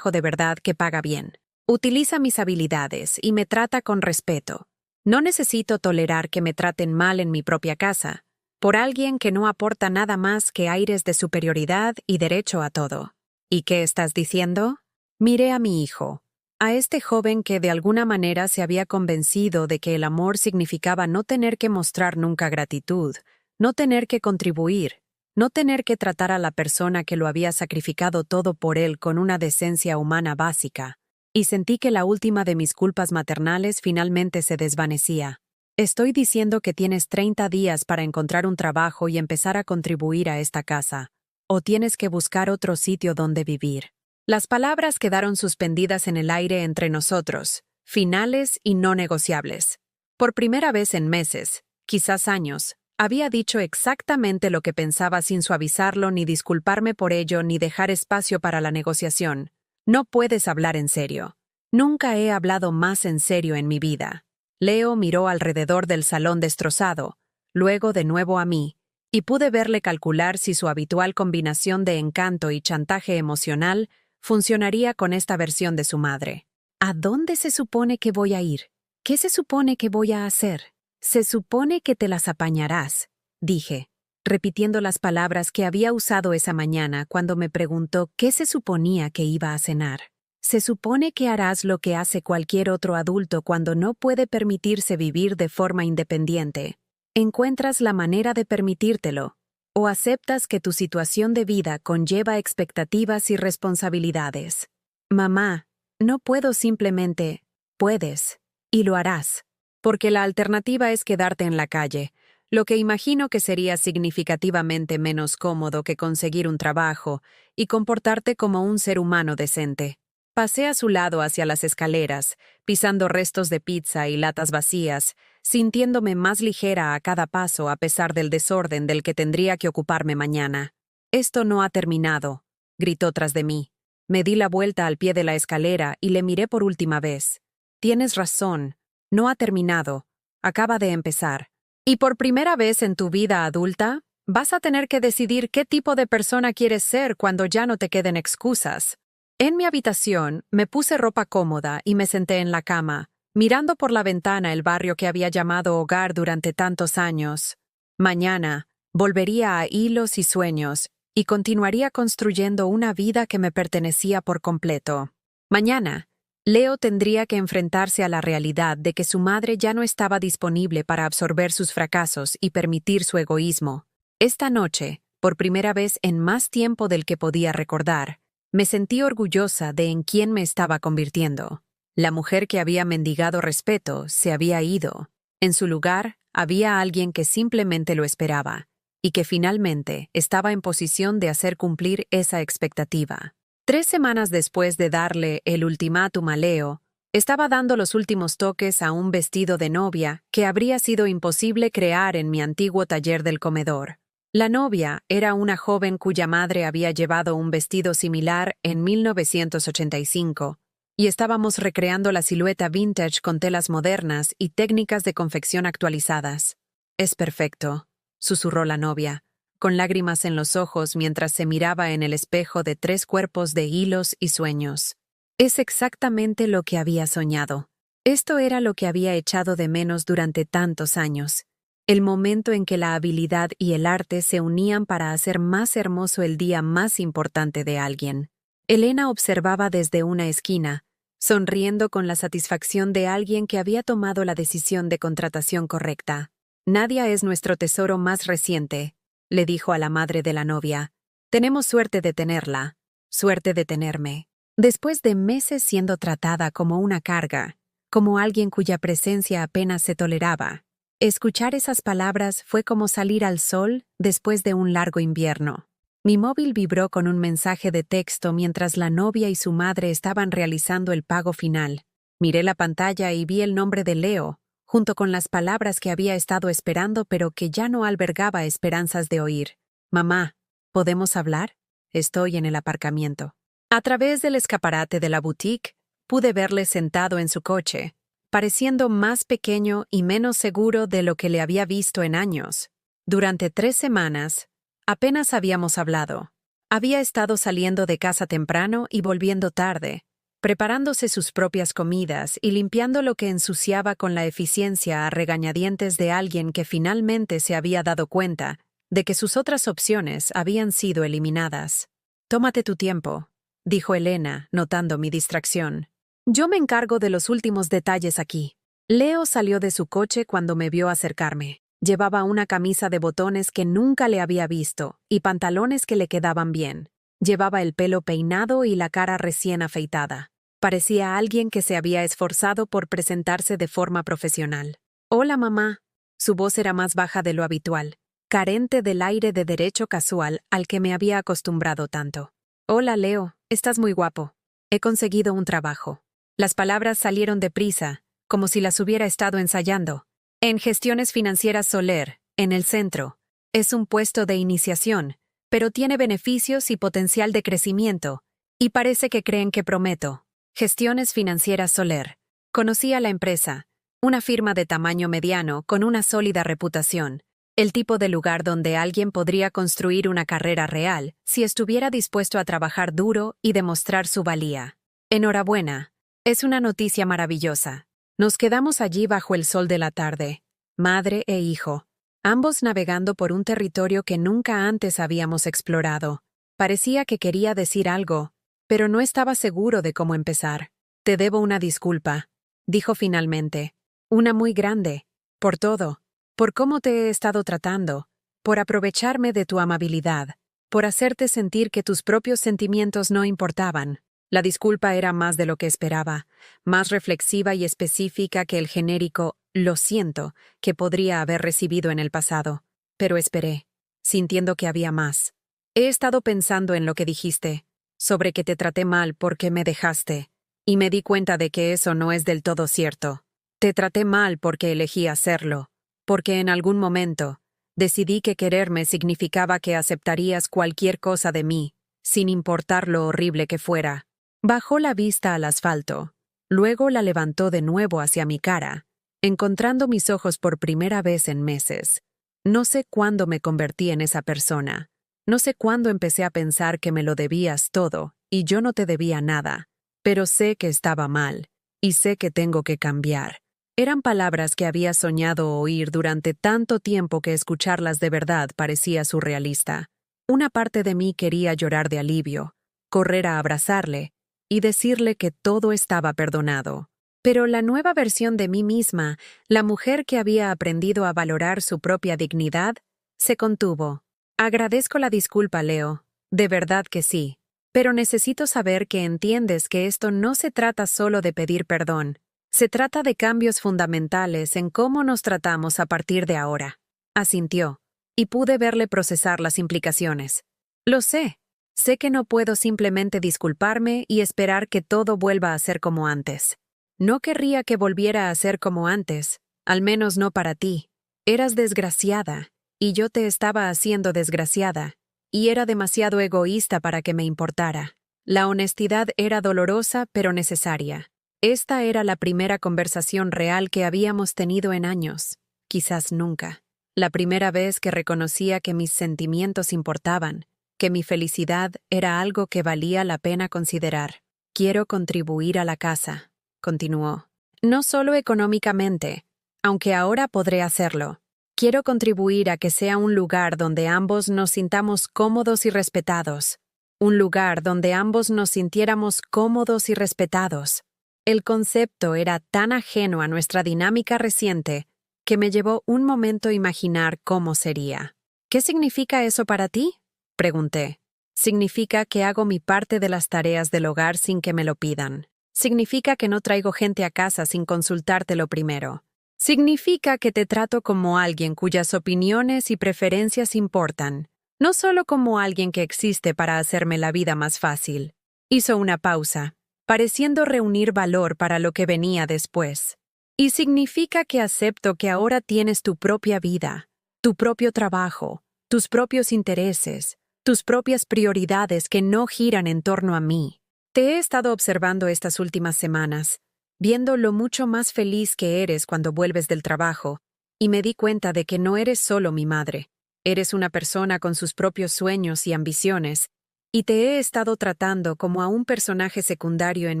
de verdad que paga bien. Utiliza mis habilidades y me trata con respeto. No necesito tolerar que me traten mal en mi propia casa, por alguien que no aporta nada más que aires de superioridad y derecho a todo». «¿Y qué estás diciendo?». Miré a mi hijo, a este joven que de alguna manera se había convencido de que el amor significaba no tener que mostrar nunca gratitud, no tener que contribuir, no tener que tratar a la persona que lo había sacrificado todo por él con una decencia humana básica, y sentí que la última de mis culpas maternales finalmente se desvanecía. «Estoy diciendo que tienes 30 días para encontrar un trabajo y empezar a contribuir a esta casa, o tienes que buscar otro sitio donde vivir». Las palabras quedaron suspendidas en el aire entre nosotros, finales y no negociables. Por primera vez en meses, quizás años, había dicho exactamente lo que pensaba sin suavizarlo ni disculparme por ello ni dejar espacio para la negociación. No puedes hablar en serio. Nunca he hablado más en serio en mi vida. Leo miró alrededor del salón destrozado, luego de nuevo a mí, y pude verle calcular si su habitual combinación de encanto y chantaje emocional funcionaría con esta versión de su madre. ¿A dónde se supone que voy a ir? ¿Qué se supone que voy a hacer? Se supone que te las apañarás, dije, repitiendo las palabras que había usado esa mañana cuando me preguntó qué se suponía que iba a cenar. Se supone que harás lo que hace cualquier otro adulto cuando no puede permitirse vivir de forma independiente. Encuentras la manera de permitírtelo, o aceptas que tu situación de vida conlleva expectativas y responsabilidades. Mamá, no puedo simplemente, puedes, y lo harás, porque la alternativa es quedarte en la calle, lo que imagino que sería significativamente menos cómodo que conseguir un trabajo y comportarte como un ser humano decente. Pasé a su lado hacia las escaleras, pisando restos de pizza y latas vacías, sintiéndome más ligera a cada paso a pesar del desorden del que tendría que ocuparme mañana. «Esto no ha terminado», gritó tras de mí. Me di la vuelta al pie de la escalera y le miré por última vez. «Tienes razón, no ha terminado, acaba de empezar. Y por primera vez en tu vida adulta, vas a tener que decidir qué tipo de persona quieres ser cuando ya no te queden excusas». En mi habitación, me puse ropa cómoda y me senté en la cama, mirando por la ventana el barrio que había llamado hogar durante tantos años. Mañana, volvería a hilos y sueños, y continuaría construyendo una vida que me pertenecía por completo. Mañana, Leo tendría que enfrentarse a la realidad de que su madre ya no estaba disponible para absorber sus fracasos y permitir su egoísmo. Esta noche, por primera vez en más tiempo del que podía recordar, me sentí orgullosa de en quién me estaba convirtiendo. La mujer que había mendigado respeto se había ido. En su lugar, había alguien que simplemente lo esperaba, y que finalmente estaba en posición de hacer cumplir esa expectativa. 3 semanas después de darle el ultimátum a Leo, estaba dando los últimos toques a un vestido de novia que habría sido imposible crear en mi antiguo taller del comedor. La novia era una joven cuya madre había llevado un vestido similar en 1985, y estábamos recreando la silueta vintage con telas modernas y técnicas de confección actualizadas. «Es perfecto», susurró la novia, con lágrimas en los ojos mientras se miraba en el espejo de 3 cuerpos de hilos y sueños. Es exactamente lo que había soñado. Esto era lo que había echado de menos durante tantos años. El momento en que la habilidad y el arte se unían para hacer más hermoso el día más importante de alguien. Elena observaba desde una esquina, sonriendo con la satisfacción de alguien que había tomado la decisión de contratación correcta. «Nadia es nuestro tesoro más reciente», le dijo a la madre de la novia. «Tenemos suerte de tenerla, suerte de tenerme». Después de meses siendo tratada como una carga, como alguien cuya presencia apenas se toleraba, escuchar esas palabras fue como salir al sol después de un largo invierno. Mi móvil vibró con un mensaje de texto mientras la novia y su madre estaban realizando el pago final. Miré la pantalla y vi el nombre de Leo, junto con las palabras que había estado esperando pero que ya no albergaba esperanzas de oír. «Mamá, ¿podemos hablar? Estoy en el aparcamiento». A través del escaparate de la boutique, pude verle sentado en su coche, pareciendo más pequeño y menos seguro de lo que le había visto en años. Durante 3 semanas, apenas habíamos hablado. Había estado saliendo de casa temprano y volviendo tarde, preparándose sus propias comidas y limpiando lo que ensuciaba con la eficiencia a regañadientes de alguien que finalmente se había dado cuenta de que sus otras opciones habían sido eliminadas. «Tómate tu tiempo», dijo Elena, notando mi distracción. «Yo me encargo de los últimos detalles aquí». Leo salió de su coche cuando me vio acercarme. Llevaba una camisa de botones que nunca le había visto y pantalones que le quedaban bien. Llevaba el pelo peinado y la cara recién afeitada. Parecía alguien que se había esforzado por presentarse de forma profesional. «Hola, mamá». Su voz era más baja de lo habitual, carente del aire de derecho casual al que me había acostumbrado tanto. Hola, Leo, estás muy guapo. He conseguido un trabajo. Las palabras salieron deprisa, como si las hubiera estado ensayando. En Gestiones Financieras Soler, en el centro. Es un puesto de iniciación, pero tiene beneficios y potencial de crecimiento, y parece que creen que prometo. Gestiones Financieras Soler. Conocí a la empresa, una firma de tamaño mediano con una sólida reputación, el tipo de lugar donde alguien podría construir una carrera real si estuviera dispuesto a trabajar duro y demostrar su valía. Enhorabuena, es una noticia maravillosa. Nos quedamos allí bajo el sol de la tarde, madre e hijo, ambos navegando por un territorio que nunca antes habíamos explorado. Parecía que quería decir algo, pero no estaba seguro de cómo empezar. Te debo una disculpa, dijo finalmente. Una muy grande. Por todo. Por cómo te he estado tratando. Por aprovecharme de tu amabilidad. Por hacerte sentir que tus propios sentimientos no importaban. La disculpa era más de lo que esperaba, más reflexiva y específica que el genérico «lo siento» que podría haber recibido en el pasado. Pero esperé, sintiendo que había más. He estado pensando en lo que dijiste, sobre que te traté mal porque me dejaste, y me di cuenta de que eso no es del todo cierto. Te traté mal porque elegí hacerlo, porque en algún momento decidí que quererme significaba que aceptarías cualquier cosa de mí, sin importar lo horrible que fuera. Bajó la vista al asfalto, luego la levantó de nuevo hacia mi cara, encontrando mis ojos por primera vez en meses. No sé cuándo me convertí en esa persona. No sé cuándo empecé a pensar que me lo debías todo y yo no te debía nada, pero sé que estaba mal y sé que tengo que cambiar. Eran palabras que había soñado oír durante tanto tiempo que escucharlas de verdad parecía surrealista. Una parte de mí quería llorar de alivio, correr a abrazarle y decirle que todo estaba perdonado. Pero la nueva versión de mí misma, la mujer que había aprendido a valorar su propia dignidad, se contuvo. Agradezco la disculpa, Leo. De verdad que sí. Pero necesito saber que entiendes que esto no se trata solo de pedir perdón. Se trata de cambios fundamentales en cómo nos tratamos a partir de ahora. Asintió, y pude verle procesar las implicaciones. Lo sé. Sé que no puedo simplemente disculparme y esperar que todo vuelva a ser como antes. No querría que volviera a ser como antes, al menos no para ti. Eras desgraciada, y yo te estaba haciendo desgraciada, y era demasiado egoísta para que me importara. La honestidad era dolorosa pero necesaria. Esta era la primera conversación real que habíamos tenido en años, quizás nunca. La primera vez que reconocía que mis sentimientos importaban, que mi felicidad era algo que valía la pena considerar. Quiero contribuir a la casa, continuó. No solo económicamente, aunque ahora podré hacerlo. Quiero contribuir a que sea un lugar donde ambos nos sintamos cómodos y respetados. Un lugar donde ambos nos sintiéramos cómodos y respetados. El concepto era tan ajeno a nuestra dinámica reciente que me llevó un momento imaginar cómo sería. ¿Qué significa eso para ti? Pregunté. Significa que hago mi parte de las tareas del hogar sin que me lo pidan. Significa que no traigo gente a casa sin consultártelo primero. Significa que te trato como alguien cuyas opiniones y preferencias importan, no solo como alguien que existe para hacerme la vida más fácil. Hizo una pausa, pareciendo reunir valor para lo que venía después. Y significa que acepto que ahora tienes tu propia vida, tu propio trabajo, tus propios intereses, tus propias prioridades que no giran en torno a mí. Te he estado observando estas últimas semanas, viendo lo mucho más feliz que eres cuando vuelves del trabajo, y me di cuenta de que no eres solo mi madre. Eres una persona con sus propios sueños y ambiciones, y te he estado tratando como a un personaje secundario en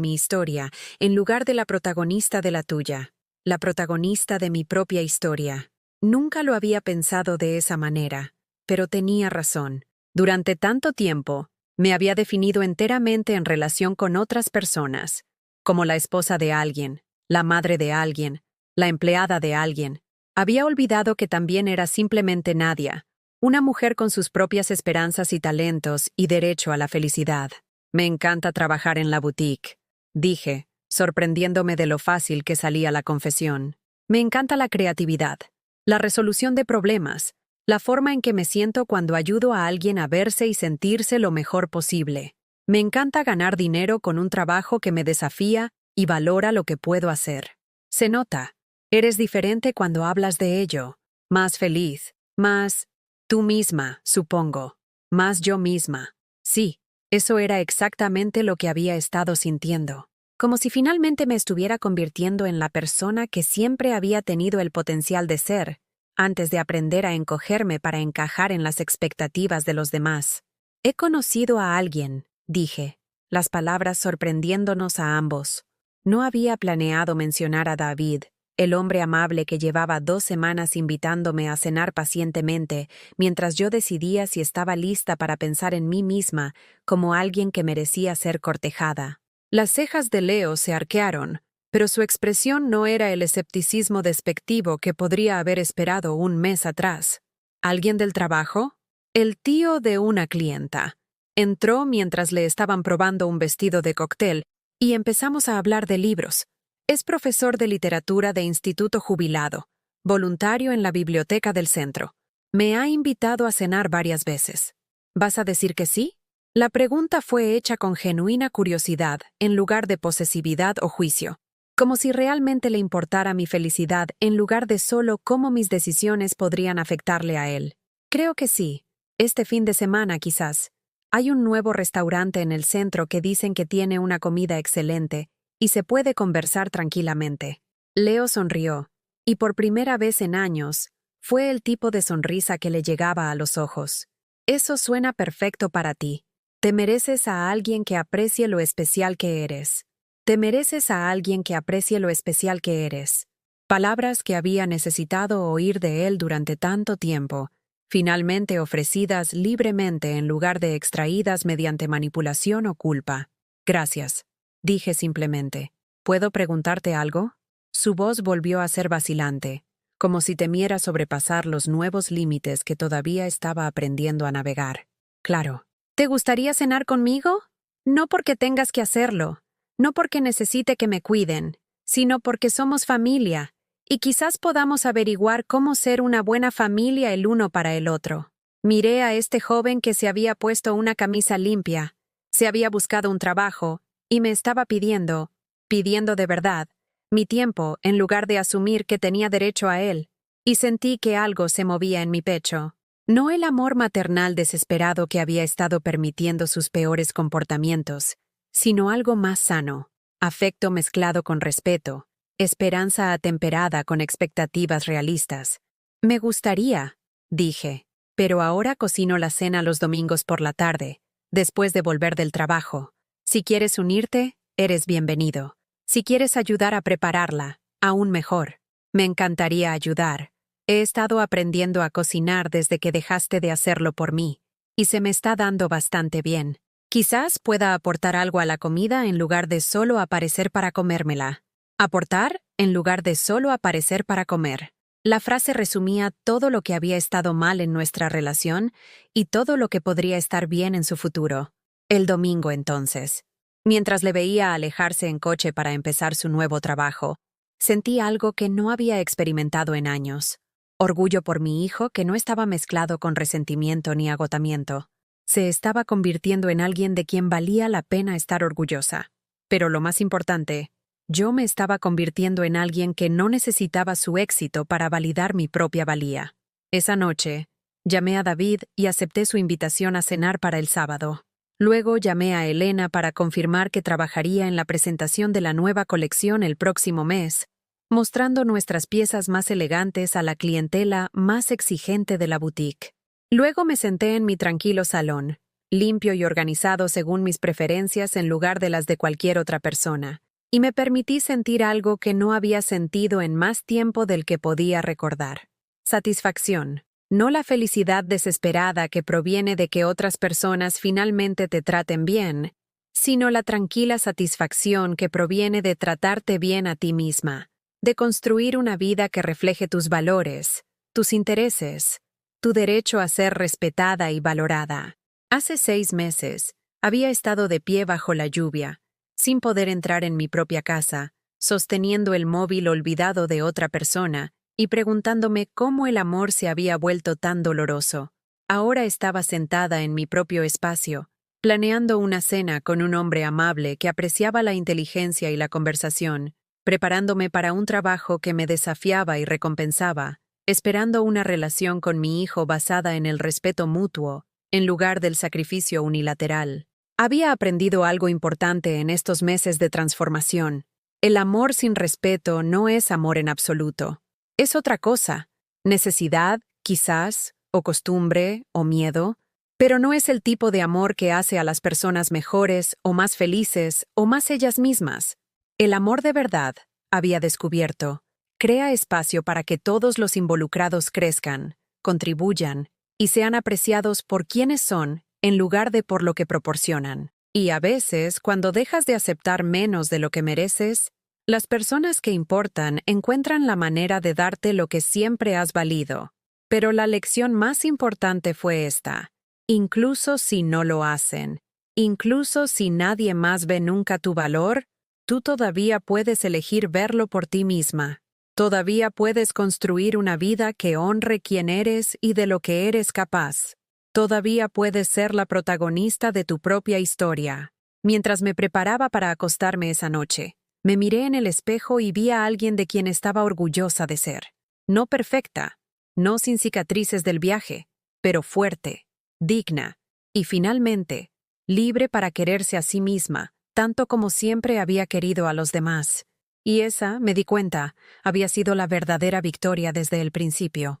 mi historia, en lugar de la protagonista de la tuya, la protagonista de mi propia historia. Nunca lo había pensado de esa manera, pero tenía razón. Durante tanto tiempo, me había definido enteramente en relación con otras personas, como la esposa de alguien, la madre de alguien, la empleada de alguien. Había olvidado que también era simplemente Nadia, una mujer con sus propias esperanzas y talentos y derecho a la felicidad. Me encanta trabajar en la boutique, dije, sorprendiéndome de lo fácil que salía la confesión. Me encanta la creatividad, la resolución de problemas, la forma en que me siento cuando ayudo a alguien a verse y sentirse lo mejor posible. Me encanta ganar dinero con un trabajo que me desafía y valora lo que puedo hacer. Se nota. Eres diferente cuando hablas de ello. Más feliz. Más tú misma, supongo. Más yo misma. Sí, eso era exactamente lo que había estado sintiendo. Como si finalmente me estuviera convirtiendo en la persona que siempre había tenido el potencial de ser, antes de aprender a encogerme para encajar en las expectativas de los demás. He conocido a alguien, dije, las palabras sorprendiéndonos a ambos. No había planeado mencionar a David, el hombre amable que llevaba 2 semanas invitándome a cenar pacientemente, mientras yo decidía si estaba lista para pensar en mí misma como alguien que merecía ser cortejada. Las cejas de Leo se arquearon, pero su expresión no era el escepticismo despectivo que podría haber esperado un mes atrás. ¿Alguien del trabajo? El tío de una clienta. Entró mientras le estaban probando un vestido de cóctel y empezamos a hablar de libros. Es profesor de literatura de instituto jubilado, voluntario en la biblioteca del centro. Me ha invitado a cenar varias veces. ¿Vas a decir que sí? La pregunta fue hecha con genuina curiosidad, en lugar de posesividad o juicio, como si realmente le importara mi felicidad en lugar de solo cómo mis decisiones podrían afectarle a él. Creo que sí. Este fin de semana, quizás. Hay un nuevo restaurante en el centro que dicen que tiene una comida excelente y se puede conversar tranquilamente. Leo sonrió, y por primera vez en años, fue el tipo de sonrisa que le llegaba a los ojos. Eso suena perfecto para ti. Te mereces a alguien que aprecie lo especial que eres. Te mereces a alguien que aprecie lo especial que eres. Palabras que había necesitado oír de él durante tanto tiempo, finalmente ofrecidas libremente en lugar de extraídas mediante manipulación o culpa. Gracias, dije simplemente. ¿Puedo preguntarte algo? Su voz volvió a ser vacilante, como si temiera sobrepasar los nuevos límites que todavía estaba aprendiendo a navegar. Claro. ¿Te gustaría cenar conmigo? No porque tengas que hacerlo, no porque necesite que me cuiden, sino porque somos familia, y quizás podamos averiguar cómo ser una buena familia el uno para el otro. Miré a este joven que se había puesto una camisa limpia, se había buscado un trabajo, y me estaba pidiendo de verdad, mi tiempo en lugar de asumir que tenía derecho a él, y sentí que algo se movía en mi pecho. No el amor maternal desesperado que había estado permitiendo sus peores comportamientos, sino algo más sano, afecto mezclado con respeto, esperanza atemperada con expectativas realistas. Me gustaría, dije, pero ahora cocino la cena los domingos por la tarde, después de volver del trabajo. Si quieres unirte, eres bienvenido. Si quieres ayudar a prepararla, aún mejor. Me encantaría ayudar. He estado aprendiendo a cocinar desde que dejaste de hacerlo por mí, y se me está dando bastante bien. Quizás pueda aportar algo a la comida en lugar de solo aparecer para comérmela. Aportar en lugar de solo aparecer para comer. La frase resumía todo lo que había estado mal en nuestra relación y todo lo que podría estar bien en su futuro. El domingo, entonces. Mientras le veía alejarse en coche para empezar su nuevo trabajo, sentí algo que no había experimentado en años. Orgullo por mi hijo que no estaba mezclado con resentimiento ni agotamiento. Se estaba convirtiendo en alguien de quien valía la pena estar orgullosa. Pero lo más importante, yo me estaba convirtiendo en alguien que no necesitaba su éxito para validar mi propia valía. Esa noche, llamé a David y acepté su invitación a cenar para el sábado. Luego llamé a Elena para confirmar que trabajaría en la presentación de la nueva colección el próximo mes, mostrando nuestras piezas más elegantes a la clientela más exigente de la boutique. Luego me senté en mi tranquilo salón, limpio y organizado según mis preferencias en lugar de las de cualquier otra persona, y me permití sentir algo que no había sentido en más tiempo del que podía recordar. Satisfacción, no la felicidad desesperada que proviene de que otras personas finalmente te traten bien, sino la tranquila satisfacción que proviene de tratarte bien a ti misma. De construir una vida que refleje tus valores, tus intereses, tu derecho a ser respetada y valorada. Hace 6 meses, había estado de pie bajo la lluvia, sin poder entrar en mi propia casa, sosteniendo el móvil olvidado de otra persona y preguntándome cómo el amor se había vuelto tan doloroso. Ahora estaba sentada en mi propio espacio, planeando una cena con un hombre amable que apreciaba la inteligencia y la conversación, preparándome para un trabajo que me desafiaba y recompensaba, esperando una relación con mi hijo basada en el respeto mutuo, en lugar del sacrificio unilateral. Había aprendido algo importante en estos meses de transformación. El amor sin respeto no es amor en absoluto. Es otra cosa. Necesidad, quizás, o costumbre, o miedo, pero no es el tipo de amor que hace a las personas mejores, o más felices, o más ellas mismas. El amor de verdad, había descubierto, crea espacio para que todos los involucrados crezcan, contribuyan, y sean apreciados por quienes son, en lugar de por lo que proporcionan. Y a veces, cuando dejas de aceptar menos de lo que mereces, las personas que importan encuentran la manera de darte lo que siempre has valido. Pero la lección más importante fue esta: incluso si no lo hacen, incluso si nadie más ve nunca tu valor, tú todavía puedes elegir verlo por ti misma. Todavía puedes construir una vida que honre quién eres y de lo que eres capaz. Todavía puedes ser la protagonista de tu propia historia. Mientras me preparaba para acostarme esa noche, me miré en el espejo y vi a alguien de quien estaba orgullosa de ser. No perfecta, no sin cicatrices del viaje, pero fuerte, digna, y finalmente, libre para quererse a sí misma, tanto como siempre había querido a los demás. Y esa, me di cuenta, había sido la verdadera victoria desde el principio.